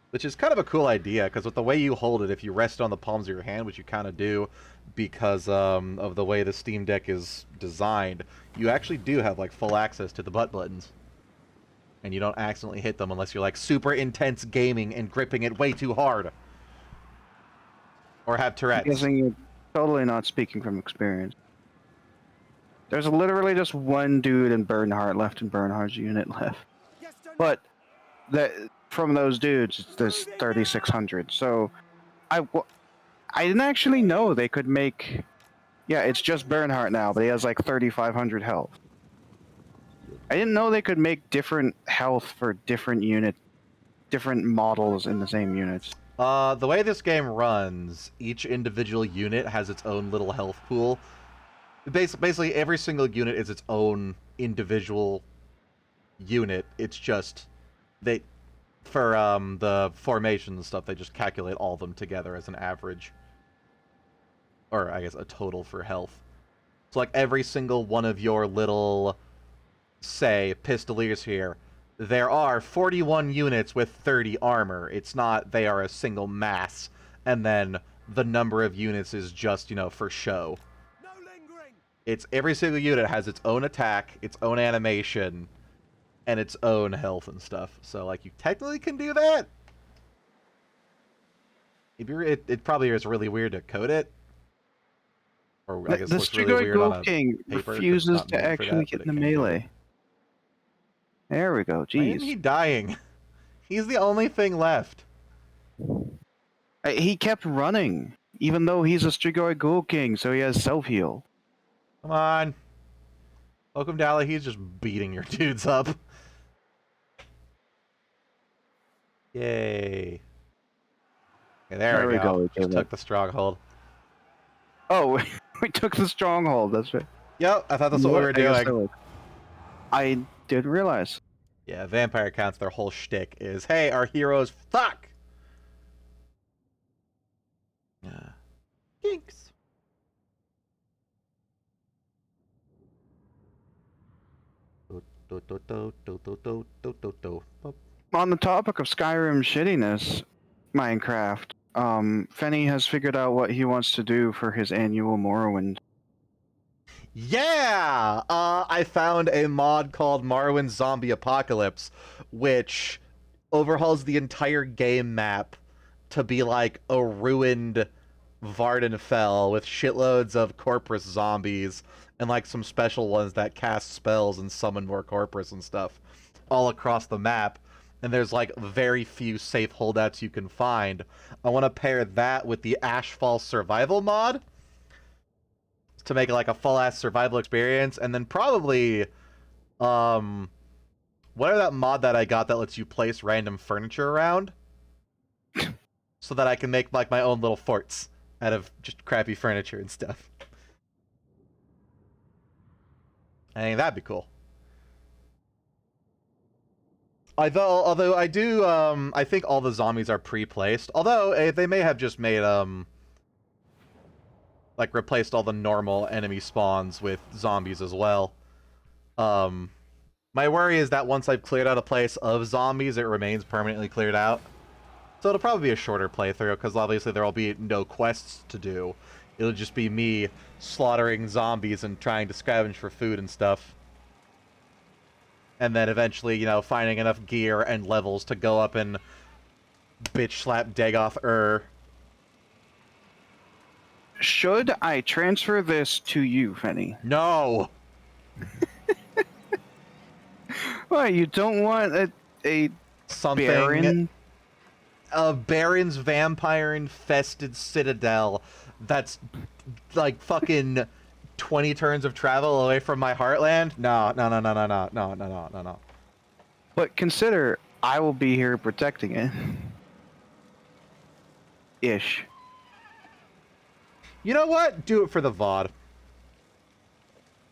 Which is kind of a cool idea, because with the way you hold it, if you rest on the palms of your hand, which you kind of do because of the way the Steam Deck is designed, you actually do have like full access to the butt buttons. And you don't accidentally hit them unless you're like super intense gaming and gripping it way too hard. Or have I'm Tourette's. guessing you're totally not speaking from experience. There's literally just one dude in Bernhardt left in Bernhardt's unit left. Yes, sir. But from those dudes, there's 3,600. So I didn't actually know they could make... Yeah, it's just Bernhardt now, but he has like 3,500 health. I didn't know they could make different health for different models in the same units. The way this game runs, each individual unit has its own little health pool. Basically, every single unit is its own individual unit. It's just for the formation and stuff, they just calculate all of them together as an average, or I guess a total for health. So like every single one of your little, say, pistoliers here, there are 41 units with 30 armor. It's not they are a single mass, and then the number of units is just, you know, for show. No lingering! It's every single unit has its own attack, its own animation, and its own health and stuff. So, like, you technically can do that. It probably is really weird to code it. Or I guess The looks really weird on Strigoi a King paper, 'cause it's refuses not to made for actually that, get but in the it can do it. melee. There we go. Why isn't Jeez. he dying? He's the only thing left. He kept running, even though he's a Strigoi Ghoul King, so he has self-heal. Come on. Welcome, Dally. He's just beating your dudes up. Yay. Okay, there we go. Just took the stronghold. Oh, we took the stronghold. That's right. Yep, I thought that's what we were I guess doing. I didn't realize. Yeah, vampire counts, their whole shtick is, hey, our heroes fuck! Yeah. Kinks. On the topic of Skyrim shittiness, Minecraft, Fenny has figured out what he wants to do for his annual Morrowind. Yeah! I found a mod called Morrowind Zombie Apocalypse, which overhauls the entire game map to be like a ruined Vardenfell with shitloads of Corpus zombies and like some special ones that cast spells and summon more Corpus and stuff all across the map. And there's like very few safe holdouts you can find. I want to pair that with the Ashfall Survival mod to make it like a full-ass survival experience, and then probably whatever that mod that I got that lets you place random furniture around so that I can make like my own little forts out of just crappy furniture and stuff. I think that'd be cool. Although I do, I think all the zombies are pre-placed. Although they may have just made like replaced all the normal enemy spawns with zombies as well. My worry is that once I've cleared out a place of zombies, it remains permanently cleared out. So it'll probably be a shorter playthrough, because obviously there will be no quests to do. It'll just be me slaughtering zombies and trying to scavenge for food and stuff. And then eventually, you know, finding enough gear and levels to go up and bitch slap Dagoth Should I transfer this to you, Fenny? No! Why, you don't want a Something... Baron? A Baron's vampire-infested citadel that's like fucking 20 turns of travel away from my heartland? No. But consider, I will be here protecting it. Ish. You know what? Do it for the VOD.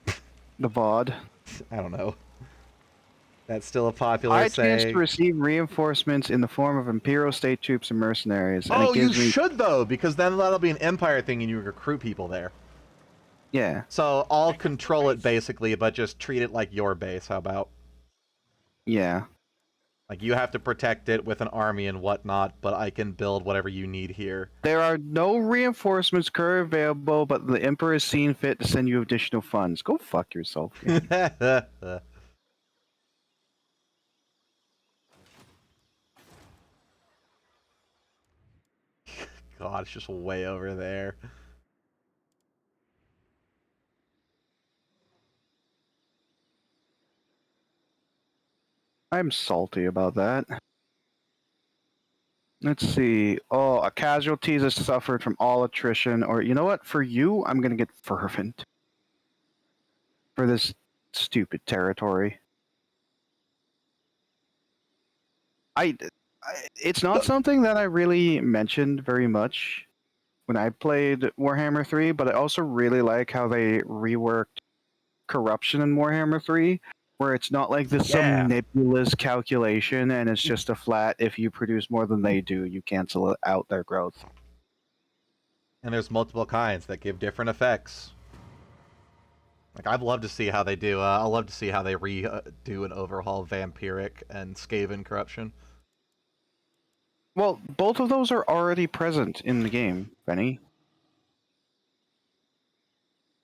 The VOD. I don't know. That's still a popular chance saying. to receive reinforcements in the form of Imperial state troops and mercenaries. And Oh, it gives you me... should, though, because then that'll be an Empire thing and you recruit people there. Yeah. So I'll control it, basically, but just treat it like your base. How about? Yeah. Like, you have to protect it with an army and whatnot, but I can build whatever you need here. There are no reinforcements currently available, but the Emperor has seen fit to send you additional funds. Go fuck yourself. God, it's just way over there. I'm salty about that. Let's see. Oh, a casualties has suffered from all attrition. Or, you know what? For you, I'm going to get fervent. For this stupid territory. It's not something that I really mentioned very much when I played Warhammer 3, but I also really like how they reworked corruption in Warhammer 3, where it's not like this some nebulous calculation and it's just a flat, if you produce more than they do, you cancel out their growth. And there's multiple kinds that give different effects. Like, I'd love to see how they do, I'd love to see how they do an overhaul vampiric and Skaven corruption. Well, both of those are already present in the game, Benny.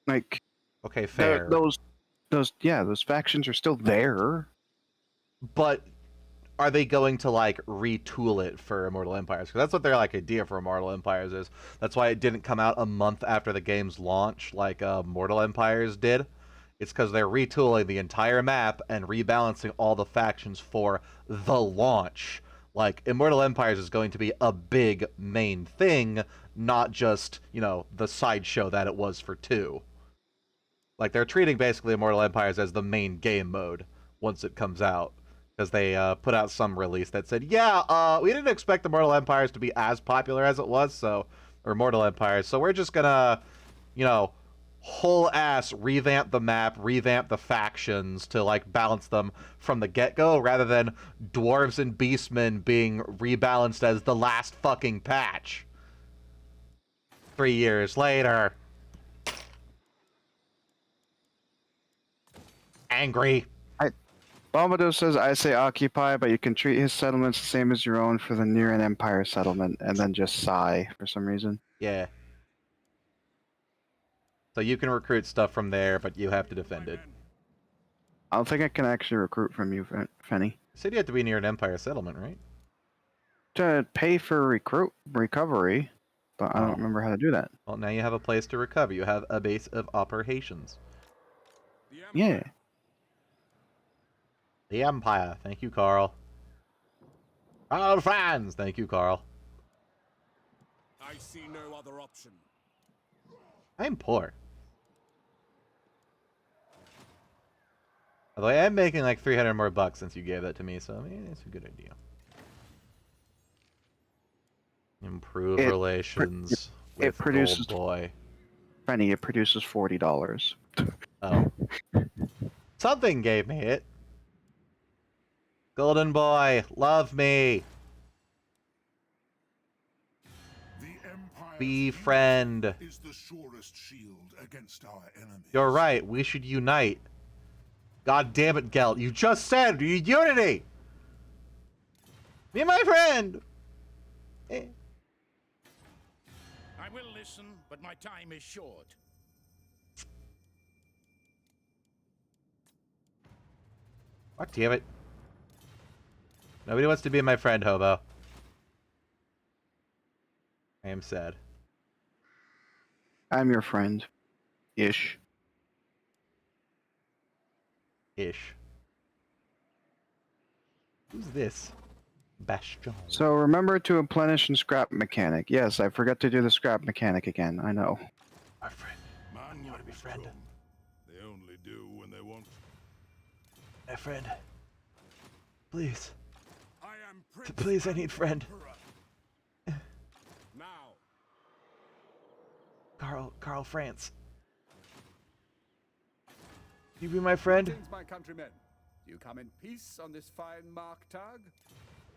Like, okay, fair. Those factions are still there. But are they going to like retool it for Immortal Empires? Because that's what their like idea for Immortal Empires is. That's why it didn't come out a month after the game's launch, like Mortal Empires did. It's because they're retooling the entire map and rebalancing all the factions for the launch. Like, Immortal Empires is going to be a big main thing, not just, you know, the sideshow that it was for 2. Like, they're treating basically Immortal Empires as the main game mode once it comes out. Because they put out some release that said, yeah, we didn't expect Immortal Empires to be as popular as it was, so... Or Mortal Empires, so we're just gonna, you know, whole ass revamp the map, revamp the factions to like balance them from the get-go, rather than dwarves and beastmen being rebalanced as the last fucking patch 3 years later. Angry. Bombado says, I say occupy, but you can treat his settlements the same as your own for the near an empire settlement, and then just sigh for some reason. Yeah. So you can recruit stuff from there, but you have to defend it. I don't think I can actually recruit from you, Fenny. You said you have to be near an empire settlement, right? To pay for recovery, but I don't remember how to do that. Well, now you have a place to recover. You have a base of operations. Yeah. The Empire. Thank you, Carl. Carl Franz. Thank you, Carl. I see no other option. I'm poor. Although I am making like 300 more bucks since you gave that to me, so I mean, it's a good idea. Improve relations with produces Gold Boy. Fenny, it produces $40. Oh. Something gave me it. Golden Boy, love me. Befriend. Is the surest shield against our enemies. You're right, we should unite. God damn it, Gelt. You just said unity! Be my friend! I will listen, but my time is short. God damn it. Nobody wants to be my friend, Hobo. I am sad. I'm your friend. Ish. Ish. Who's this? Bastion. So remember to replenish and scrap mechanic. Yes, I forgot to do the scrap mechanic again. I know. Our friend. Man, You want to be friend? They only do when they want. My friend. Please. I am Prince Please, I need friend. Emperor. Now, Carl France. You be my friend? Greetings, my countrymen. You come in peace on this fine Marktag?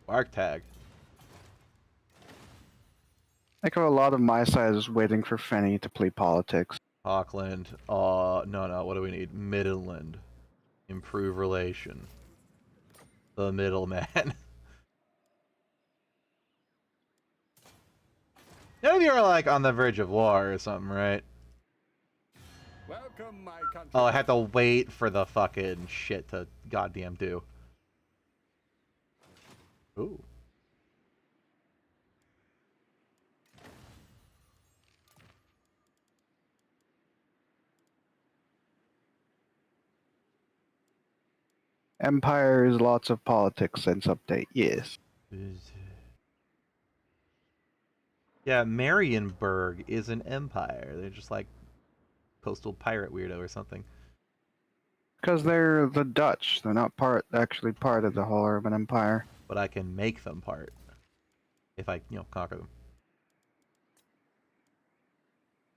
Mark tag. I think a lot of my side is waiting for Fenny to play politics. Auckland. No, what do we need? Midland. Improve relation. The middleman. None of you are like on the verge of war or something, right? Welcome, my countrymen. Oh, I have to wait for the fucking shit to goddamn do. Ooh. Empire is lots of politics since update. Yes. Yeah, Marienburg is an empire. They're just like coastal pirate weirdo or something. Because they're the Dutch. They're not actually part of the whole urban empire. But I can make them part if I, conquer them.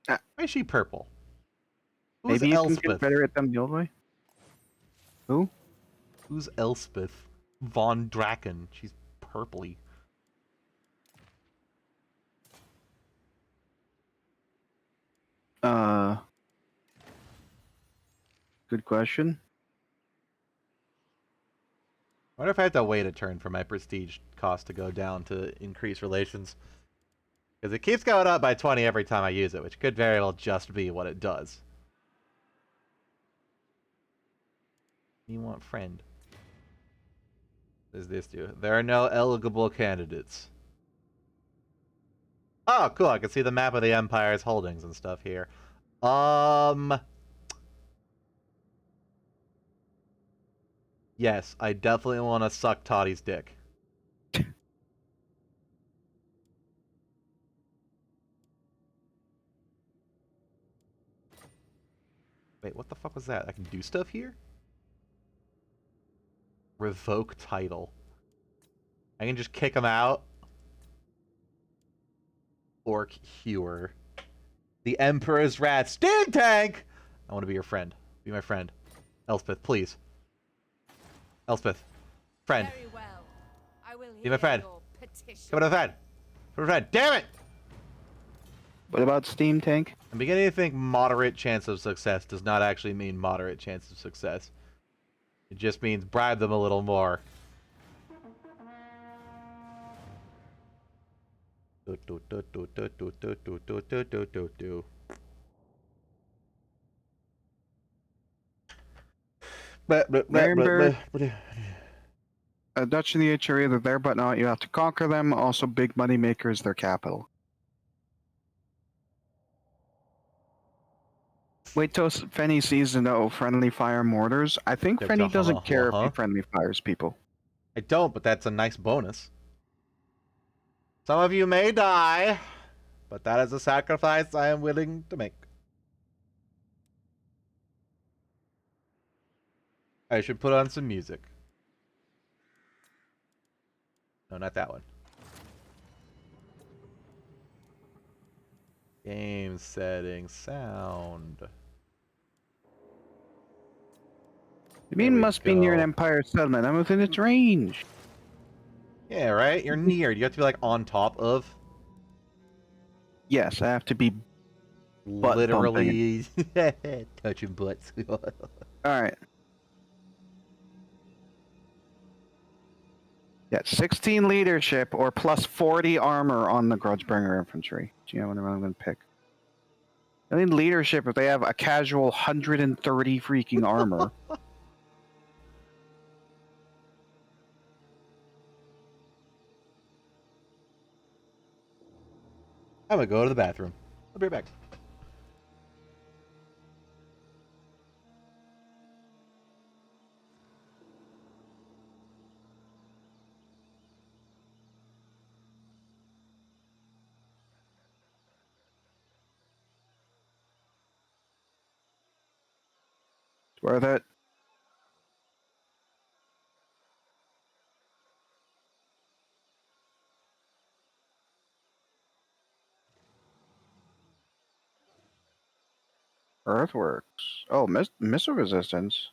Why is she purple? Who's Maybe you can Elspeth? confederate them the old way? Who? Who's Elspeth? Von Draken. She's purpley. Good question. I wonder if I have to wait a turn for my prestige cost to go down to increase relations. Because it keeps going up by 20 every time I use it, which could very well just be what it does. You want friend. What does this do? There are no eligible candidates. Oh, cool. I can see the map of the Empire's holdings and stuff here. Yes, I definitely want to suck Toddy's dick. Wait, what the fuck was that? I can do stuff here? Revoke title. I can just kick him out. Orc Hewer. The Emperor's Wrath. Steam Tank! I want to be your friend. Be my friend. Elspeth, please. Elspeth. Friend. Very well. I will Be my hear friend. your petition. Come on, friend. Come on, friend. Damn it! What about Steam Tank? I'm beginning to think moderate chance of success does not actually mean moderate chance of success. It just means bribe them a little more. Remember, Dutch and the H are either there but not. You have to conquer them. Also, big money maker is their capital. Wait till Fenny sees the no friendly fire mortars. I think Fenny doesn't care if he friendly fires people. I don't, but that's a nice bonus. Some of you may die, but that is a sacrifice I am willing to make. I should put on some music. No, not that one. Game settings, sound. The beam must be near an Empire settlement. I'm within its range. Yeah, right? You're near. You have to be like on top of. Yes, I have to be Literally touching butts. Alright. Yeah, 16 leadership or plus 40 armor on the Grudgebringer infantry. Do you know what I'm going to pick? I mean leadership if they have a casual 130 freaking armor. I'm gonna go to the bathroom. I'll be right back. Worth it. Earthworks. Oh, missile resistance.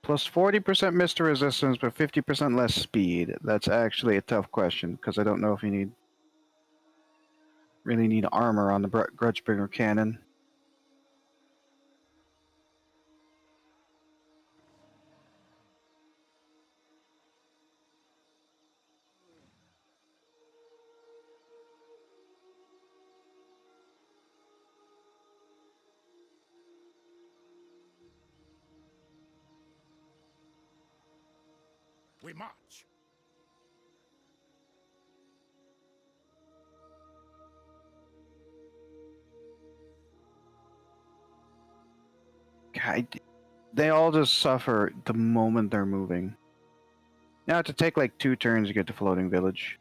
Plus 40% missile resistance, but 50% less speed. That's actually a tough question, because I don't know if you really need armor on the Grudgebringer cannon. We march. God, they all just suffer the moment they're moving. Now I have to take like 2 turns to get to Floating Village.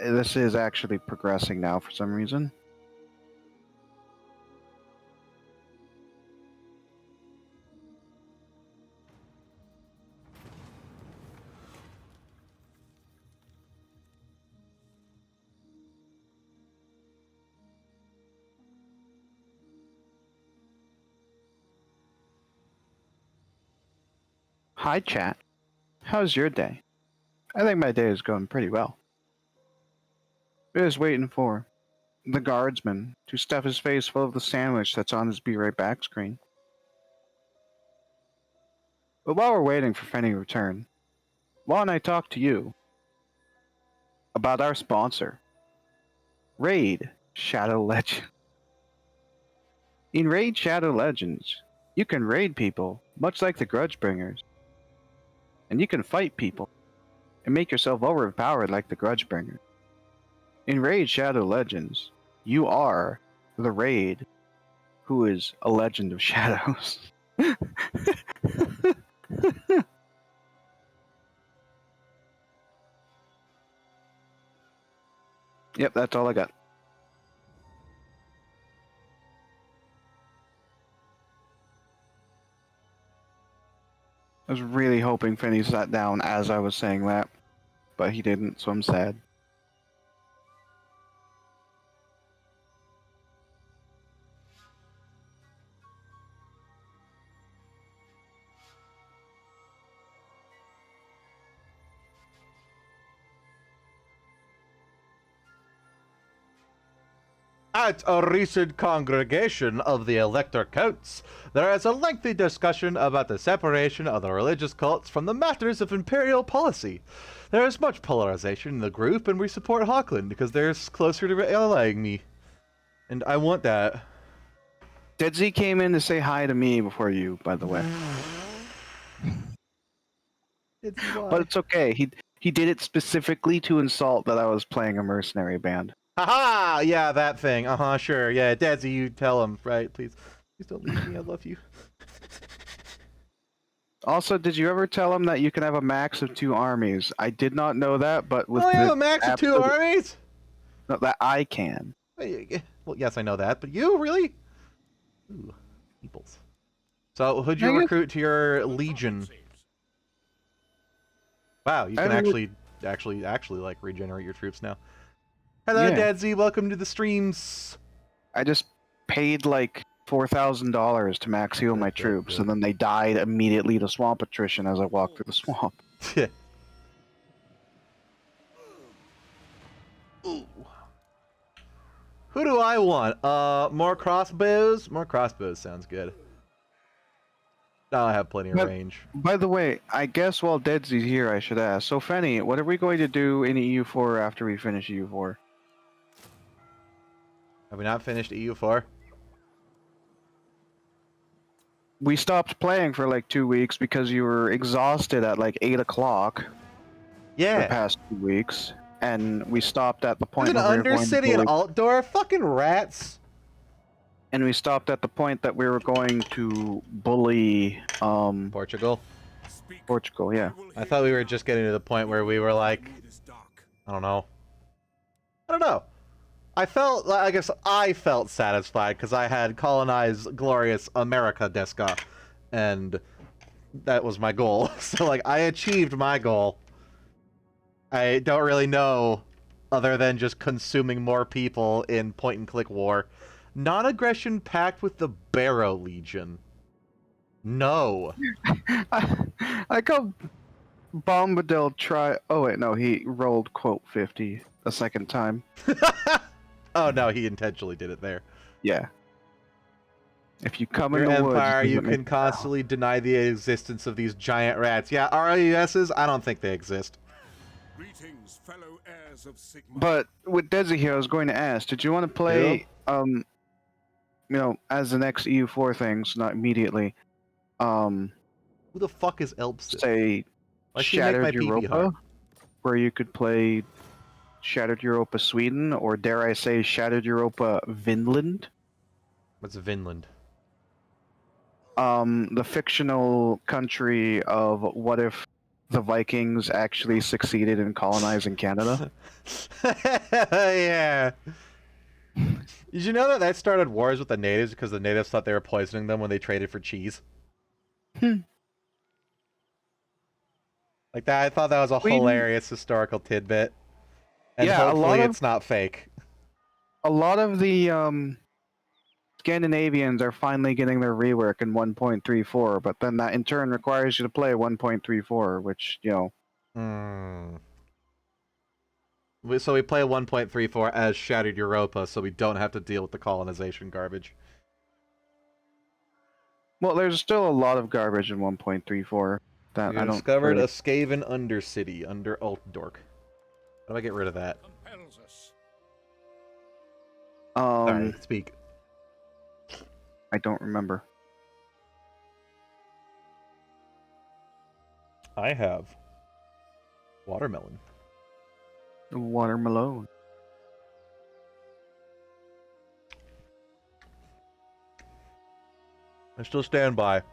This is actually progressing now for some reason. Hi, chat. How's your day? I think my day is going pretty well. Just waiting for the guardsman to stuff his face full of the sandwich that's on his Be Right Back screen. But while we're waiting for Fenny to return, why don't I talk to you about our sponsor, Raid Shadow Legends. In Raid Shadow Legends, you can raid people, much like the Grudgebringers. And you can fight people, and make yourself overpowered like the Grudgebringers. In Raid Shadow Legends, you are the Raid, who is a legend of shadows. Yep, that's all I got. I was really hoping Finny sat down as I was saying that. but he didn't, so I'm sad. At a recent congregation of the elector counts, there is a lengthy discussion about the separation of the religious cults from the matters of imperial policy. There is much polarization in the group, and we support Hawkland because they're closer to allying me. And I want that. Deadsy came in to say hi to me before you, by the way. But it's okay. He did it specifically to insult that I was playing a mercenary band. Haha! Yeah, that thing. Sure. Yeah, Dadzy, you tell him, right? Please don't leave me. I love you. Also, did you ever tell him that you can have a max of 2 armies? I did not know that, but with Oh, you have the a max of 2 armies? No, that I can. Well, yes, I know that, but you really? Ooh, peoples. So, who'd you recruit to your legion? Wow, you can actually like regenerate your troops now. Hello, Yeah. Dadzy. Welcome to the streams. I just paid like $4,000 to max heal my troops, and then they died immediately to swamp attrition as I walked through the swamp. Ooh. Who do I want? More crossbows? More crossbows sounds good. Now I have plenty of range. By the way, I guess while Deadsy's here, I should ask. So, Fenny, what are we going to do in EU4 after we finish EU4? Have we not finished EU4? We stopped playing for like 2 weeks because you were exhausted at like 8 o'clock. Yeah. The past 2 weeks, and we stopped at the point There's an where we were going to Undercity and bully... Altdorf? Fucking rats. And we stopped at the point that we were going to bully Portugal. Portugal, yeah. I thought we were just getting to the point where we were like, I don't know. I guess I felt satisfied because I had colonized glorious America Desca, and that was my goal. So like I achieved my goal. I don't really know other than just consuming more people in point-and-click war. Non-aggression pact with the Barrow Legion. No. I got Bombadil try... Oh wait, no, he rolled quote 50 a second time. Oh no, he intentionally did it there. Yeah. If you come Your in the empire, woods, you can constantly deny the existence of these giant rats. Yeah, RUSs, I don't think they exist. Greetings, fellow heirs of Sigma. But with Desi here, I was going to ask, did you want to play, as the next EU4 thing, so not immediately, Who the fuck is Elbston? say, Why should you make my Shattered PP Europa, hard? where you could play Shattered Europa Sweden, or dare I say Shattered Europa Vinland? What's Vinland? The fictional country of what if the Vikings actually succeeded in colonizing Canada? Yeah. Did you know that started wars with the natives because the natives thought they were poisoning them when they traded for cheese? Like that, I thought that was a hilarious historical tidbit. And Yeah, hopefully it's not fake. A lot of the Scandinavians are finally getting their rework in 1.34, but then that in turn requires you to play 1.34, which, So we play 1.34 as Shattered Europa, so we don't have to deal with the colonization garbage. Well, there's still a lot of garbage in 1.34 that We I don't... discovered really... a Skaven Undercity under Altdorf. How do I get rid of that? Compels us. Sorry, speak. I don't remember. I have watermelon. Watermelon. I still stand by.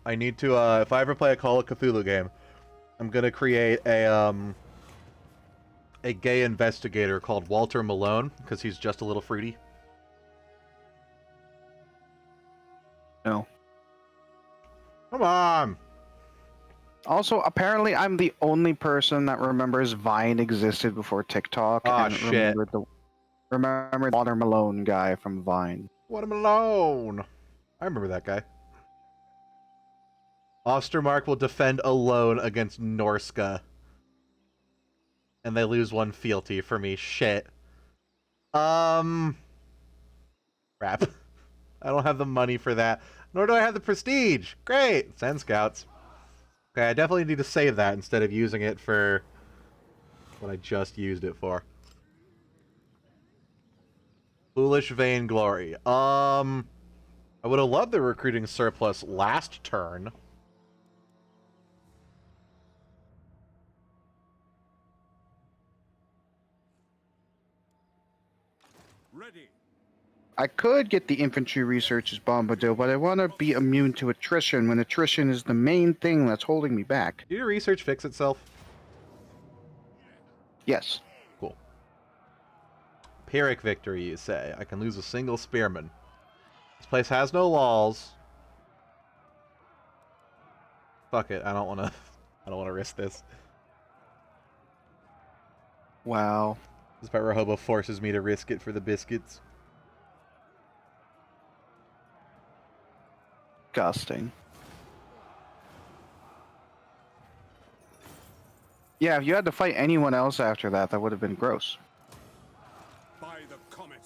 I need to, if I ever play a Call of Cthulhu game, I'm gonna create a gay investigator called Walter Malone, because he's just a little fruity. No. Come on! Also, apparently, I'm the only person that remembers Vine existed before TikTok. Aw, and shit. remember the Watermelon guy from Vine. What am alone? I remember that guy. Ostermark will defend alone against Norska. And they lose one fealty for me. Shit. Crap. I don't have the money for that. Nor do I have the prestige. Great. Send scouts. Okay, I definitely need to save that instead of using it for what I just used it for. Foolish vainglory. I would have loved the recruiting surplus last turn. Ready. I could get the infantry researchers Bombadil, but I want to be immune to attrition when attrition is the main thing that's holding me back. Did your research fix itself? Yes. Cool. Pyrrhic victory, you say. I can lose a single spearman. This place has no walls. Fuck it, I don't wanna I don't wanna risk this. Wow. This part where Hobo forces me to risk it for the biscuits. Disgusting. Yeah, if you had to fight anyone else after that, that would have been gross. By the comet.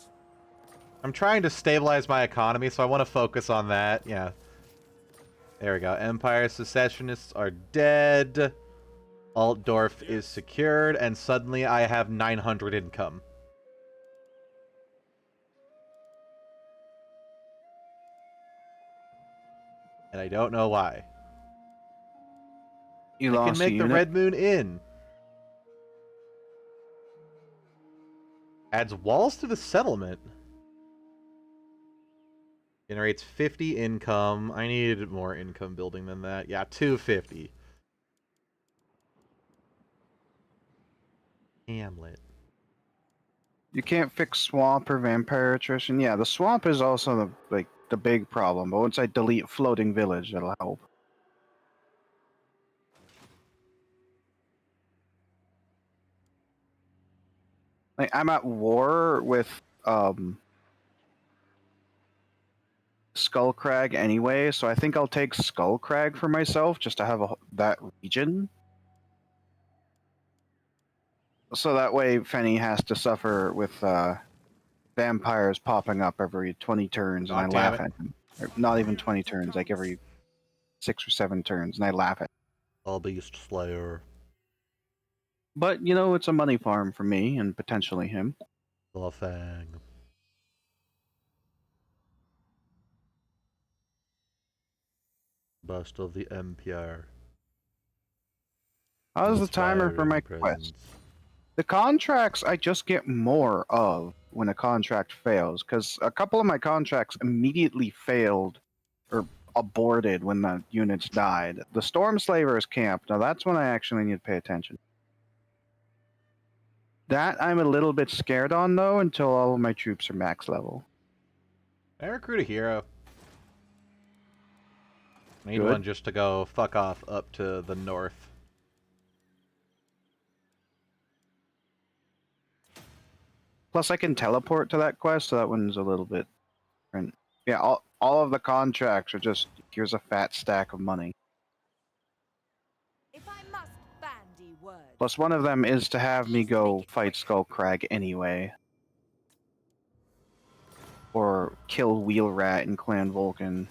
I'm trying to stabilize my economy, so I want to focus on that. Yeah. There we go. Empire secessionists are dead. Altdorf is secured, and suddenly I have 900 income. And I don't know why. You I can lost a make the unit. Red Moon Inn. Adds walls to the settlement. Generates 50 income. I needed more income building than that. Yeah, 250. Hamlet. You can't fix swamp or vampire attrition. Yeah, the swamp is also the big problem. But once I delete floating village, that'll help. Like I'm at war with Skullcrag anyway, so I think I'll take Skullcrag for myself just to have that region. So that way Fenny has to suffer with vampires popping up every 20 turns, and Aw, I damn laugh it. at them. Or not even 20 turns, like every 6 or 7 turns, and I laugh at them. All Beast Slayer. But, you know, it's a money farm for me, and potentially him. Fang. Bust of the Empire. How's the timer for my quest? The contracts I just get more of when a contract fails, because a couple of my contracts immediately failed or aborted when the units died. The Storm Slavers camp, now that's when I actually need to pay attention. That I'm a little bit scared on, though, until all of my troops are max level. I recruit a hero. I need Good. one just to go fuck off up to the north. Plus, I can teleport to that quest, so that one's a little bit different. Yeah, all of the contracts are just, here's a fat stack of money. If I must bandy words. Plus, one of them is to have me go fight Skullcrag anyway. Or kill Wheelrat in Clan Vulcan.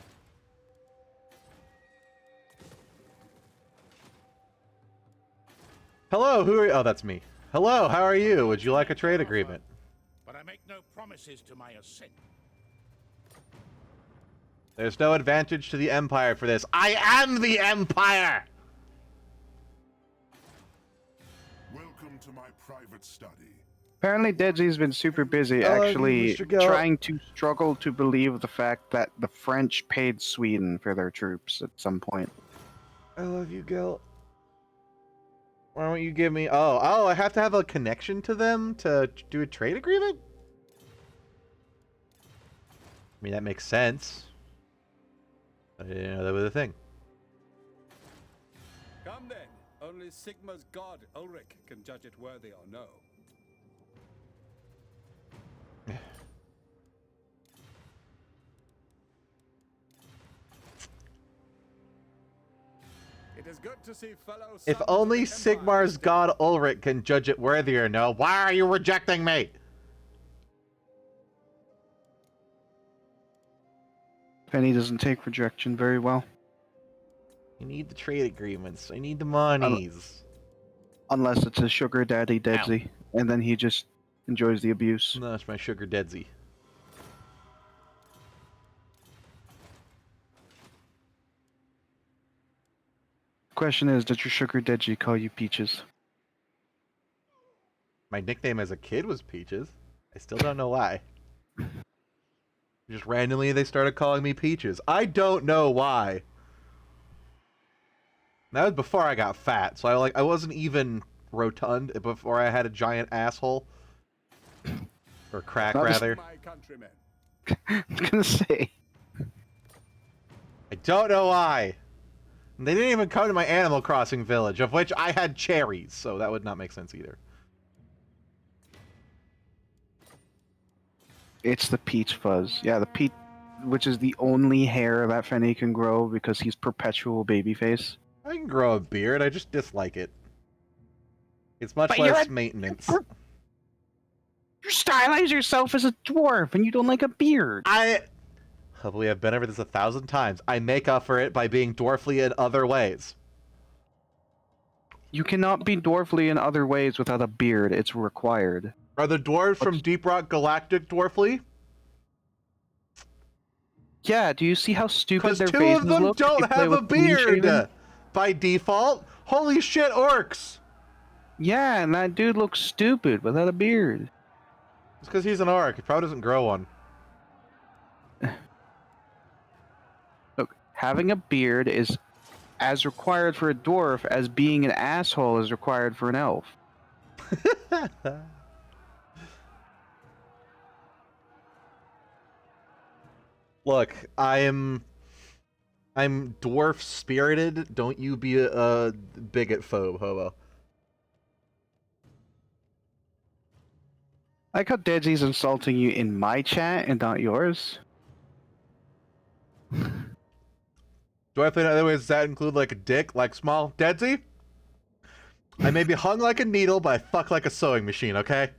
Hello, who are you? Oh, that's me. Hello, how are you? Would you like a trade agreement? But I make no promises to my assent. There's no advantage to the Empire for this. I am the Empire! Welcome to my private study. Apparently, Deadsy's been super busy I love you, actually Mr. Goat. trying to struggle to believe the fact that the French paid Sweden for their troops at some point. I love you, Gil. Why don't you give me... Oh, I have to have a connection to them to do a trade agreement? I mean, that makes sense. I didn't know that was a thing. Come Come then. Only Sigma's god, Ulrich, can judge it worthy or no. It is good to see fellow If sons of only the Empire Sigmar's still- god Ulrich can judge it worthy or no, why are you rejecting me? Penny doesn't take rejection very well. I need the trade agreements. I need the monies. Unless it's a sugar daddy deadsy. And then he just enjoys the abuse. No, it's my sugar deadsy. Question is, does your sugar daddy call you Peaches? My nickname as a kid was Peaches. I still don't know why. Just randomly they started calling me Peaches. I don't know why. That was before I got fat, so I wasn't even rotund before I had a giant asshole. Or crack, That was- rather. My countrymen. I was gonna say. I don't know why. And they didn't even come to my Animal Crossing village, of which I had cherries, so that would not make sense either. It's the peach fuzz. Yeah, the peach, which is the only hair that Fenny can grow because he's perpetual babyface. I can grow a beard, I just dislike it. It's much But you're less a- maintenance. You stylize yourself as a dwarf and you don't like a beard. Hopefully I've been over this 1,000 times. I make up for it by being dwarfly in other ways. You cannot be dwarfly in other ways without a beard. It's required. Are the dwarves from Deep Rock Galactic dwarfly? Yeah, do you see how stupid Because their two faces of them look if you don't play have a with clean shaven? beard by default. Holy shit, orcs! Yeah, and that dude looks stupid without a beard. It's because he's an orc. He probably doesn't grow one. Look, having a beard is as required for a dwarf as being an asshole is required for an elf. Look, I'm dwarf spirited. Don't you be a bigot phobe, hobo. I like how Deadsy's insulting you in my chat and not yours. Do I play in other ways? Does that include like a dick, like small? Deadsy? I may be hung like a needle, but I fuck like a sewing machine, okay?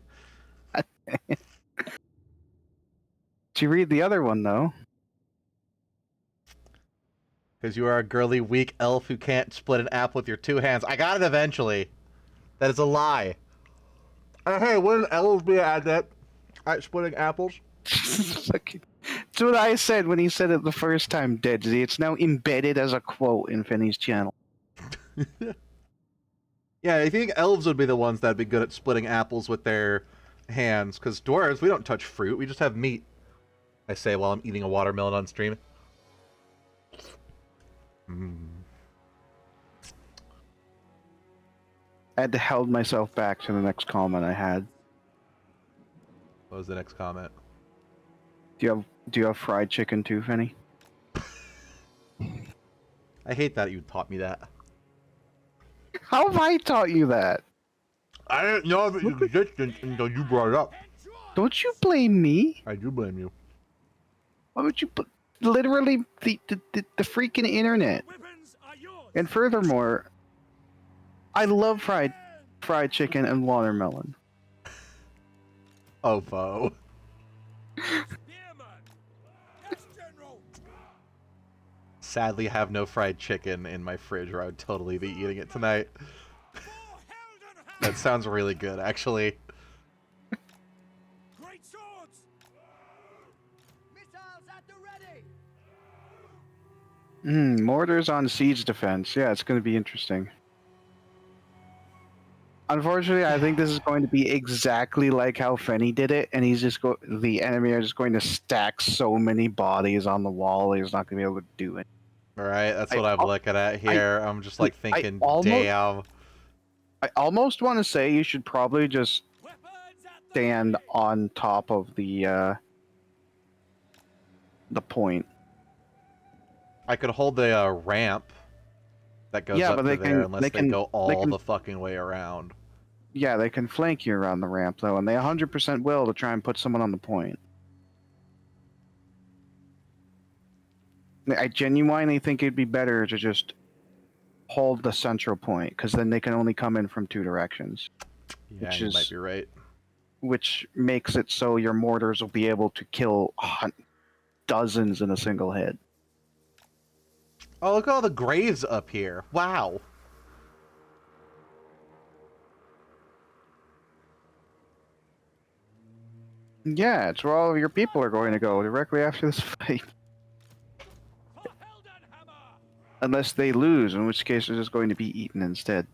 Did you read the other one, though? Because you are a girly, weak elf who can't split an apple with your two hands. I got it eventually. That is a lie. Hey, wouldn't elves be adept at splitting apples? It's what I said when he said it the first time, Deadsy. It's now embedded as a quote in Finney's channel. Yeah, I think elves would be the ones that'd be good at splitting apples with their hands. Because dwarves, we don't touch fruit. We just have meat. I say while I'm eating a watermelon on stream. I had to held myself back to the next comment I had. What was the next comment? Do you have fried chicken too, Finney? I hate that you taught me that. How have I taught you that? I didn't know if it existed until you brought it up. Don't you blame me? I do blame you. Why would you put literally the freaking internet? Weapons are yours. And furthermore, I love fried chicken and watermelon. Oh, Bo. Spearman. Yes, General. Sadly, have no fried chicken in my fridge, or I would totally be eating it tonight. For Helden That sounds really good, actually. Great swords. Missiles at the ready. Mortars on siege defense. Yeah, it's going to be interesting. Unfortunately, I think this is going to be exactly like how Fenny did it, and the enemy are just going to stack so many bodies on the wall, he's not going to be able to do it. Alright, that's what I'm looking at here. I'm just like thinking, almost- damn. I almost want to say you should probably just Weapons at the stand ready. on top of the point. I could hold the ramp. that goes Yeah, up but to they there can- unless they they can- go all they can- the fucking way around. Yeah, they can flank you around the ramp, though, and they 100% will to try and put someone on the point. I genuinely think it'd be better to just hold the central point, because then they can only come in from 2 directions, Yeah, you might be right. which makes it so your mortars will be able to kill dozens in a single hit. Oh, look at all the graves up here. Wow. Yeah, it's where all of your people are going to go directly after this fight. For Heldenhammer! Unless they lose, in which case they're just going to be eaten instead.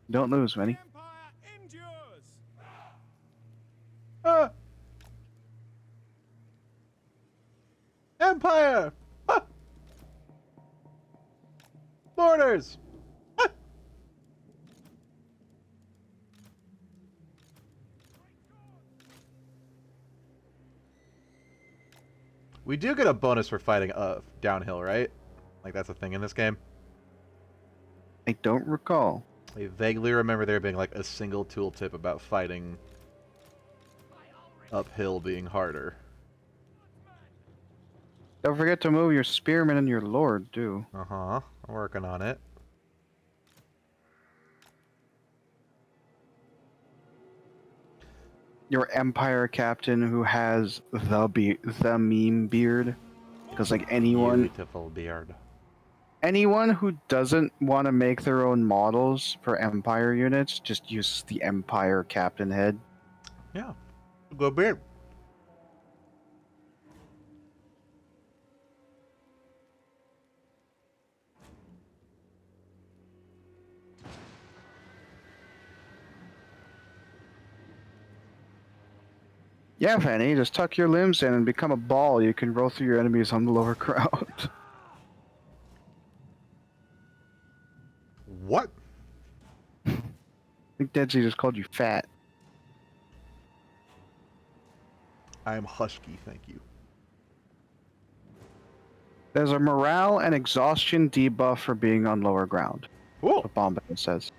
Don't lose, The Vinny. Empire endures! Ah! Empire! Ah! Mortars! Ah! We do get a bonus for fighting downhill, right? Like that's a thing in this game. I don't recall. I vaguely remember there being like a single tooltip about fighting uphill being harder. Don't forget to move your spearmen and your lord, too. Uh-huh. I'm working on it. Your Empire captain who has the meme beard. Because, like, anyone Beautiful beard. who doesn't want to make their own models for Empire units just uses the Empire captain head. Yeah. Good beard. Yeah, Fanny, just tuck your limbs in and become a ball. You can roll through your enemies on the lower ground. What? I think Deadsy just called you fat. I am husky, thank you. There's a morale and exhaustion debuff for being on lower ground. Cool. What Bombay says.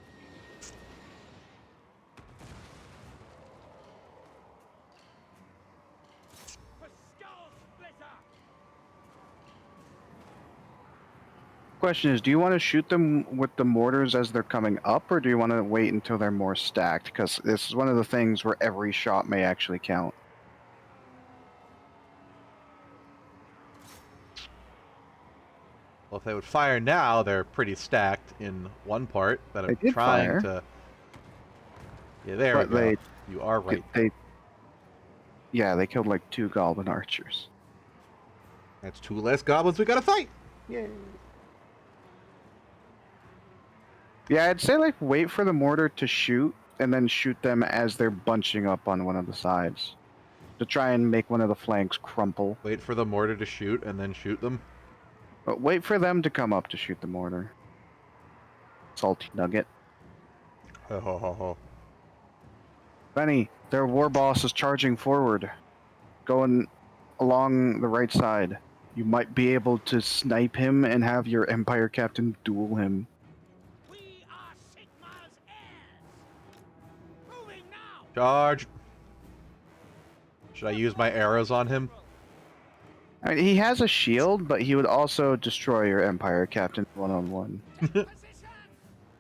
For Skull Splitter! Question is, do you want to shoot them with the mortars as they're coming up, or do you want to wait until they're more stacked? Because this is one of the things where every shot may actually count. Well, if they would fire now, they're pretty stacked in one part that They I'm did trying fire. to... Yeah, there But we go. they- You are right. Yeah, they killed like 2 goblin archers. That's 2 less goblins we gotta fight! Yay! Yeah, I'd say like wait for the mortar to shoot, and then shoot them as they're bunching up on one of the sides. To try and make one of the flanks crumple. Wait for the mortar to shoot and then shoot them. But wait for them to come up to shoot the mortar. Salty nugget. Ho ho ho ho. Benny, their war boss is charging forward. Going along the right side. You might be able to snipe him and have your Empire captain duel him. We are Sigmar's heirs! Moving now! Charge! Should I use my arrows on him? I mean, he has a shield, but he would also destroy your Empire captain one-on-one. Position!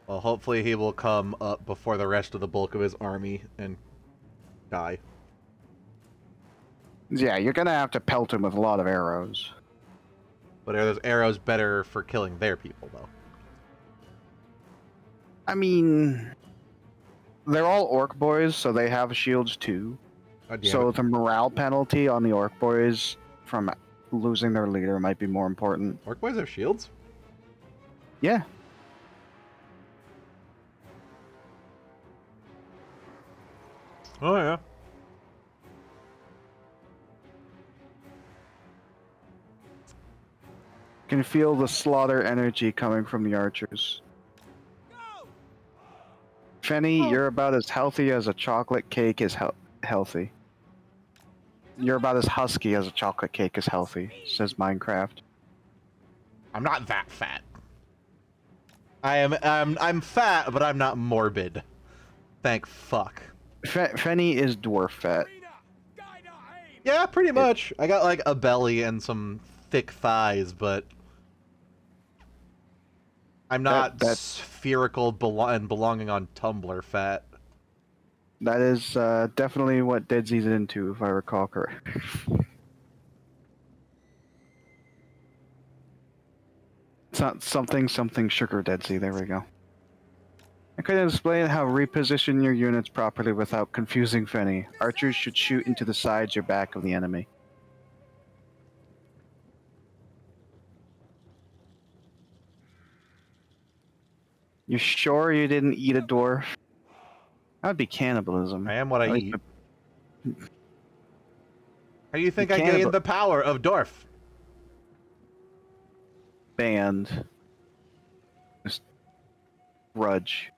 Well, hopefully he will come up before the rest of the bulk of his army and die. Yeah, you're gonna have to pelt him with a lot of arrows. But are those arrows better for killing their people, though? I mean, they're all orc boys, so they have shields too. God damn So it. the morale penalty on the orc boys from losing their leader might be more important. Orc boys have shields? Yeah. Oh, yeah. Can feel the slaughter energy coming from the archers. Go! Fenny, you're about as healthy as a chocolate cake is healthy. You're about as husky as a chocolate cake is healthy, says Minecraft. I'm not that fat. I'm fat, but I'm not morbid. Thank fuck. Fenny is dwarf fat. Arena, guide our aim. Yeah, pretty much. I got like a belly and some thick thighs, but I'm not That's spherical and belonging on Tumblr fat. that is definitely what Dead Z's into, if I recall correct. It's not something sugar Dead Z. There we go. I couldn't explain how reposition your units properly without confusing Fenny. Archers should shoot into the sides or back of the enemy. You sure you didn't eat a dwarf? That would be cannibalism. I am what I Like, eat. How do you think You I can't gained have the power of Dorf? Band. Just grudge.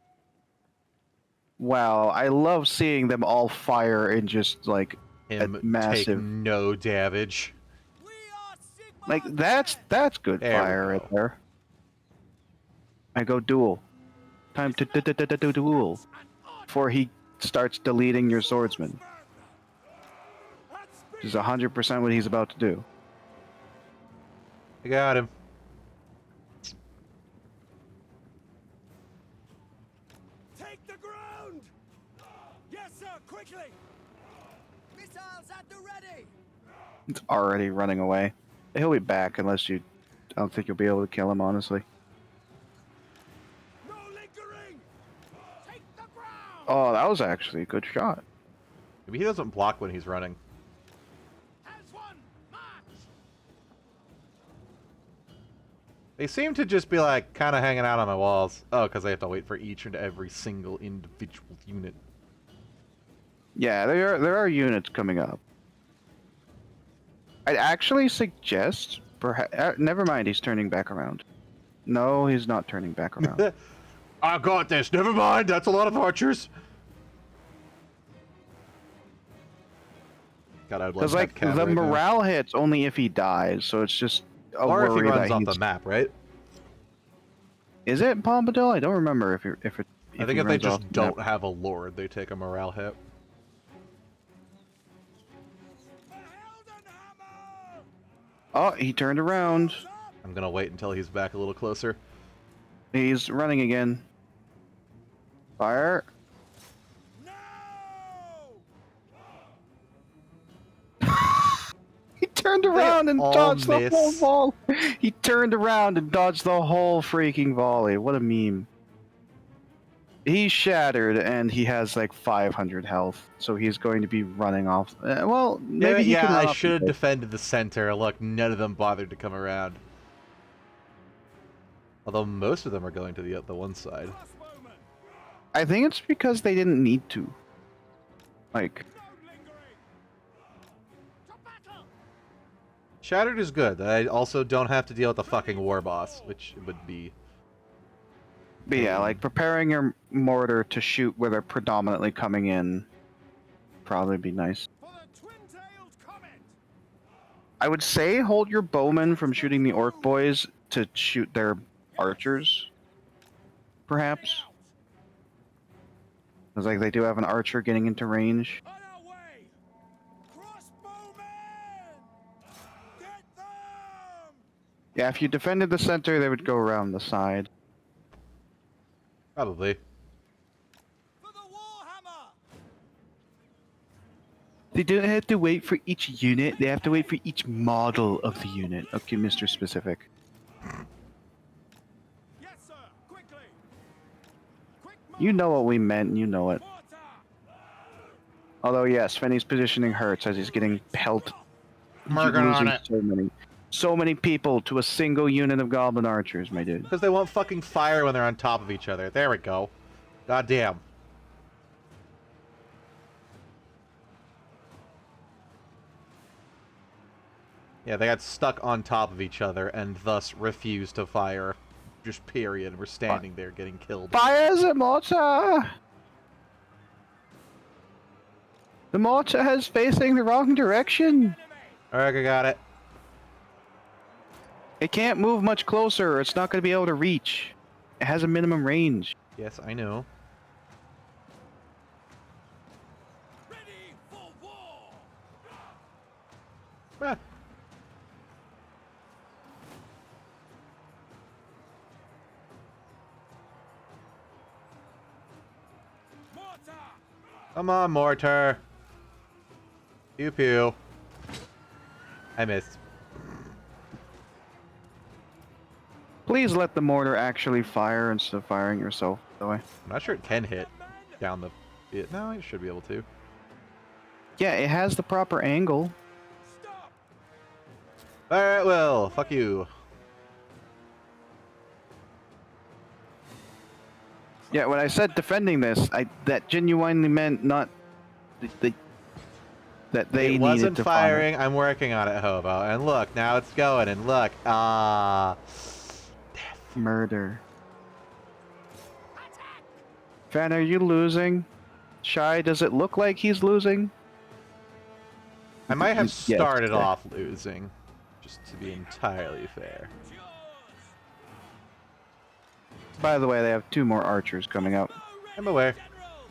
Wow, I love seeing them all fire and just like Him take massive. no damage. We are Sigma. Like that's good There we fire right go. there. I go duel. Time to duel before he starts deleting your swordsman. Which is 100% what he's about to do. I got him. Take the ground. Yes, sir. Quickly. Missiles at the ready. It's already running away. He'll be back unless you. I don't think you'll be able to kill him, honestly. No lingering. Take the ground. Oh, that was actually a good shot. Maybe he doesn't block when he's running. Has one. March. They seem to just be like kind of hanging out on my walls. Oh, because I have to wait for each and every single individual unit. Yeah, there are units coming up. I'd actually suggest perhaps. Never mind, he's turning back around. No, he's not turning back around. I got this. Never mind. That's a lot of archers. God, I'd love Because to have like Cav the right now. morale hits only if he dies, so it's just a Or if he worry runs that off he's. the map, right? Is it Pompadour? I don't remember if I think he if they runs off just the map. don't have a lord, they take a morale hit. Oh, he turned around. I'm gonna wait until he's back a little closer. He's running again. Fire. No. He turned around and all dodged the whole miss. ball. He turned around and dodged the whole freaking volley. What a meme. He's shattered and he has like 500 health, so he's going to be running off. Well, maybe he can yeah, run I off should have the- defended the center. Look, none of them bothered to come around. Although most of them are going to the one side. Crossbowman. I think it's because they didn't need to. Like, No lingering. To battle. Shattered is good. I also don't have to deal with the fucking war boss, which would be. but yeah, like preparing your mortar to shoot where they're predominantly coming in, probably be nice. For the twin-tailed comet. I would say hold your bowmen from shooting the orc boys to shoot their archers, perhaps. Because like they do have an archer getting into range. On our way. Crossbowmen. Get them. Yeah, if you defended the center, they would go around the side. Probably. For the warhammer. They don't have to wait for each unit, they have to wait for each model of the unit. Okay, Mr. Specific. Yes, sir. Quickly. Quick You know what we meant, you know it. mortar. Although yes, Fenny's positioning hurts as he's getting pelted. I'm working on Losing it. so many people to a single unit of goblin archers, my dude. Because they want fucking fire when they're on top of each other. There we go. God damn. Yeah, they got stuck on top of each other and thus refused to fire. Just period. We're standing there getting killed. Fire the mortar! The mortar is facing the wrong direction. Alright, I got it. It can't move much closer. It's not going to be able to reach. It has a minimum range. Yes, I know. Ready for war! Ah, Mortar! come on, mortar. Pew pew. I missed. Please let the mortar actually fire instead of firing yourself, by the way. I'm not sure it can hit down the... No, it should be able to. Yeah, it has the proper angle. Stop! Alright, well, fuck you. Yeah, when I said defending this, that genuinely meant not that they It needed wasn't to fire. firing. I'm working on it, Hobo. And look, now it's going. And look, Murder. Fan, are you losing? Shy, does it look like he's losing? I might have Yes, started okay. off losing, just to be entirely fair. Yours! By the way, they have 2 more archers coming up. I'm aware. General!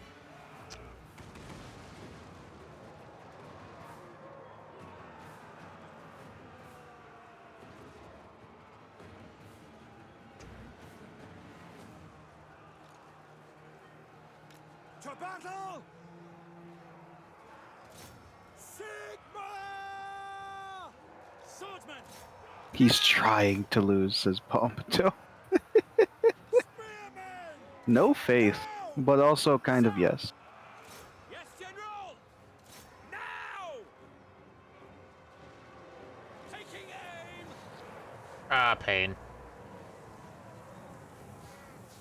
To battle! Sigma! Swordsman! He's trying to lose, says Palmito. Spearman! No faith, but also kind of yes. Yes, General! Now! Taking aim! Ah, pain.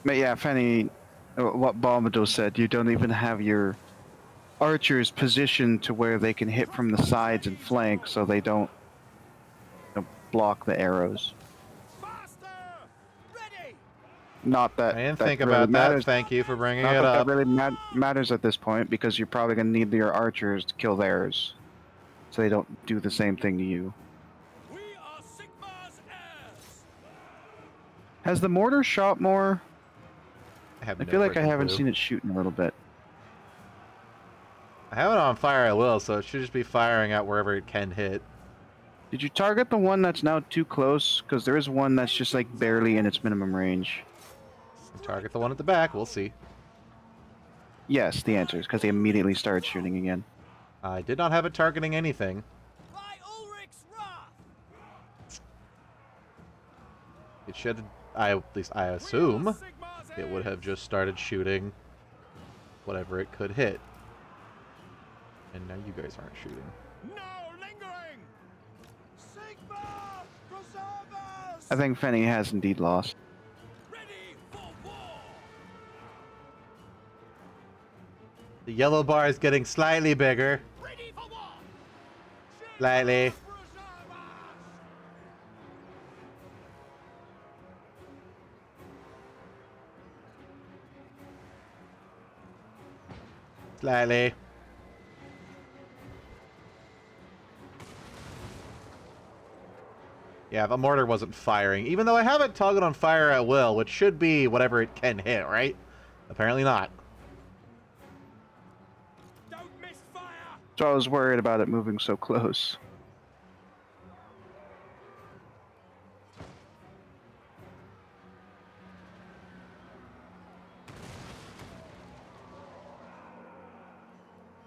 But yeah, Fanny, what Palmito said, you don't even have your archers positioned to where they can hit from the sides and flank so they don't block the arrows. Faster! Ready! Not that I didn't that think really about that. matters. Thank you for bringing Not it that up. that really matters at this point because you're probably going to need your archers to kill theirs, so they don't do the same thing to you. We are Sigma's heirs! Has the mortar shot more? I have I no feel like I freaking haven't clue. seen it shoot in a little bit. I have it on fire at will, so it should just be firing out wherever it can hit. Did you target the one that's now too close? Because there is one that's just like barely in its minimum range. Target the one at the back. We'll see. Yes, the answer is because they immediately started shooting again. I did not have it targeting anything. By Ulrich's wrath! It should. At least I assume Sigma's it would have heirs! just started shooting whatever it could hit. And now you guys aren't shooting. No lingering! Sigma! Preserve us! I think Fenny has indeed lost. Ready for war! The yellow bar is getting slightly bigger. Ready for war! Slightly. Preserve us! Slightly. Yeah, the mortar wasn't firing, even though I have it toggled on fire at will, which should be whatever it can hit, right? Apparently not. Don't miss fire! So I was worried about it moving so close.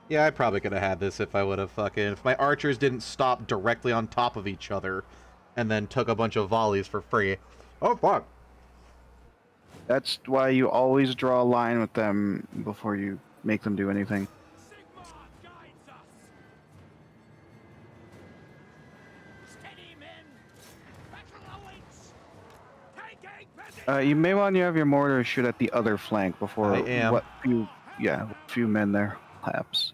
Yeah, I probably could have had this if I would have if my archers didn't stop directly on top of each other and then took a bunch of volleys for free. Oh, fuck. That's why you always draw a line with them before you make them do anything. Sigma guides us! Steady, men! Battle awaits! Taking position! You may want to have your mortar shoot at the other flank before I am. what few men there collapse.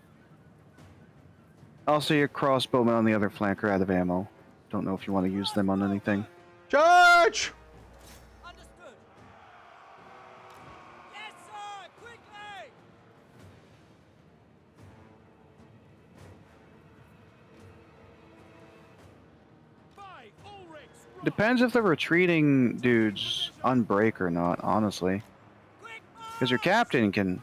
Also, your crossbowmen on the other flank are out of ammo. Don't know if you want to use them on anything. Charge! Understood! Yes, sir! Quickly! By Depends if the retreating dudes unbreak or not, honestly. Because your captain can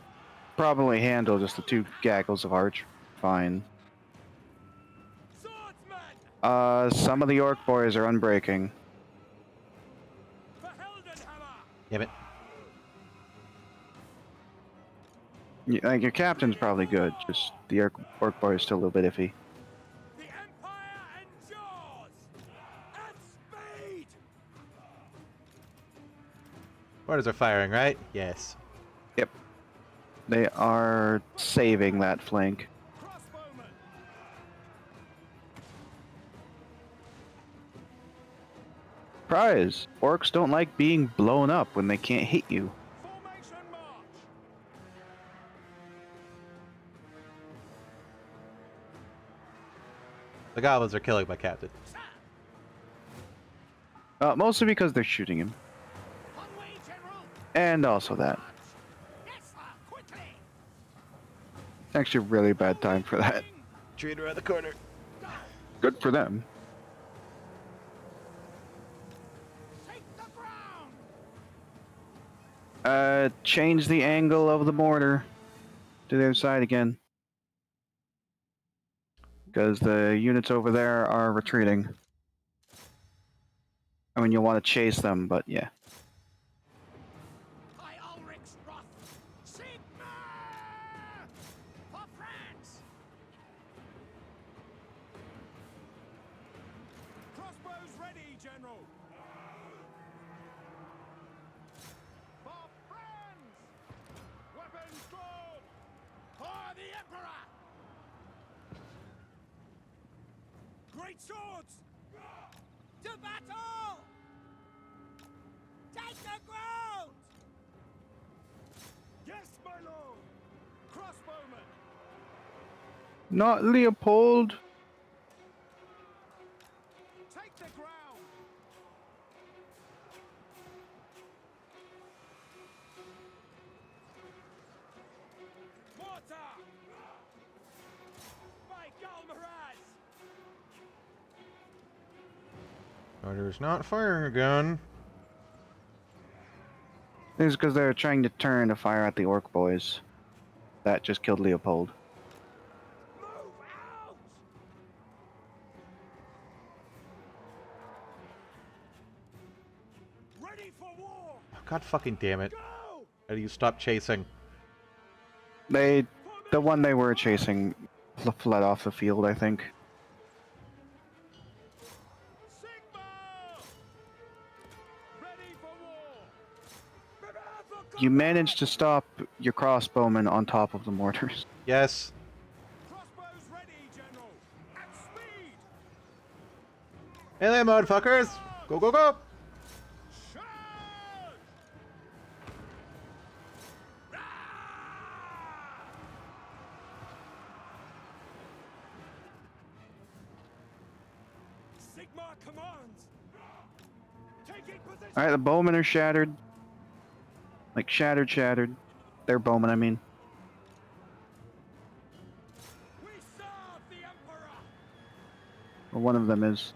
probably handle just the 2 gaggles of arch fine. Some of the orc boys are unbreaking. Damn it. Like, your captain's probably good, just the orc boy is still a little bit iffy. The Empire endures! At speed! Mortars are firing, right? Yes. Yep. They are saving that flank. Crossbowmen! Surprise! Orcs don't like being blown up when they can't hit you. Formation march! The goblins are killing my captain. Mostly because they're shooting him. On way, General! And also that. Yes, sir! Quickly! It's actually a really bad time for that. Treat around the corner. Good for them. Take the ground! Change the angle of the mortar to the other side again. Because the units over there are retreating. I mean, you'll want to chase them, but yeah. High Ulrich's wrath! Sigma! For France! Crossbows ready, General! For France! Weapons drawn! For the Emperor! Great swords! To battle! Take the ground! Yes, my lord! Crossbowmen! Not Leopold! Take the ground! Mortar! By Galmaraz! Mortar's not firing again. This is because they're trying to turn to fire at the orc boys. That just killed Leopold. Move out! Ready for war! God fucking damn it. Go! How do you stop chasing? The one they were chasing fled off the field, I think. Sigma! Ready for war! Prepare for You managed to stop your crossbowmen on top of the mortars. Yes. Crossbows ready, General! At speed! Melee mode, fuckers! Go, go, go! Charge! Sigma commands! Taking position! Alright, the bowmen are shattered. Like, shattered. They're bowmen, I mean. We serve the Emperor! Or one of them is.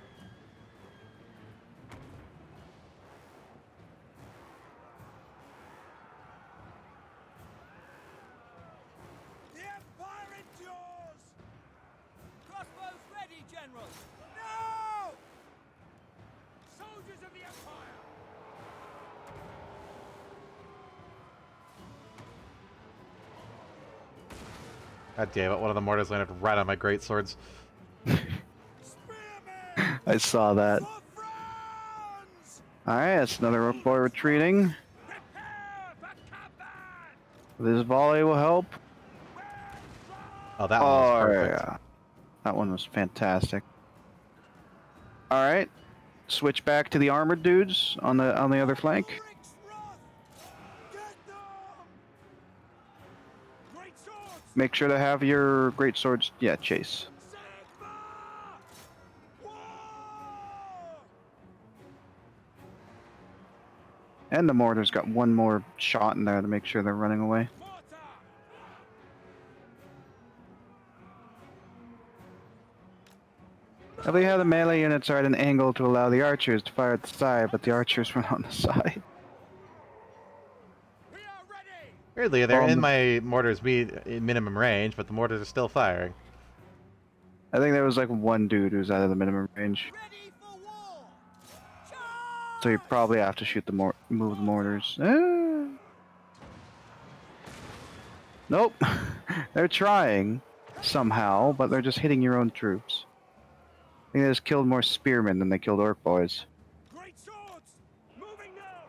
The Empire endures! Crossbows ready, General! No! Soldiers of the Empire! God damn it, one of the mortars landed right on my greatswords. Spearmen! I saw that. For France! Alright, that's another orc boy retreating. Prepare for combat! This volley will help. Oh, that one was Oh, perfect. yeah. That one was fantastic. Alright. Switch back to the armored dudes on the other flank. Ulrich's wrath! Get them! Great swords! Make sure to have your great swords. Yeah, chase. Sigma! War! And the mortar's got one more shot in there to make sure they're running away. Mortar! I believe how the melee units are at an angle to allow the archers to fire at the side, but the archers run on the side. We are ready. Weirdly, they're in Um, my mortar's minimum range, but the mortars are still firing. I think there was like one dude who's out of the minimum range, Ready for war. so you probably have to shoot the move the mortars. Eh. Nope, they're trying somehow, but they're just hitting your own troops. I think they just killed more spearmen than they killed orc boys. Great swords. Moving now.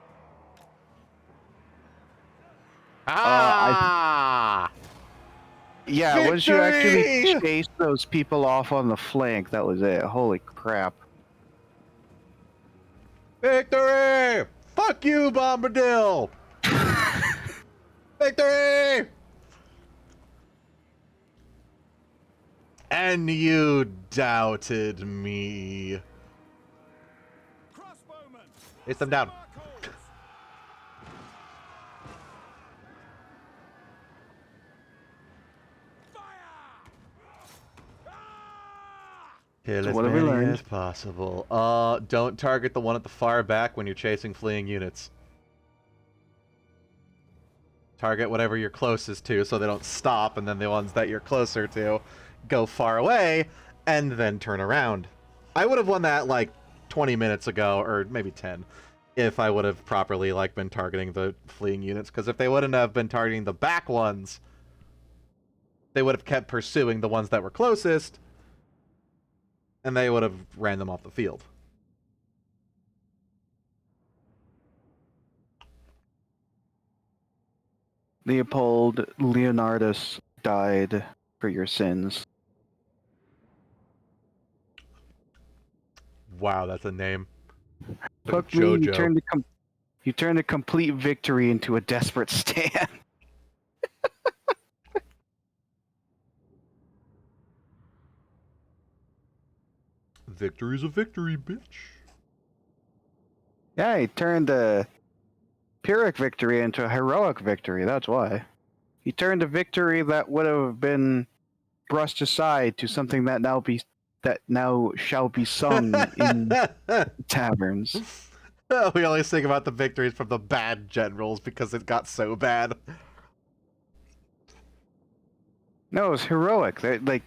Ah! Yeah, once you actually Victory! chase those people off on the flank, that was it. Holy crap. Victory! Fuck you, Bombadil! Victory! And you doubted me. Crossbowmen. Hit them down. Sparkles. Fire. Ah! Kill So as what have we many learned? as possible. Don't target the one at the far back when you're chasing fleeing units. Target whatever you're closest to so they don't stop, and then the ones that you're closer to go far away, and then turn around. I would have won that like 20 minutes ago, or maybe 10, if I would have properly like been targeting the fleeing units, because if they wouldn't have been targeting the back ones, they would have kept pursuing the ones that were closest, and they would have ran them off the field. Leopold Leonardus died for your sins. Wow, that's a name. Fuck me, you Jojo. turned a complete victory into a desperate stand. Victory's a victory, bitch. Yeah, he turned a Pyrrhic victory into a heroic victory, that's why. He turned a victory that would have been brushed aside to something that now shall be sung in taverns. We always think about the victories from the bad generals because it got so bad. No, it's heroic. Like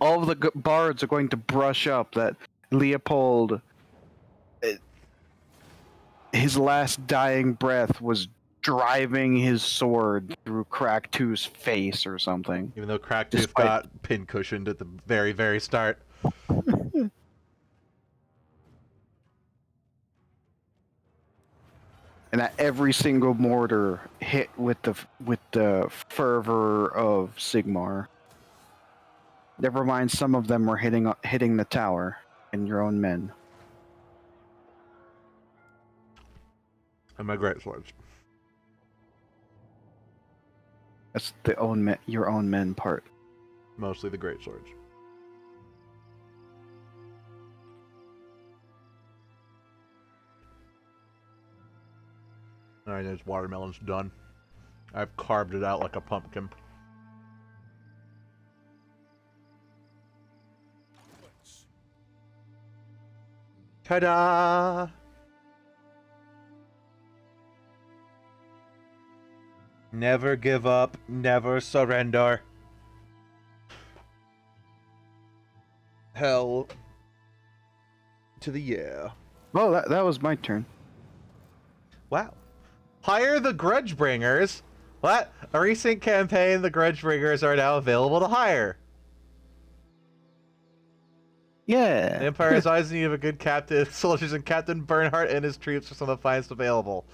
all of the bards are going to brush up that Leopold, his last dying breath was driving his sword through Crack 2's face or something. Even though Cracktooth Despite- got pin-cushioned at the very, very start. And that every single mortar hit with the fervor of Sigmar. Never mind, some of them were hitting the tower and your own men. And my great swords. That's your own men part. Mostly the great swords. Alright, this watermelon's done. I've carved it out like a pumpkin. Ta-da! Never give up, never surrender. Hell to the yeah. Well, that was my turn. Wow. Hire the Grudgebringers. What? A recent campaign, the Grudgebringers are now available to hire. Yeah. The Empire is always in need of a good captain, soldiers, and Captain Bernhardt and his troops are some of the finest available.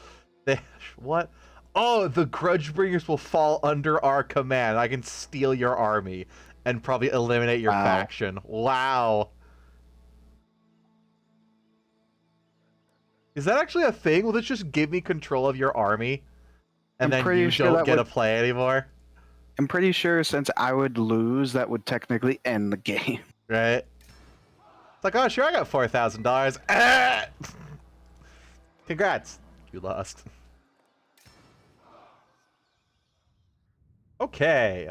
What? Oh, the Grudgebringers will fall under our command. I can steal your army and probably eliminate your faction. Wow. Is that actually a thing? Will this just give me control of your army? And then you don't get to play anymore? I'm pretty sure since I would lose, that would technically end the game. Right? It's like, oh, sure, I got $4,000. Ah! Congrats. You lost. Okay.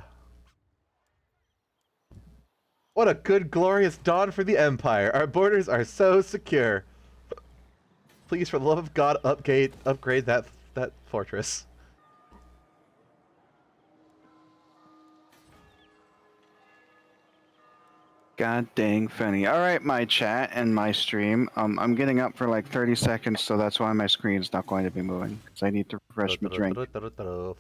What a good, glorious dawn for the Empire. Our borders are so secure. Please, for the love of God, upgrade that fortress. God dang Fenny. Alright, my chat and my stream. I'm getting up for like 30 seconds, so that's why my screen's not going to be moving. Because I need to refresh my drink.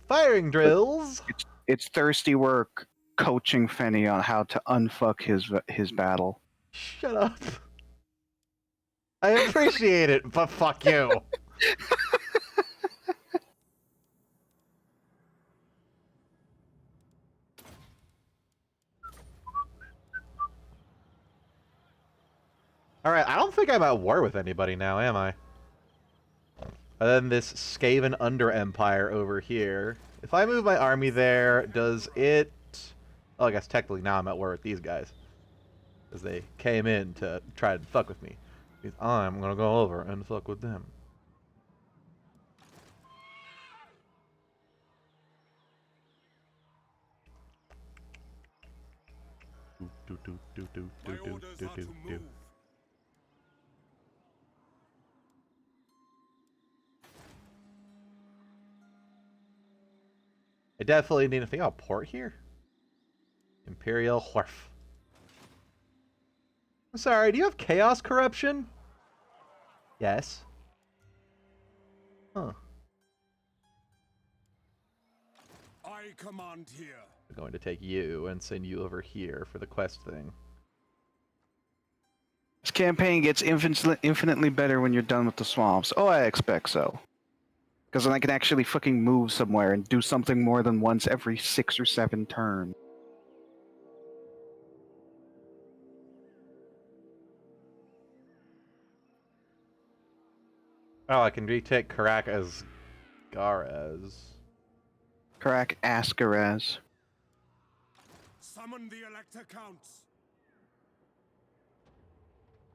Firing drills! It's thirsty work coaching Fenny on how to unfuck his battle. Shut up. I appreciate it, but fuck you. Alright, I don't think I'm at war with anybody now, am I? Other than this Skaven Under Empire over here. If I move my army there, does it... Oh, I guess technically now I'm at war with these guys. Because they came in to try to fuck with me. Because I'm gonna go over and fuck with them. My orders are to move. I definitely need to think about port here. Imperial Wharf. I'm sorry, do you have chaos corruption? Yes. Huh. I command here. We're going to take you and send you over here for the quest thing. This campaign gets infinitely better when you're done with the swamps. Oh, I expect so. Because then I can actually fucking move somewhere and do something more than once every 6 or 7 turns. Oh, I can retake Karak as Garez. Karak Ascaraz. Summon the Elector Counts.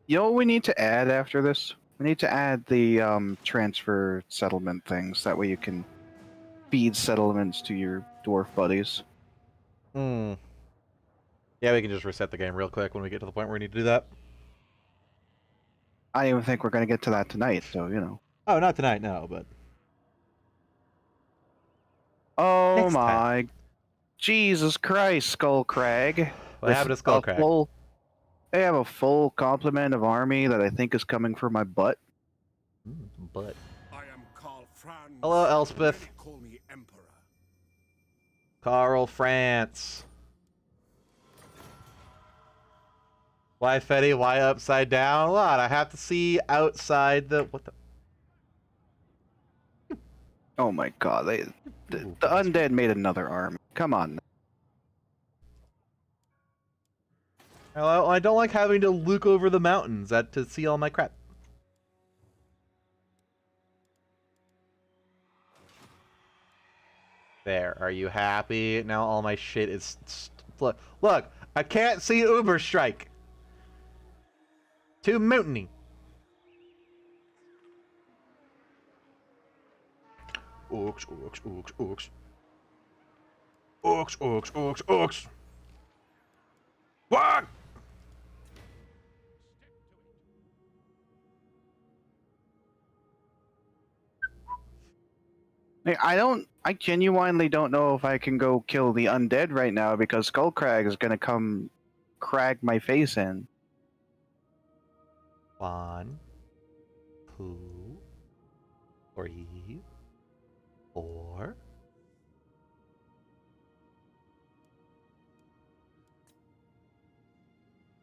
You know what we need to add after this? We need to add the transfer settlement things. That way you can feed settlements to your dwarf buddies. Hmm. Yeah, we can just reset the game real quick when we get to the point where we need to do that. I don't even think we're going to get to that tonight, so, you know. Oh, not tonight, no, but... Oh Next my... time. Jesus Christ, Skullcrag. What happened to Skullcrag? They have a full complement of army that I think is coming for my butt. But... I am Karl Franz. Hello, Elspeth. Many call me Emperor. Carl France. Why Fetty? Why upside down? What? I have to see outside the... What the... Oh my god, the undead made another army. Come on. Hello? I don't like having to look over the mountains to see all my crap. There. Are you happy? Now all my shit is... Look! I can't see Uberstrike! To mutiny! Ooks, ooks, ooks, ooks. Ooks, ooks, ooks, ooks! What? I genuinely don't know if I can go kill the undead right now because Skullcrag is gonna come crag my face in. 1, 2, 3, 4.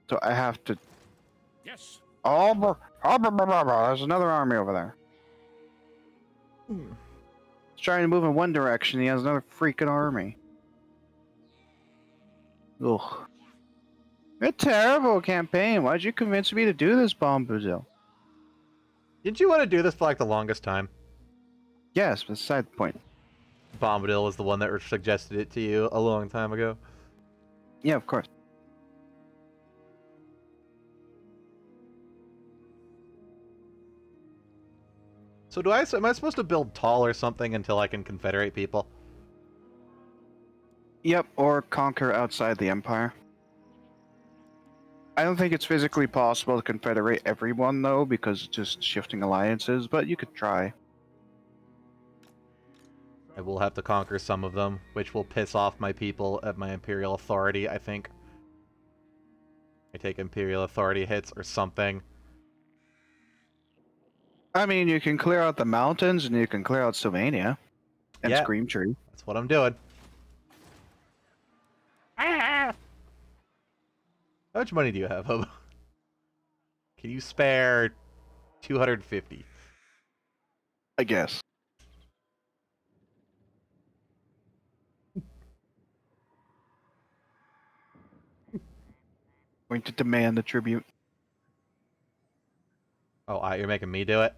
So I have to... Yes. Oh, there's another army over there. He's trying to move in one direction, he has another freaking army. Ugh. A terrible campaign. Why'd you convince me to do this, Bombadil? Didn't you want to do this for like the longest time? Yes, but side point. Bombadil was the one that suggested it to you a long time ago. Yeah, of course. So am I supposed to build tall or something until I can confederate people? Yep, or conquer outside the Empire. I don't think it's physically possible to confederate everyone though, because it's just shifting alliances. But you could try. I will have to conquer some of them, which will piss off my people at my Imperial Authority, I think. I take Imperial Authority hits or something. I mean, you can clear out the mountains and you can clear out Sylvania and Yeah. Scream Tree. That's what I'm doing. How much money do you have, Hobo? Can you spare 250? I guess. Going to demand the tribute. Oh, you're making me do it?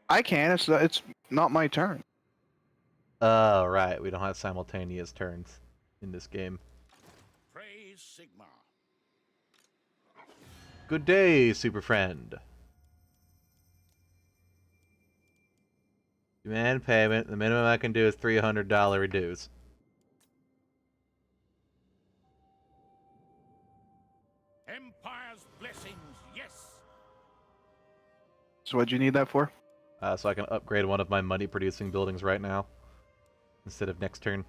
I can. It's not my turn. Oh, right. We don't have simultaneous turns in this game. Praise Sigma. Good day, super friend. Demand payment. The minimum I can do is $300 reduce. Empire's blessings, yes. So what'd you need that for? So I can upgrade one of my money-producing buildings right now. Instead of next turn.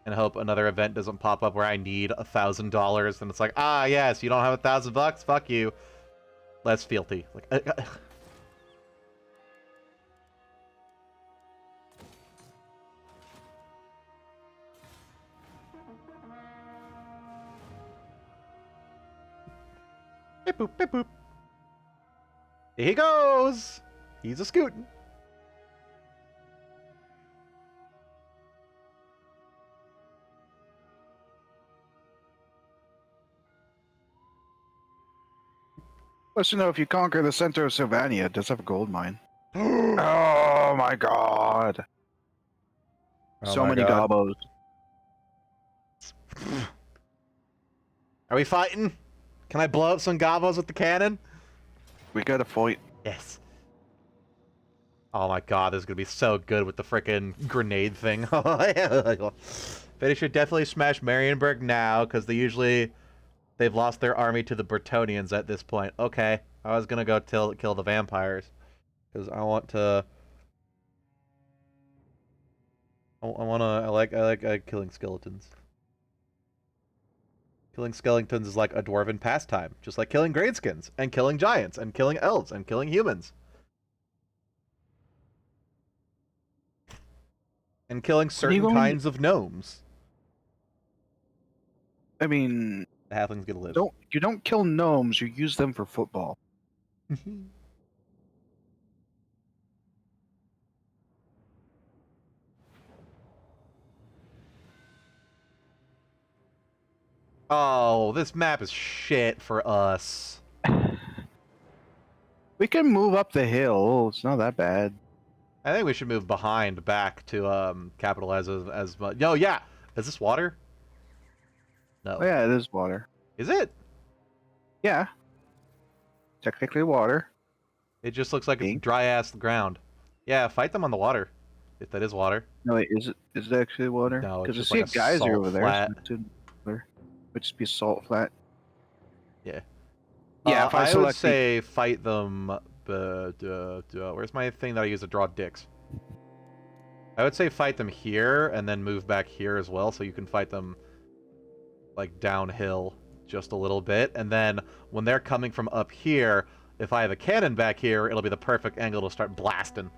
And hope another event doesn't pop up where I need $1,000, and it's like, ah, yes, you don't have $1,000? Fuck you. Less fealty. Like, beep boop, beep boop. Here he goes! He's a scootin'. Listen, know if you conquer the center of Sylvania, it does have a gold mine. Oh my god. Oh So my many God. gobos. Are we fighting? Can I blow up some gobos with the cannon? We gotta fight. Yes. Oh my god, this is gonna be so good with the frickin' grenade thing. They should definitely smash Marienburg now, because they've lost their army to the Bretonnians at this point. Okay, I was gonna go kill the vampires, because I want to. I like killing skeletons. Killing skeletons is like a dwarven pastime, just like killing greenskins, and killing giants, and killing elves, and killing humans. And killing certain kinds of gnomes. I mean, The halflings get to live. you don't kill gnomes, you use them for football. Oh, this map is shit for us. We can move up the hill, it's not that bad. I think we should move behind back to capitalize as much. No, yeah. Is this water? No. Oh, yeah, it is water. Is it? Yeah. Technically water. It just looks like it's Pink. dry ass ground. Yeah, fight them on the water. If that is water. No, wait, is it actually water? No, it's Because I just see like a a geyser salt over there. flat. So it shouldn't water. Would just be salt flat. Yeah. Yeah, if I I would select say fight them. Where's my thing that I use to draw dicks? I would say fight them here and then move back here as well, so you can fight them like downhill just a little bit. And then when they're coming from up here, if I have a cannon back here, it'll be the perfect angle to start blasting.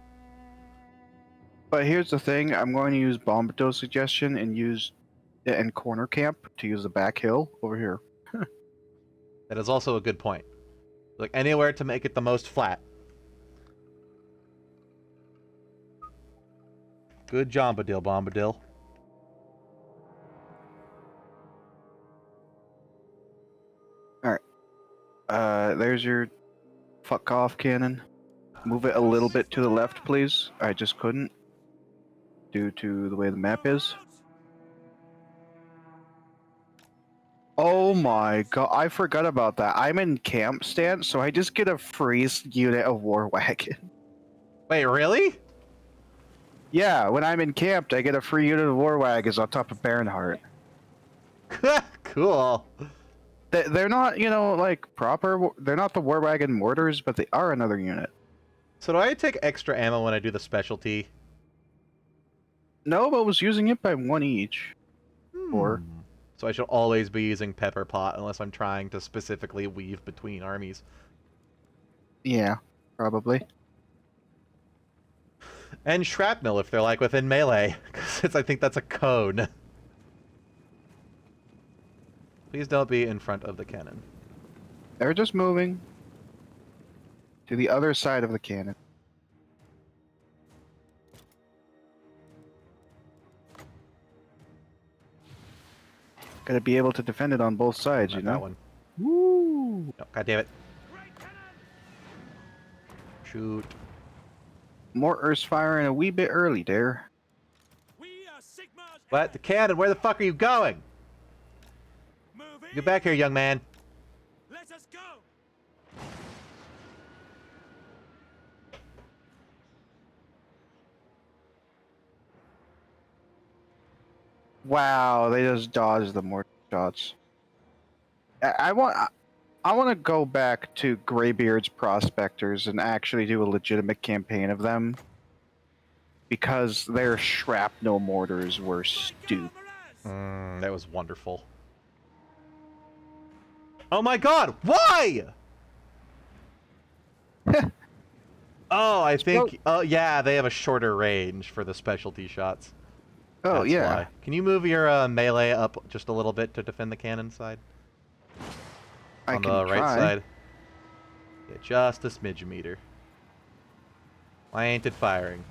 But here's the thing, I'm going to use Bombato's suggestion and corner camp to use the back hill over here. That is also a good point. Like anywhere to make it the most flat. Good Jombadil, Bombadil. There's your fuck off cannon. Move it a little bit to the left, please. I just couldn't, due to the way the map is. Oh my god, I forgot about that. I'm in camp stance, so I just get a free unit of war wagon. Wait, really? Yeah, when I'm encamped, I get a free unit of war wagons on top of Baronheart. Cool. They're not, you know, like proper. They're not the war wagon mortars, but they are another unit. So do I take extra ammo when I do the specialty? No, but was using it by one each. Or So I should always be using pepper pot unless I'm trying to specifically weave between armies. yeah, probably. And shrapnel if they're like within melee, because I think that's a cone. Please don't be in front of the cannon. They're just moving to the other side of the cannon. Gotta be able to defend it on both sides, Not you that know? one. Woo! No, God damn it. Shoot. Mortars firing a wee bit early there. We are Sigmar's What? The cannon? Where the fuck are you going? moving. Get back here, young man. Let us go. Wow, they just dodged the mortar shots. I want to go back to Greybeard's prospectors and actually do a legitimate campaign of them, because their shrapnel mortars were stupid. That was wonderful. Oh my god, why? Oh, I think... Oh, yeah, they have a shorter range for the specialty shots. Oh That's yeah. why. Can you move your melee up just a little bit to defend the cannon side? I On can the right try. side. Yeah, just a smidge meter. Why ain't it firing?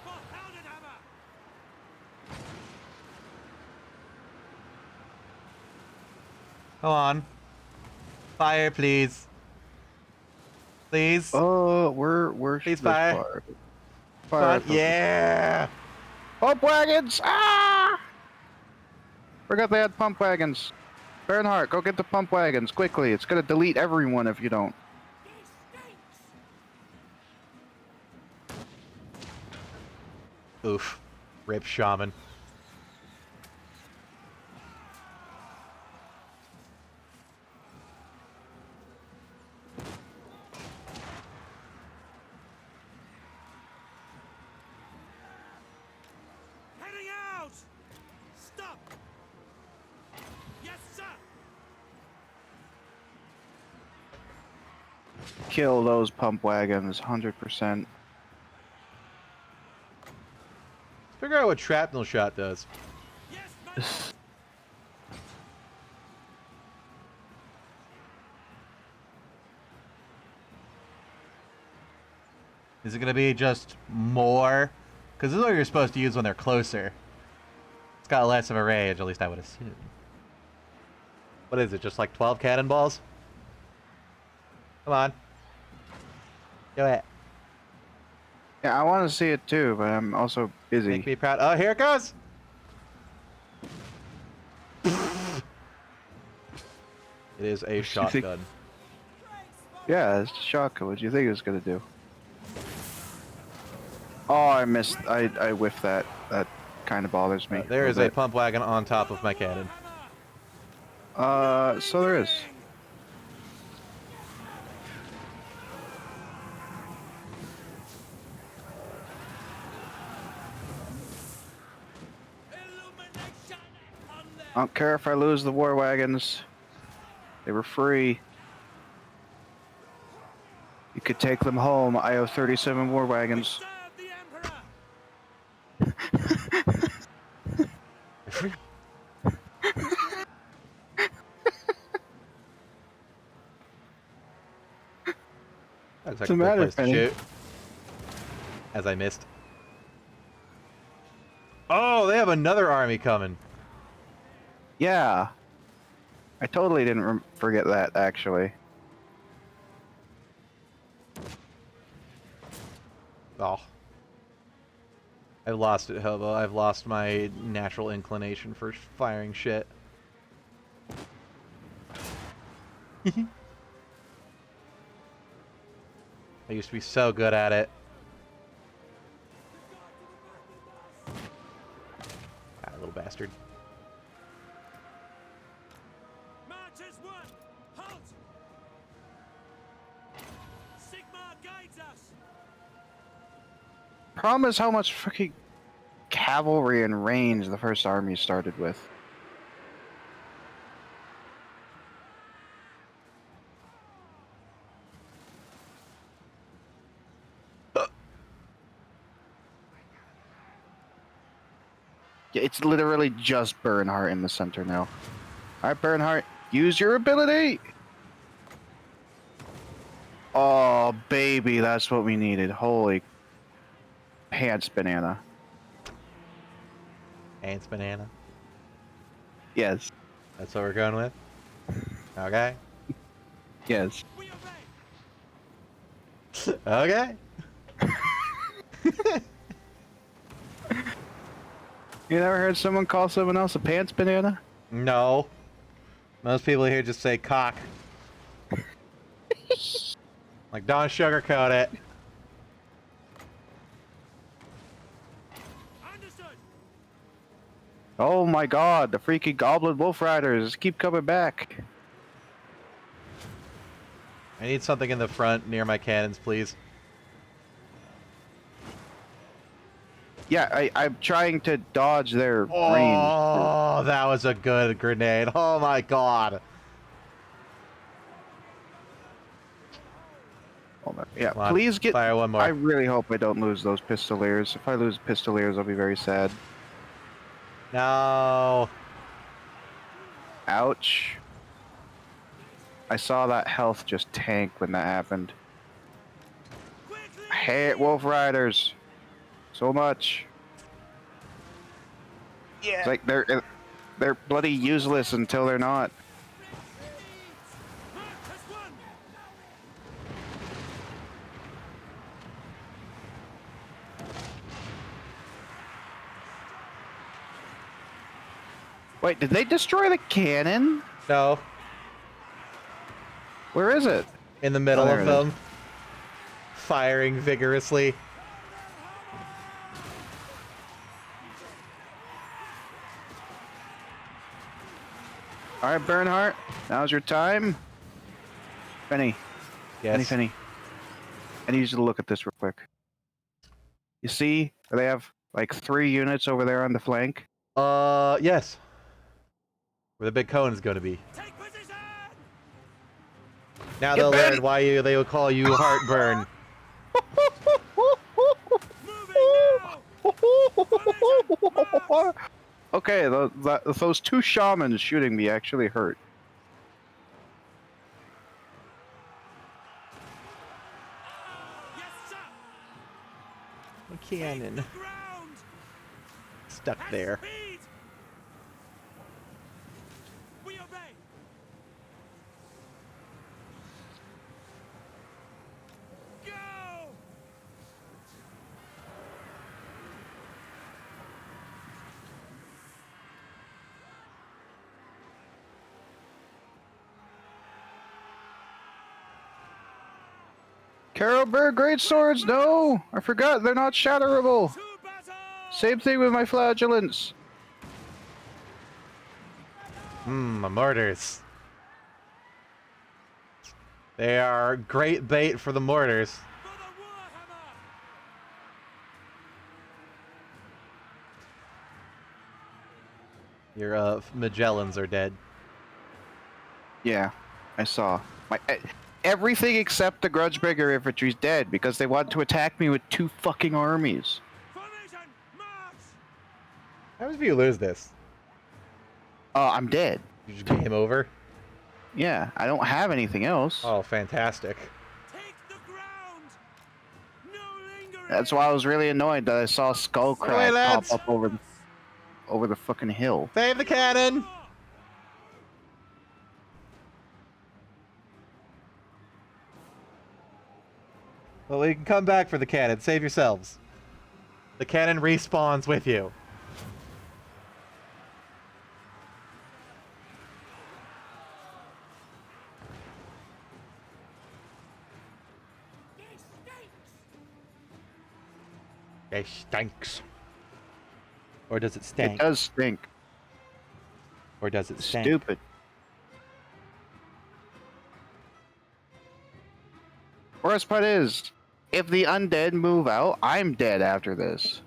For Heldenhammer. Come on. Fire, please. Please. We're Please this fire. far. Come Fire. on. Yeah. Pump wagons! Ah! Forgot they had pump wagons. Bernhardt, go get the pump wagons quickly. It's gonna delete everyone if you don't. Oof. Rip shaman. Heading out. Stop. Yes, sir. Kill those pump wagons, 100%. Figure out what shrapnel shot does. Yes, madam. Is it going to be just more? Because this is what you're supposed to use when they're closer. It's got less of a range, at least I would assume. What is it, just like 12 cannonballs? Come on. Do it. Yeah, I want to see it too, but I'm also busy. Make me proud. Oh, here it goes! It is a shotgun. Yeah, it's a shotgun. What do you think it was gonna do? Oh, I missed. I whiffed that. That kind of bothers me. There is a pump wagon on top of my cannon. So there is. Illumination upon them. I don't care if I lose the war wagons. They were free. You could take them home. I owe 37 war wagons. Serve the Emperor. That's What's the matter, place to Penny? shoot. As I missed. Oh, they have another army coming. Yeah. I totally didn't forget that, actually. Oh. I've lost it, Hobo. I've lost my natural inclination for firing shit. I used to be so good at it. Ah, little bastard. Marches one. Halt. Sigmar guides us. Problem is how much fucking cavalry and range the first army started with. Yeah, it's literally just Bernhardt in the center now. Alright, Bernhardt, use your ability! Oh, baby, that's what we needed. Holy pants banana. Ants banana. Yes. That's what we're going with? Okay. Yes. We obey. Okay. You never heard someone call someone else a pants banana? No. Most people here just say cock. Like, don't sugarcoat it. Understood. Oh my god, the freaking goblin wolf riders keep coming back. I need something in the front near my cannons, please. Yeah, I'm trying to dodge their range. Oh, that was a good grenade. Oh my god. Hold on. Yeah, Come on, please get. fire one more. I really hope I don't lose those pistoliers. If I lose pistoliers, I'll be very sad. No. Ouch. I saw that health just tank when that happened. Quickly. I hate wolf riders so much. Yeah. It's like they're bloody useless until they're not. March as one. Wait, did they destroy the cannon? No. Where is it? In the middle Oh, there of it is. them. Firing vigorously. All right, Bernhardt, now's your time. Penny, Yes. Penny. I need you to look at this real quick. You see, they have like 3 units over there on the flank. Yes. Where the big cone is going to be. Take position. Now Get they'll ready. learn why they will call you Heartburn. Moving now. March. Okay, those 2 shamans shooting me actually hurt. Yes, sir. Cannon. The ground. Stuck At there. speed. We obey. Go. Carolberg great swords, no! I forgot, they're not shatterable! To battle. Same thing with my flagellants. Mortars. They are great bait for the mortars. For the Warhammer. Your Magellans are dead. Yeah, I saw. Everything except the Grudgebringer infantry's dead because they want to attack me with 2 fucking armies. Formation. March. How if you lose this? I'm dead. You just game over? Yeah, I don't have anything else. Oh, fantastic. Take the ground. No lingering. That's why I was really annoyed that I saw Skullcrack lads. pop up over the fucking hill. Save the cannon! Well, we can come back for the cannon. Save yourselves. The cannon respawns with you. It stinks. Or does it stink? It does stink. Or does it stink? Stupid. Worst part is, if the undead move out, I'm dead after this.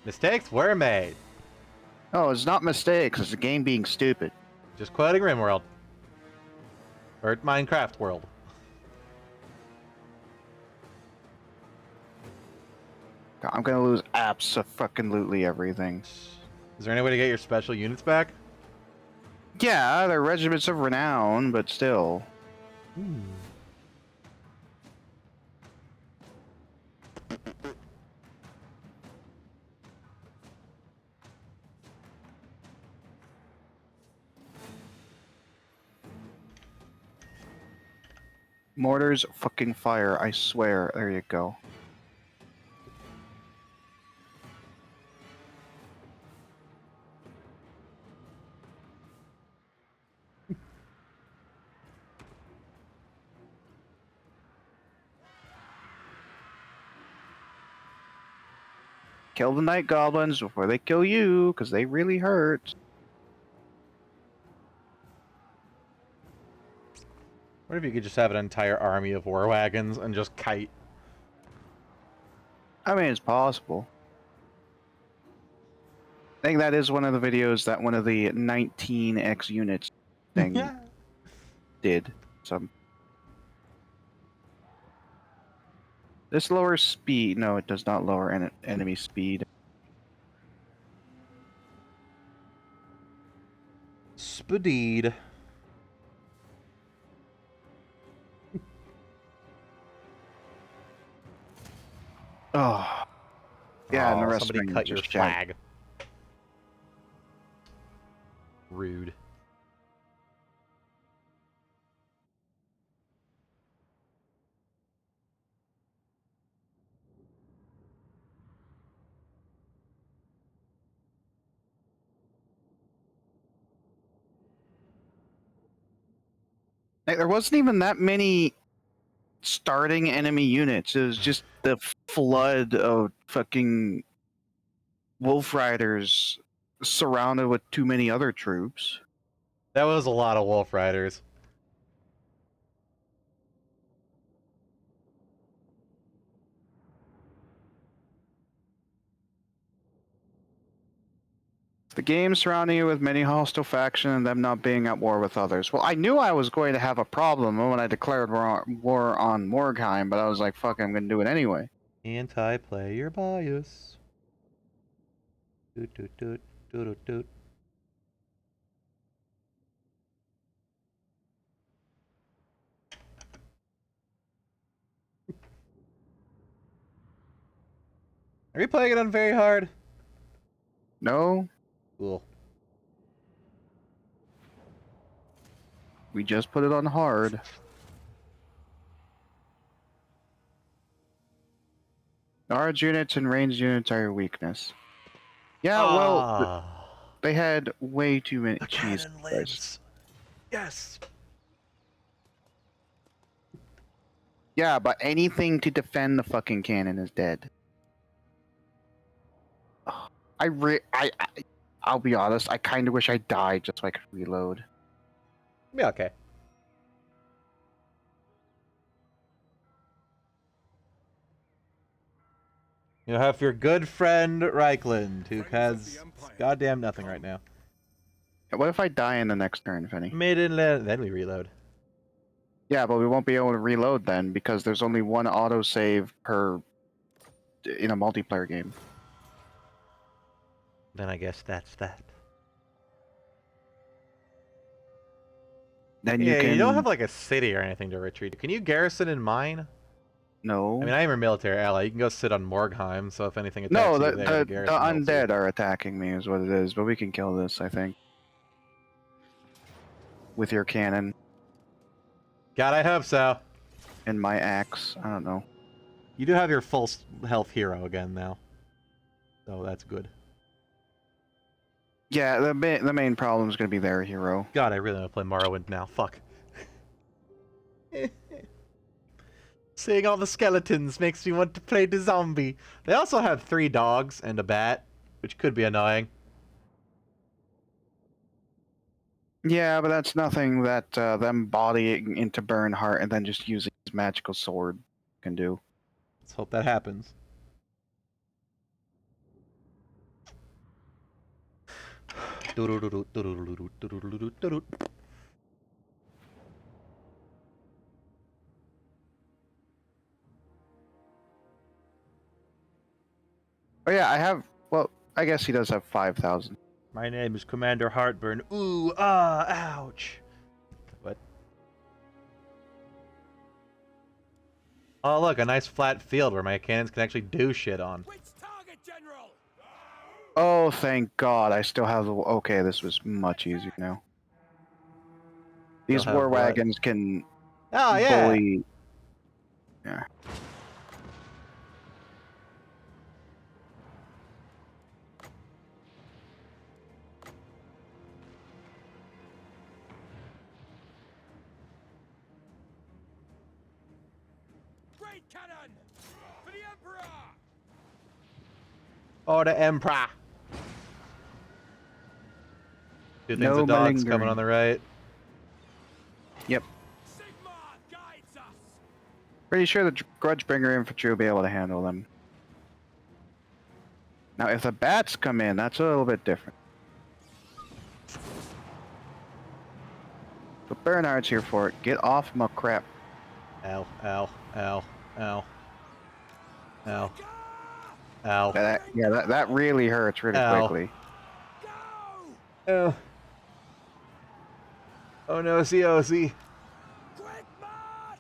Mistakes were made. No, it's not mistakes. It's the game being stupid. Just quoting RimWorld. Or Minecraft World. I'm gonna lose abso-fucking-lutely everything. Is there any way to get your special units back? Yeah, they're regiments of renown, but still. Mortars fucking fire, I swear. There you go. Kill the night goblins before they kill you, because they really hurt. What if you could just have an entire army of war wagons and just kite? I mean, it's possible. I think that is one of the videos that one of the 19x units thing did. Some. This lowers speed. No, it does not lower enemy speed. Speed. Oh. Yeah, and the rest somebody of them cut your just jack. flag. Rude. Like, there wasn't even that many starting enemy units. It was just the flood of fucking wolf riders surrounded with too many other troops. That was a lot of Wolf Riders. The game surrounding you with many hostile factions and them not being at war with others. Well, I knew I was going to have a problem when I declared war on Morgheim, but I was like, fuck, I'm going to do it anyway. Anti-player bias. Doot doot doot doot doot doot. Are you playing it on very hard? No, Cool. we just put it on hard. Large units and ranged units are your weakness. Yeah, well, they had way too many. The Jeez cannon Christ. lives. Yes. Yeah, but anything to defend the fucking cannon is dead. I'll be honest, I kind of wish I died just so I could reload. Yeah, okay. You have your good friend Reikland, who has goddamn nothing right now. What if I die in the next turn, Finny? Then we reload. Yeah, but we won't be able to reload then because there's only one autosave per in a multiplayer game. Then I guess that's that. Then Yeah, you can. you don't have like a city or anything to retreat to. Can you garrison in mine? No. I mean, I am your military ally. You can go sit on Morgheim, so if anything attacks No, you the there, the undead are attacking me, is what it is. But we can kill this, I think, with your cannon God, I hope so. and my axe. I don't know. You do have your full health hero again now, so that's good. Yeah, the main problem is going to be their hero. God, I really want to play Morrowind now. Fuck. Seeing all the skeletons makes me want to play the zombie. They also have 3 dogs and a bat, which could be annoying. Yeah, but that's nothing that them bodying into Bernhardt and then just using his magical sword can do. Let's hope that happens. Oh yeah, I have. Well, I guess he does have 5,000. My name is Commander Heartburn. Ooh, ah, ouch. What? Oh, look, a nice flat field where my cannons can actually do shit on. Which target, General? Oh, thank God! I still have the. Okay, this was much easier now. These Still have war what? wagons can Oh, yeah. bully. Yeah. Great cannon! For the Emperor! Oh, the Emperor. 2 things No of dogs malingering. coming on the right. Yep. Sigma guides us! Pretty sure the Grudgebringer infantry will be able to handle them. Now, if the bats come in, that's a little bit different. But Bernhardt's here for it. Get off my crap. Ow, ow, ow, ow. Ow. Ow. That really hurts really Ow. quickly. Go! Oh. Oh no, COC. Quick march!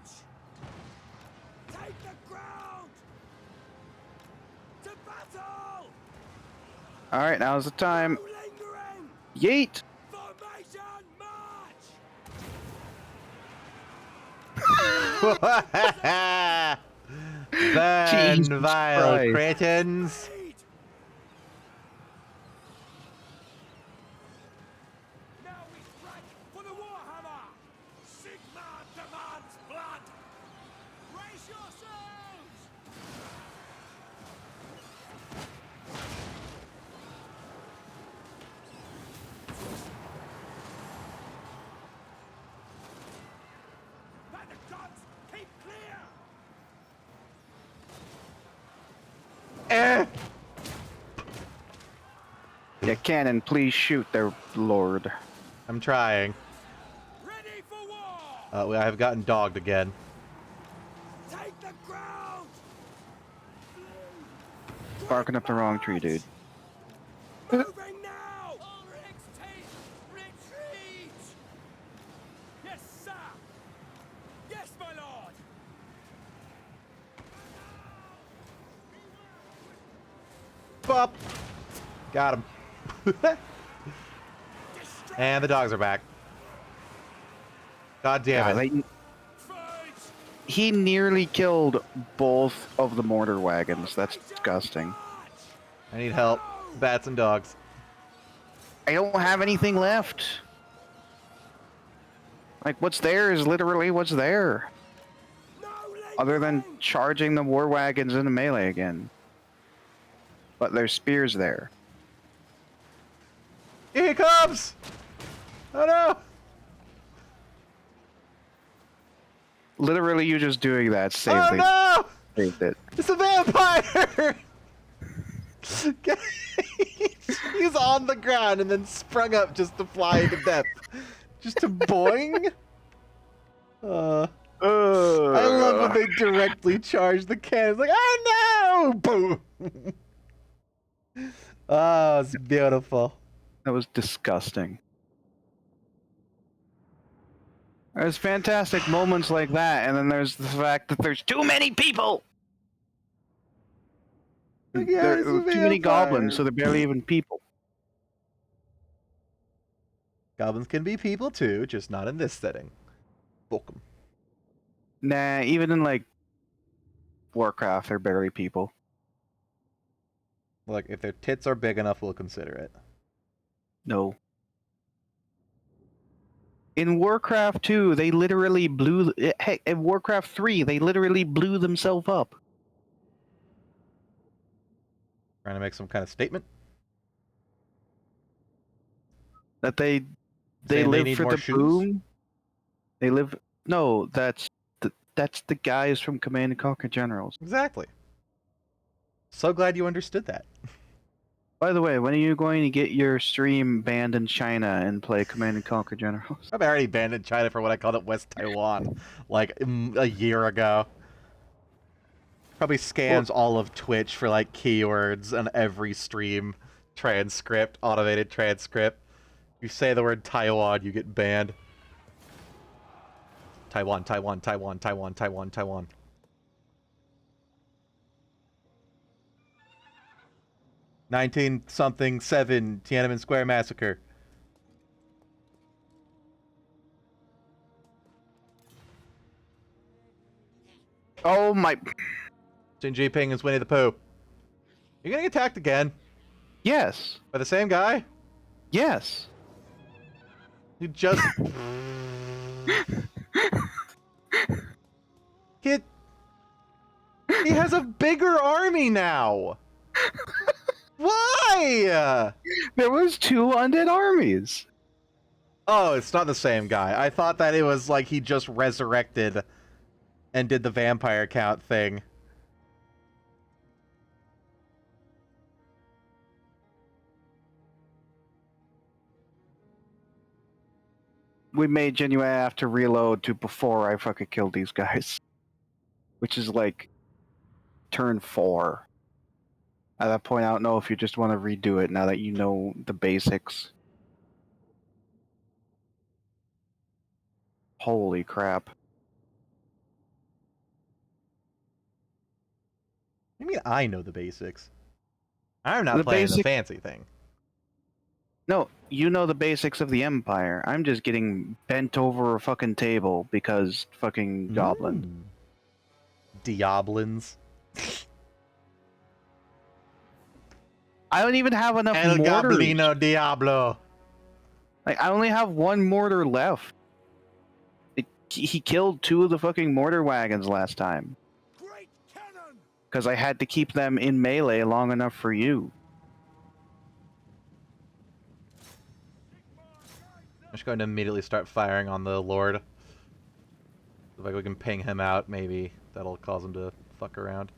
Take the ground! To battle! Alright, now's the time. No lingering! Yeet! Formation march! Burn, Jesus vile Christ. cretins! Lead! Now we strike for the Warhammer! Sigma demands blood! Brace yourselves! Let the guns keep clear! Eh! Yeah, cannon, please shoot their lord. I'm trying. Ready for war! I have gotten dogged again. Take the ground! Barking up the wrong tree, dude. Moving now! Ulrich's team, retreat! Yes, sir! Yes, my lord! Bop! Got him. And the dogs are back. God damn it. Fight! He nearly killed both of the mortar wagons. That's disgusting. I need help. Bats and dogs. I don't have anything left. Like, what's there is literally what's there. No Other than lingering! charging the war wagons into melee again. But there's spears there. Here he comes! Oh no! Literally, you just doing that Oh no! saved it. It's a vampire! He's on the ground and then sprung up just to fly into death. Just to boing? I love when they directly charge the cannons. Like, oh no! Boom! Oh, it's beautiful. That was disgusting. There's fantastic moments like that, and then there's the fact that there's too many people! Like, yeah, There it's a are too many vampire. goblins, so they're barely even people. Goblins can be people too, just not in this setting. Book 'em. Nah, even in, like, Warcraft, they're barely people. Look, if their tits are big enough, we'll consider it. No. In Warcraft 2, they literally blew. Heck, in Warcraft 3, they literally blew themselves up. Trying to make some kind of statement. That they Saying they live need for more the shoes? boom. They live. No, that's the guys from Command and Conquer Generals. Exactly. So glad you understood that. By the way, when are you going to get your stream banned in China and play Command and Conquer Generals? I've already banned in China for what I called it West Taiwan, like a year ago. Probably scans all of Twitch for like keywords on every stream transcript, automated transcript. You say the word Taiwan, you get banned. Taiwan, Taiwan, Taiwan, Taiwan, Taiwan, Taiwan. '19-something-7 Tiananmen Square massacre. Oh my! Xi Jinping is Winnie the Pooh. You're getting attacked again Yes, by the same guy. yes. You just He has a bigger army now. Why? There was 2 undead armies. Oh, it's not the same guy. I thought that it was like he just resurrected and did the vampire count thing. We may genuinely have to reload to before I fucking killed these guys. Which is like turn 4. At that point, I don't know if you just want to redo it now that you know the basics. Holy crap. You mean I know the basics? I'm not The playing the basic- fancy thing. No, you know the basics of the Empire. I'm just getting bent over a fucking table because fucking goblin. Diablins. I don't even have enough El mortars. Goblino Diablo. Like, I only have 1 mortar left. He killed 2 of the fucking mortar wagons last time. Great cannon! Because I had to keep them in melee long enough for you. I'm just going to immediately start firing on the Lord. If we can ping him out, maybe that'll cause him to fuck around.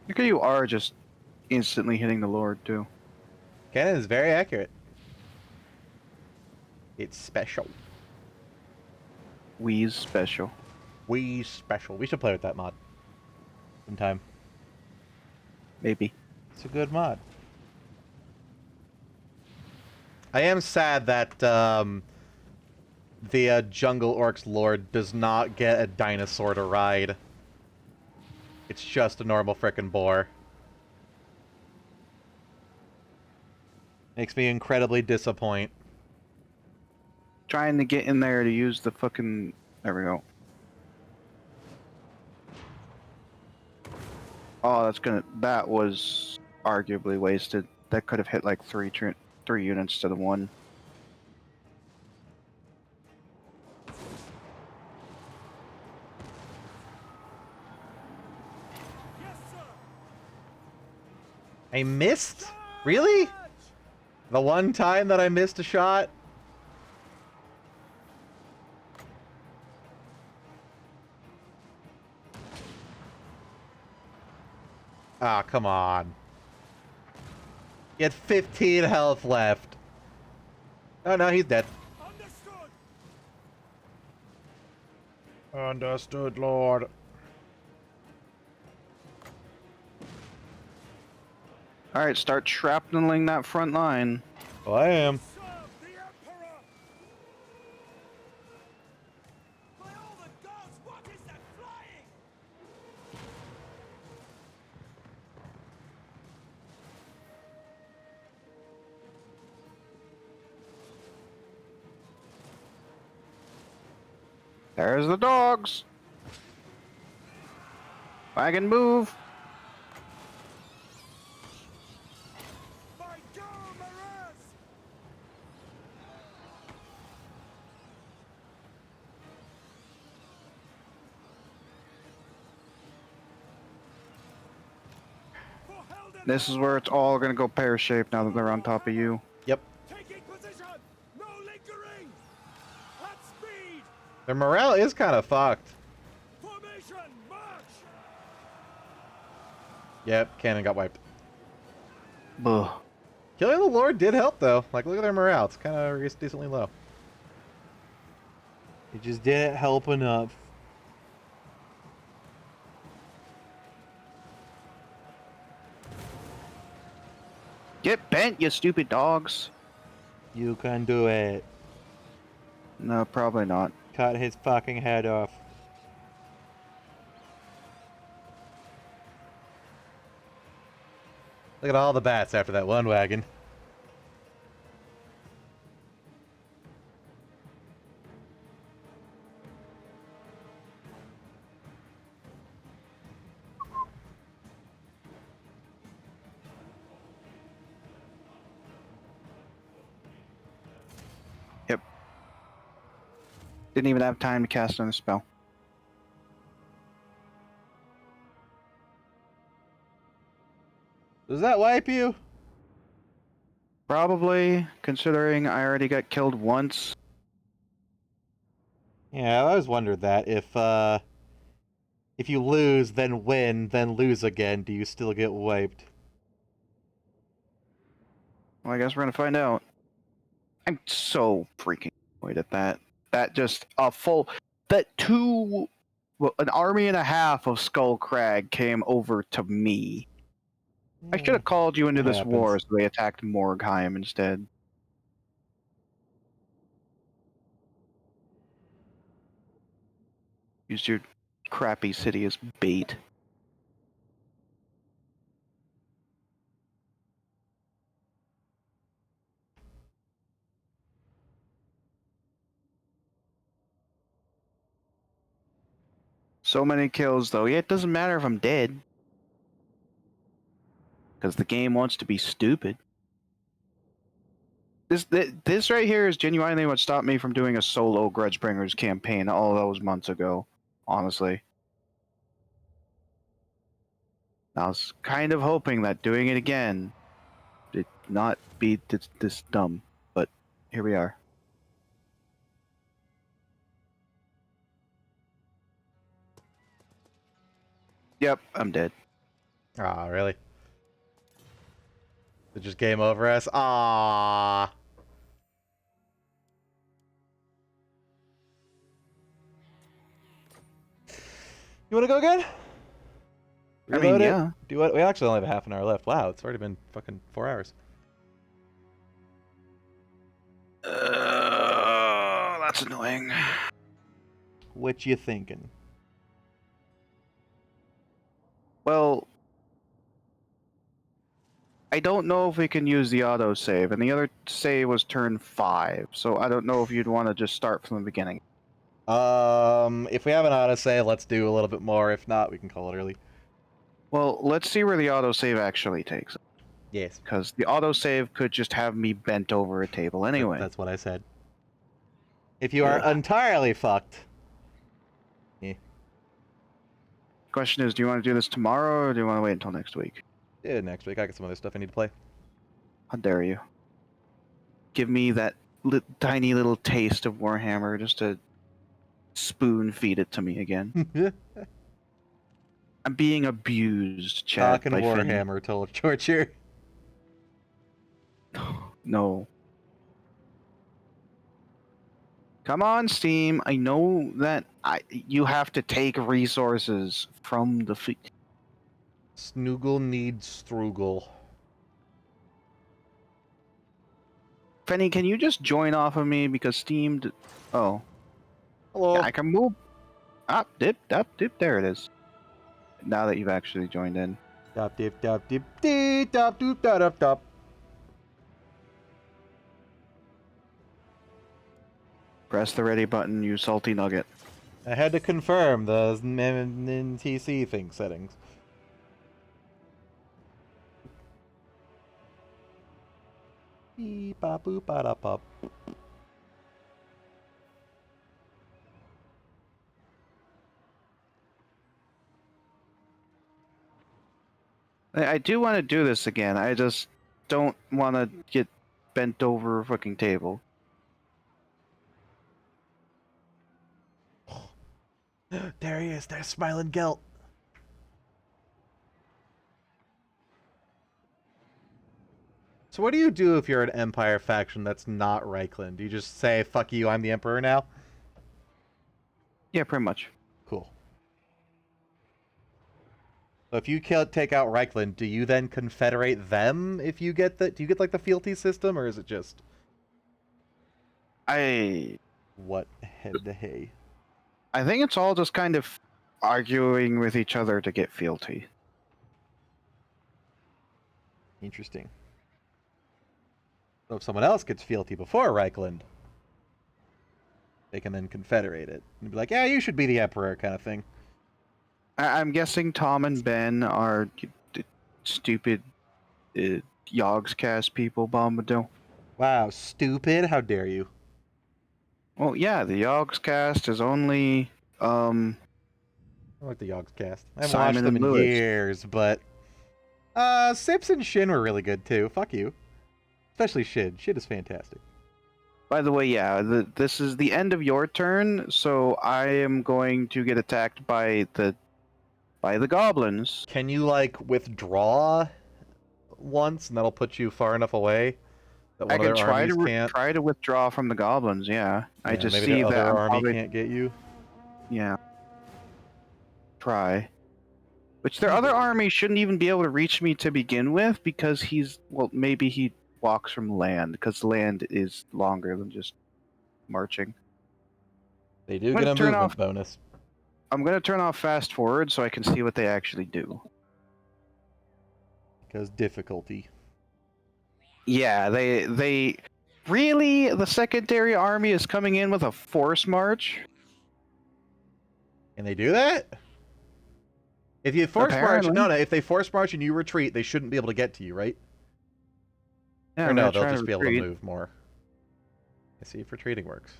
Look at you are just instantly hitting the Lord, too. Cannon is very accurate. It's special. Wee's special. We special. We should play with that mod sometime. Maybe. It's a good mod. I am sad that the Jungle Orcs Lord does not get a dinosaur to ride. It's just a normal frickin' boar. Makes me incredibly disappoint. Trying to get in there to use the fucking... There we go. Oh, that's gonna... That was arguably wasted. That could have hit like 3 units to the 1. Yes, sir! I missed? Really? The one time that I missed a shot? Ah, come on. He had 15 health left. Oh no, he's dead. Understood! Understood, Lord. Alright, start shrapneling that front line. Well, I am. Serve the Emperor! There's the dogs. Wagon move. By Grudgebringers! For Helden! This is where it's all gonna go pear-shaped now that they're on top of you. Yep. Taking position! No lingering! At speed! Their morale is kind of fucked. Formation! March! Yep, cannon got wiped. Ugh. Killing the Lord did help, though. Like, look at their morale. It's kind of decently low. It just didn't help enough. Get bent, you stupid dogs. You can do it. No, probably not. Cut his fucking head off. Look at all the bats after that one wagon. Yep. Didn't even have time to cast another spell. Does that wipe you? Probably, considering I already got killed once. Yeah, I always wondered that. If you lose, then win, then lose again, do you still get wiped? Well, I guess we're gonna find out. I'm so freaking annoyed at that. That just a full... an army and a half of Skullcrag came over to me. I should have called you into this happens. war, so they attacked Morgheim instead. Used your crappy city as bait. So many kills, though. Yeah, it doesn't matter if I'm dead. Because the game wants to be stupid. This right here is genuinely what stopped me from doing a solo Grudgebringers campaign all those months ago. Honestly. I was kind of hoping that doing it again did not be this dumb. But here we are. Yep, I'm dead. Aw, really? It just game over us? Aww. You want to go again? I mean, Reload it? yeah. Do what? We actually only have half an hour left. Wow, it's already been fucking 4 hours. That's annoying. What you thinking? Well, I don't know if we can use the autosave, and the other save was turn 5, so I don't know if you'd want to just start from the beginning. If we have an autosave, let's do a little bit more. If not, we can call it early. Well, let's see where the autosave actually takes us, Yes. because the autosave could just have me bent over a table anyway. That's what I said. If you are entirely fucked. Question is, do you want to do this tomorrow, or do you want to wait until next week? Yeah, next week. I got some other stuff I need to play. How dare you? Give me that tiny little taste of Warhammer just to spoon feed it to me again. I'm being abused, Chad. Talking by Finn. Warhammer total torture. No. Come on, Steam. I know that you have to take resources from the... Snoogle needs Struggle. Fenny, can you just join off of me? Because Steam... Oh. Hello. Yeah, I can move... Up, dip, there it is. Now that you've actually joined in. Dop dip dop dip dee dop doop dop dop dop. Press the ready button, you salty nugget. I had to confirm the NTC thing settings. Beep, bop, boop, ba, da, pop. I do want to do this again. I just don't want to get bent over a fucking table. There he is. There's Smiling Gelt. So what do you do if you're an Empire faction that's not Reikland? Do you just say, fuck you, I'm the Emperor now? Yeah, pretty much. Cool. So if you take out Reikland, do you then confederate them if you get the... Do you get, like, the fealty system, or is it just... What head to hay? I think it's all just kind of arguing with each other to get fealty. Interesting. So if someone else gets fealty before Reikland, they can then confederate it. And be like, yeah, you should be the Emperor, kind of thing. I'm guessing Tom and Ben are stupid Yogscast people, Bombadil. Wow, stupid. How dare you? Well, yeah, the Yogscast is only I like the Yogs cast. I haven't Simon watched them and in Lewis. years, but Sips and Shin were really good too. Fuck you. Especially Shin. Shin is fantastic. By the way, yeah, this is the end of your turn, so I am going to get attacked by the goblins. Can you like withdraw once, and that'll put you far enough away that one I of can their try armies to can't? try to withdraw from the goblins. Yeah, I Yeah, just maybe see the that other I'm army probably can't get you. yeah. Try. Which their other army shouldn't even be able to reach me to begin with because maybe he walks from land because land is longer than just marching. They do I'm get gonna a turn movement off- bonus. I'm gonna turn off fast forward so I can see what they actually do. Because difficulty. Yeah, they really the secondary army is coming in with a force march. Can they do that? If you force march, Apparently. no, if they force march and you retreat, they shouldn't be able to get to you, right? Yeah, Or I'm no, gonna they'll try just be able to retreat. move more. I see if retreating works.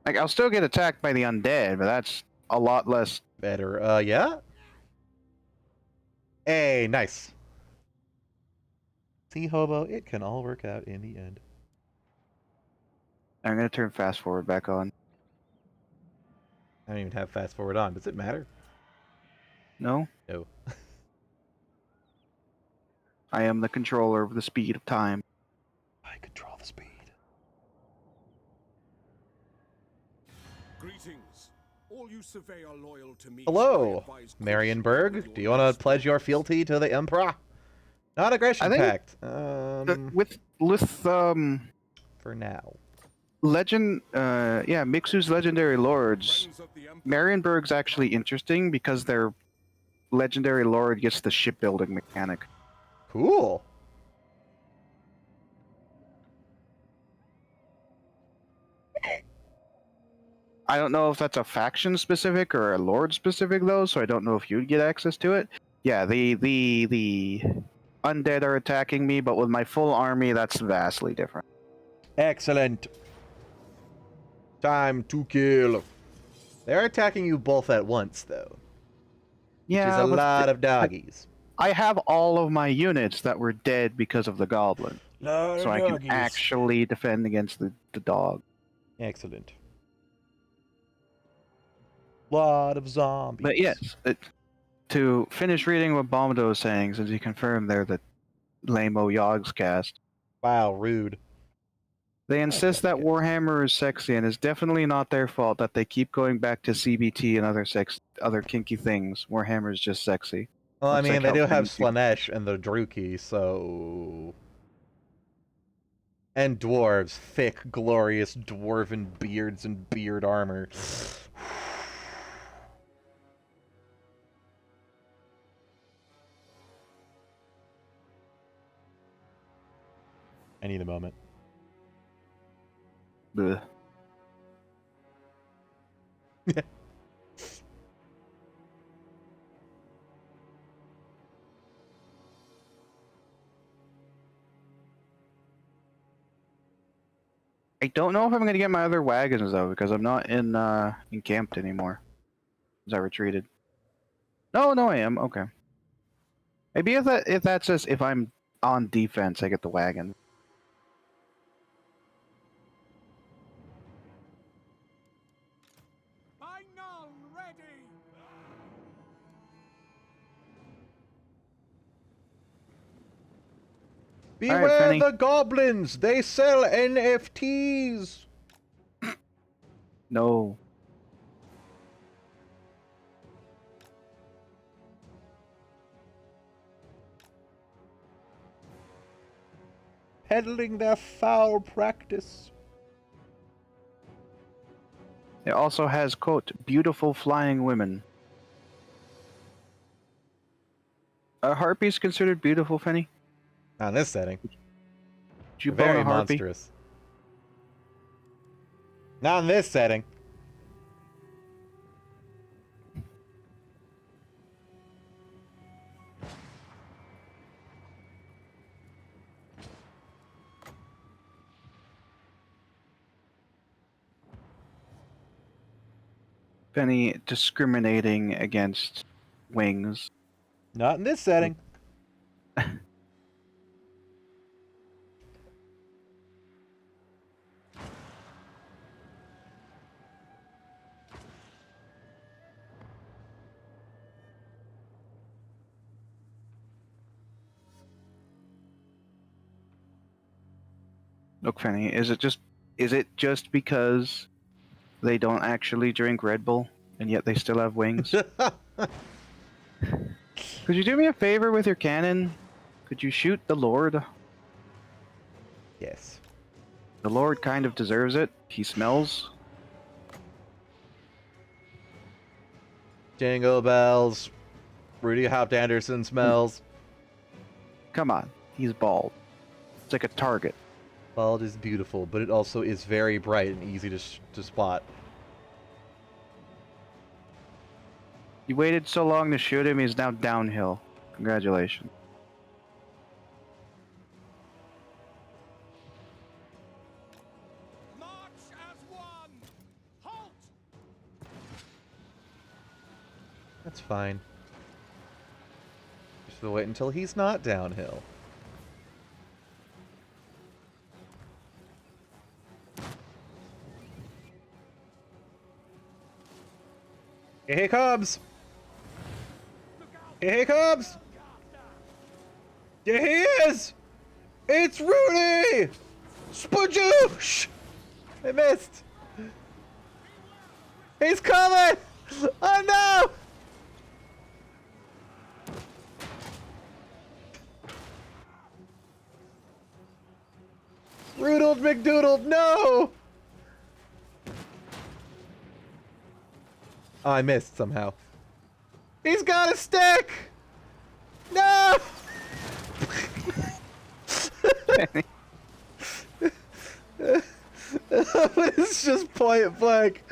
Like I'll still get attacked by the undead, but that's a lot less. Better, yeah? Hey, nice. See, Hobo, it can all work out in the end. I'm gonna turn fast forward back on. I don't even have fast forward on. Does it matter? No, No. I am the controller of the speed of time. I control the speed. Greetings. All you surveyor loyal to me. Hello, Marienburg. Do you want to pledge your fealty to the Emperor? Not aggression I think- pact. With For now. Mixu's legendary lords. Friends of the Emperor. Marienburg's actually interesting because their legendary lord gets the shipbuilding mechanic. Cool. I don't know if that's a faction specific or a lord specific though, so I don't know if you'd get access to it. Yeah, the undead are attacking me, but with my full army, that's vastly different. Excellent. Time to kill. They're attacking you both at once, though. Yeah, Which is a but lot of doggies. I have all of my units that were dead because of the goblin, so I can actually defend against the dog. Excellent. Lot of zombies. But yes, to finish reading what Bomado is saying, since he confirmed they're the lame-o Yogs cast, Wow, rude. they insist that Okay. Warhammer is sexy, and it's definitely not their fault that they keep going back to CBT and other kinky things. Warhammer is just sexy. Well, I Looks mean, like they how do have things do- Slanesh and the Druki, so... And dwarves. Thick, glorious dwarven beards and beard armor. I need a moment. Bleh. I don't know if I'm gonna get my other wagons though, because I'm not in encamped anymore. As I retreated. No, I am. Okay. Maybe if that's just if I'm on defense, I get the wagon. By null ready. Beware Fenny. the goblins! They sell NFTs! No. Peddling their foul practice. It also has, quote, beautiful flying women. Are harpies considered beautiful, Fenny? Not in this setting. Did you They're bone very a harpy? monstrous. Not in this setting. Fenny discriminating against wings. Not in this setting. Look, Fenny, is it just because they don't actually drink Red Bull and yet they still have wings? Could you do me a favor with your cannon? Could you shoot the Lord? Yes. The Lord kind of deserves it. He smells. Jingle bells. Rudy Hop Anderson smells. Come on, he's bald. It's like a target. Bald is beautiful, but it also is very bright and easy to spot. You waited so long to shoot him, he's now downhill. Congratulations. March as one. Halt. That's fine. Just wait until he's not downhill. Here he comes! Here he comes! Here he is! It's Rudy! Spajoosh! I missed! He's coming! Oh no! Rudolph McDoodle, no! Oh, I missed somehow. He's got a stick! No! It's just point blank.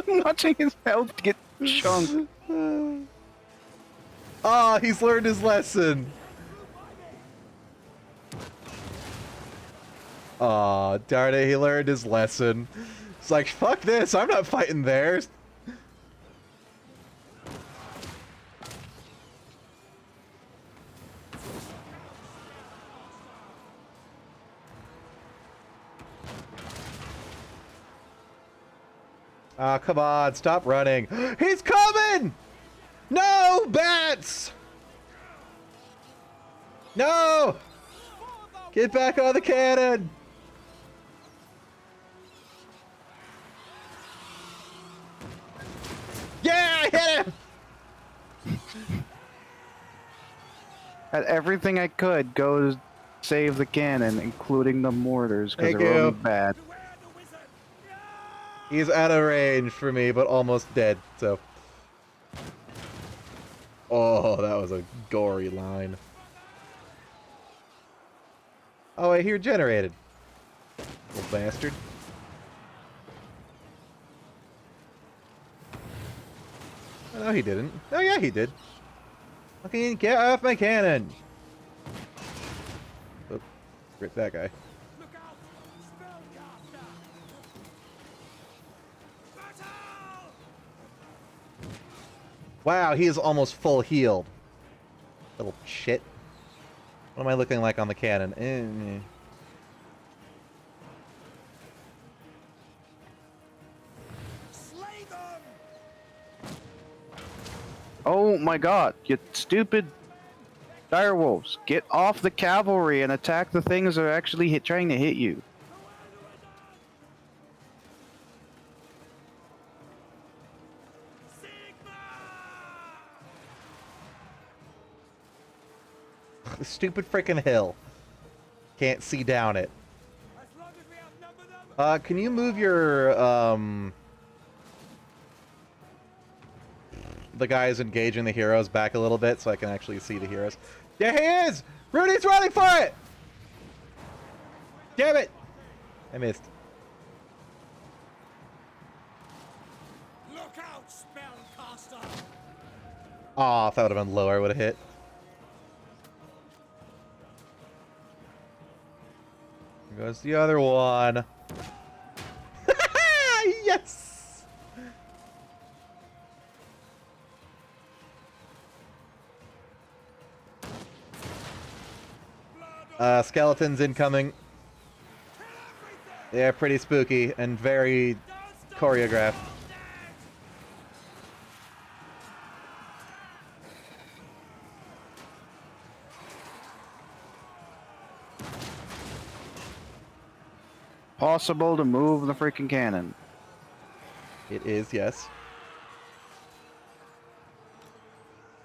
Watching his health get chunked. Ah, he's learned his lesson. Aw, darn it, he learned his lesson. It's like, fuck this, I'm not fighting theirs. Ah, come on, stop running. He's coming! No, bats! No! Get back on the cannon! Yeah, I hit him! Had everything I could go to save the cannon, including the mortars, because Thank they were you. only bad. He's out of range for me, but almost dead, so. Oh, that was a gory line. Oh, I hear generated. Little bastard. No, he didn't. Oh, yeah, he did. Fucking get off my cannon! Oh, rip that guy. Look out! Spellcaster! Battle! Wow, he is almost full healed. Little shit. What am I looking like on the cannon? Slay them! Oh my god, you stupid direwolves. Get off the cavalry and attack the things that are actually trying to hit you. The stupid freaking hill. Can't see down it. As long as we outnumber them, Can you move your, the guys engaging the heroes back a little bit so I can actually see the heroes? There he is! Rudy's running for it! Damn it! I missed. look out, spellcaster! Aw, if that would have been lower, I would have hit. Here goes the other one. Yes! Skeletons incoming. They're pretty spooky and very choreographed. Possible to move the freaking cannon. It is, yes.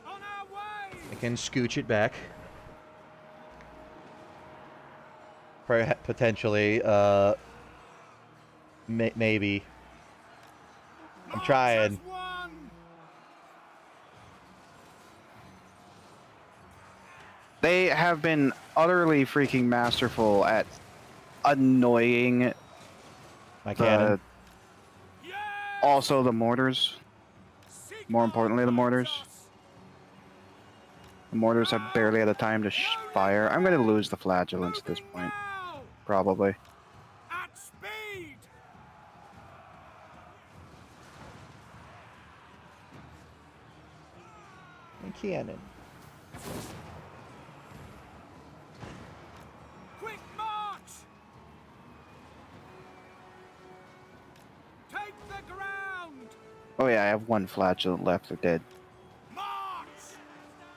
On our way! I can scooch it back. Potentially, maybe. I'm trying. March as one! They have been utterly freaking masterful at annoying My cannon. Yes! also the mortars. Sigmar More importantly, the mortars. guides us! The mortars have barely had a time to fire. I'm going to lose the flagellants at this Moving point. now! Probably. At speed! My cannon. Quick march! Take the ground! Oh yeah, I have one flagellant left. They're dead. March!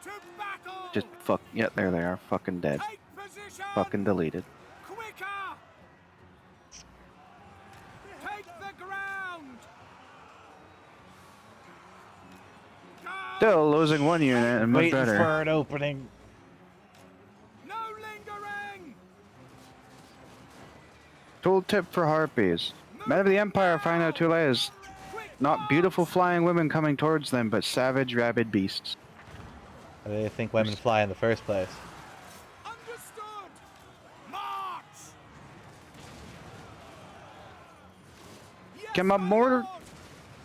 To battle! Just fuck. Yeah, there they are. Fucking dead. Take position! Fucking deleted. Quicker! Take the ground! Still losing one unit and much Waiting better. for an opening. No lingering! Tooltip for harpies. Men of the Empire find out Tourette is Quick not beautiful flying women coming towards them, but savage, rabid beasts. How do they think women fly in the first place? Understood! March! Yes, Come on, my mortar. lord!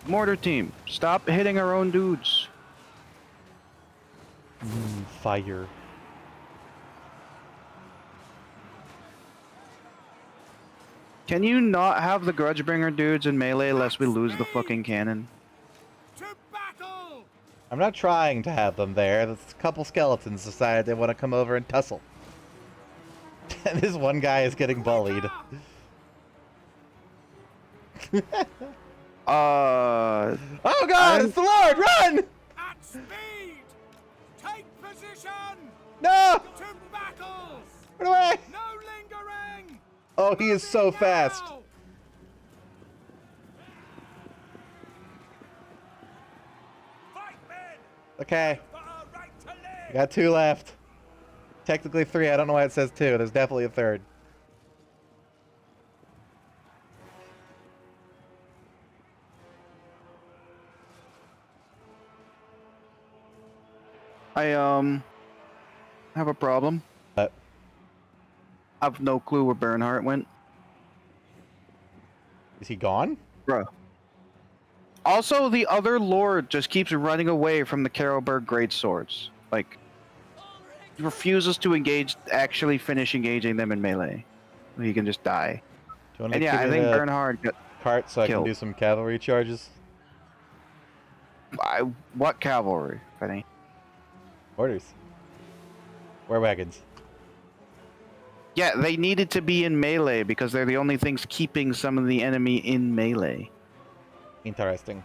Mortar team, stop hitting our own dudes. Fire. Can you not have the Grudgebringer dudes in melee lest we lose the fucking cannon? To battle! I'm not trying to have them there. A couple skeletons decided they want to come over and tussle. And this one guy is getting bullied. Oh god, it's the Lord! Run! At speed! Take position! No! To battle! Run away! No lingering! Oh, he is so fast. Now! Fight, men! Okay, For our right to live! I got 2 left. Technically 3, I don't know why it says 2. There's definitely a third. I have a problem. I've no clue where Bernhardt went. Is he gone? Bro. Also, the other lord just keeps running away from the Carolberg greatswords. Like, he refuses to actually finish engaging them in melee. He can just die. Do you want And to yeah, give I me think the Bernhard got cart so I can killed. do some cavalry charges? What cavalry, Penny? Orders. War wagons. Yeah, they needed to be in melee because they're the only things keeping some of the enemy in melee. Interesting.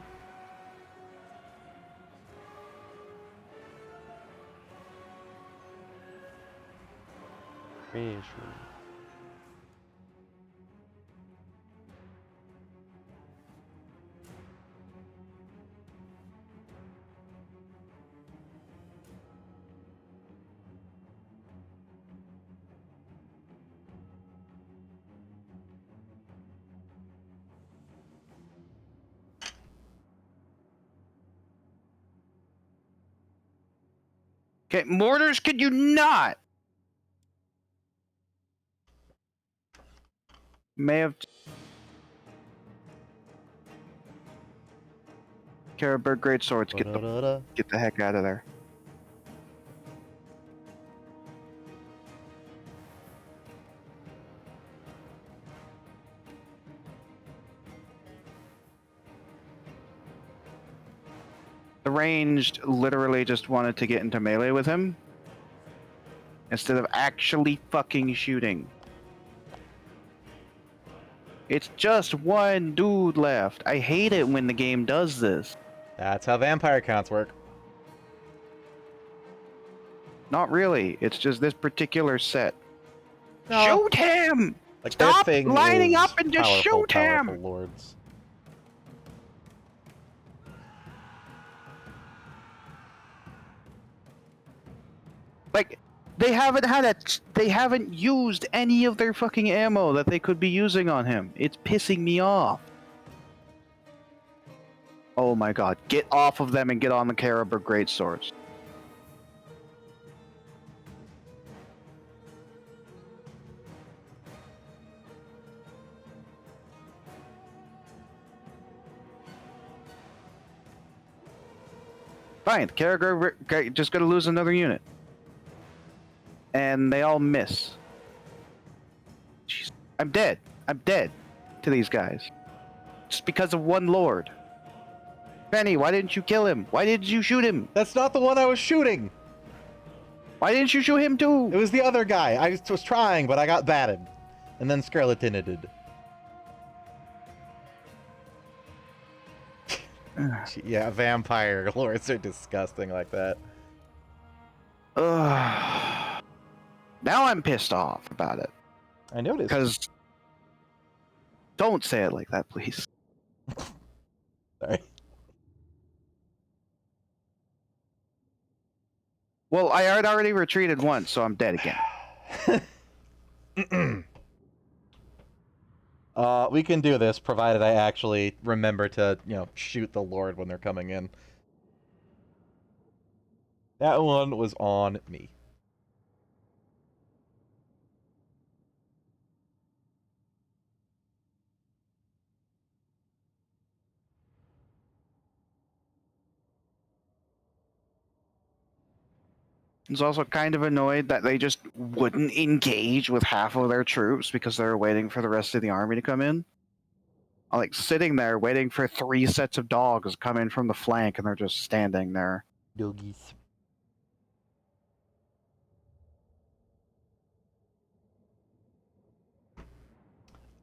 Okay, mortars, could you not? May have. Carolberg greatswords, get the heck out of there. The ranged literally just wanted to get into melee with him instead of actually fucking shooting. It's just one dude left. I hate it when the game does this. That's how vampire counts work. Not really. It's just this particular set. No. Shoot him! Like Stop their thing lining is up and just shoot powerful him! lords. Like, they haven't used any of their fucking ammo that they could be using on him. It's pissing me off. Oh my god, get off of them and get on the Carolberg greatswords. Fine, the Carolberg just gonna lose another unit. And they all miss. Jeez. I'm dead. I'm dead to these guys. Just because of one lord. Benny, why didn't you kill him? Why didn't you shoot him? That's not the one I was shooting. Why didn't you shoot him too? It was the other guy. I was trying, but I got batted. And then skeletoned. Yeah, vampire lords are disgusting like that. Ugh. Now I'm pissed off about it. I noticed. Because don't say it like that, please. Sorry. Well, I had already retreated once, so I'm dead again. We can do this, provided I actually remember to, shoot the Lord when they're coming in. That one was on me. I was also kind of annoyed that they just wouldn't engage with half of their troops because they were waiting for the rest of the army to come in. I'm like sitting there waiting for 3 sets of dogs to come in from the flank, and they're just standing there. Doggies.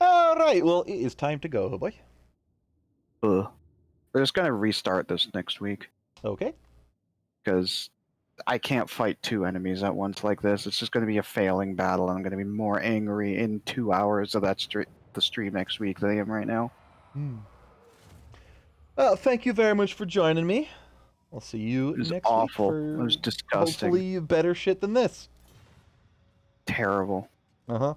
Alright, well, it is time to go, boy. Ugh. We're just gonna restart this next week Okay. because I can't fight 2 enemies at once like this. It's just gonna be a failing battle, and I'm gonna be more angry in 2 hours of the stream next week than I am right now. Well, thank you very much for joining me. I'll see you It was next awful. week for It was disgusting. hopefully better shit than this. Terrible. Uh-huh.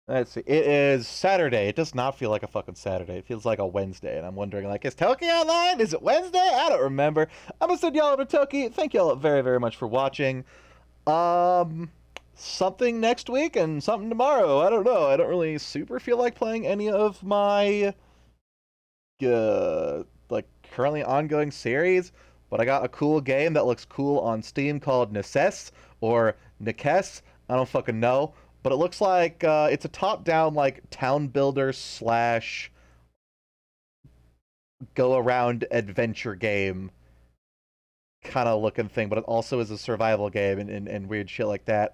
Let's see. It is Saturday. It does not feel like a fucking Saturday. It feels like a Wednesday, and I'm wondering, like, is Toki online? Is it Wednesday? I don't remember. I'm gonna send y'all over to Toki. Thank y'all very, very much for watching. something next week and something tomorrow. I don't know. I don't really super feel like playing any of my like currently ongoing series, but I got a cool game that looks cool on Steam called Necess or Nikes. I don't fucking know, but it looks like it's a top-down like town builder slash go around adventure game kind of looking thing, but it also is a survival game and weird shit like that.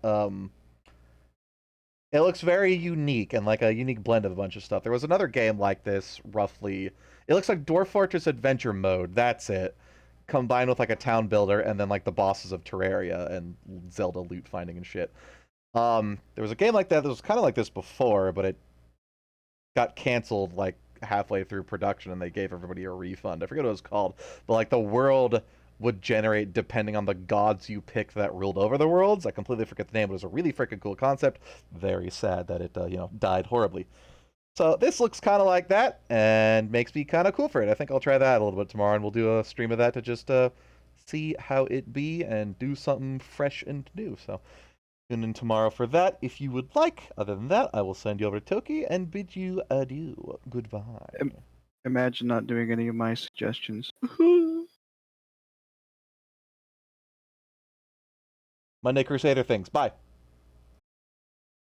It looks very unique and like a unique blend of a bunch of stuff. There was another game like this, roughly. It looks like Dwarf Fortress Adventure Mode. That's it. Combined with like a town builder and then like the bosses of Terraria and Zelda loot finding and shit. There was a game like that was kind of like this before, but it got canceled like halfway through production and they gave everybody a refund. I forget what it was called, but like the world would generate depending on the gods you picked that ruled over the worlds. I completely forget the name, but it was a really freaking cool concept. Very sad that it, died horribly. So this looks kind of like that and makes me kind of cool for it. I think I'll try that a little bit tomorrow and we'll do a stream of that to just see how it be and do something fresh and new. So tune in tomorrow for that if you would like. Other than that, I will send you over to Toki and bid you adieu. Goodbye. Imagine not doing any of my suggestions. Monday Crusader things. Bye.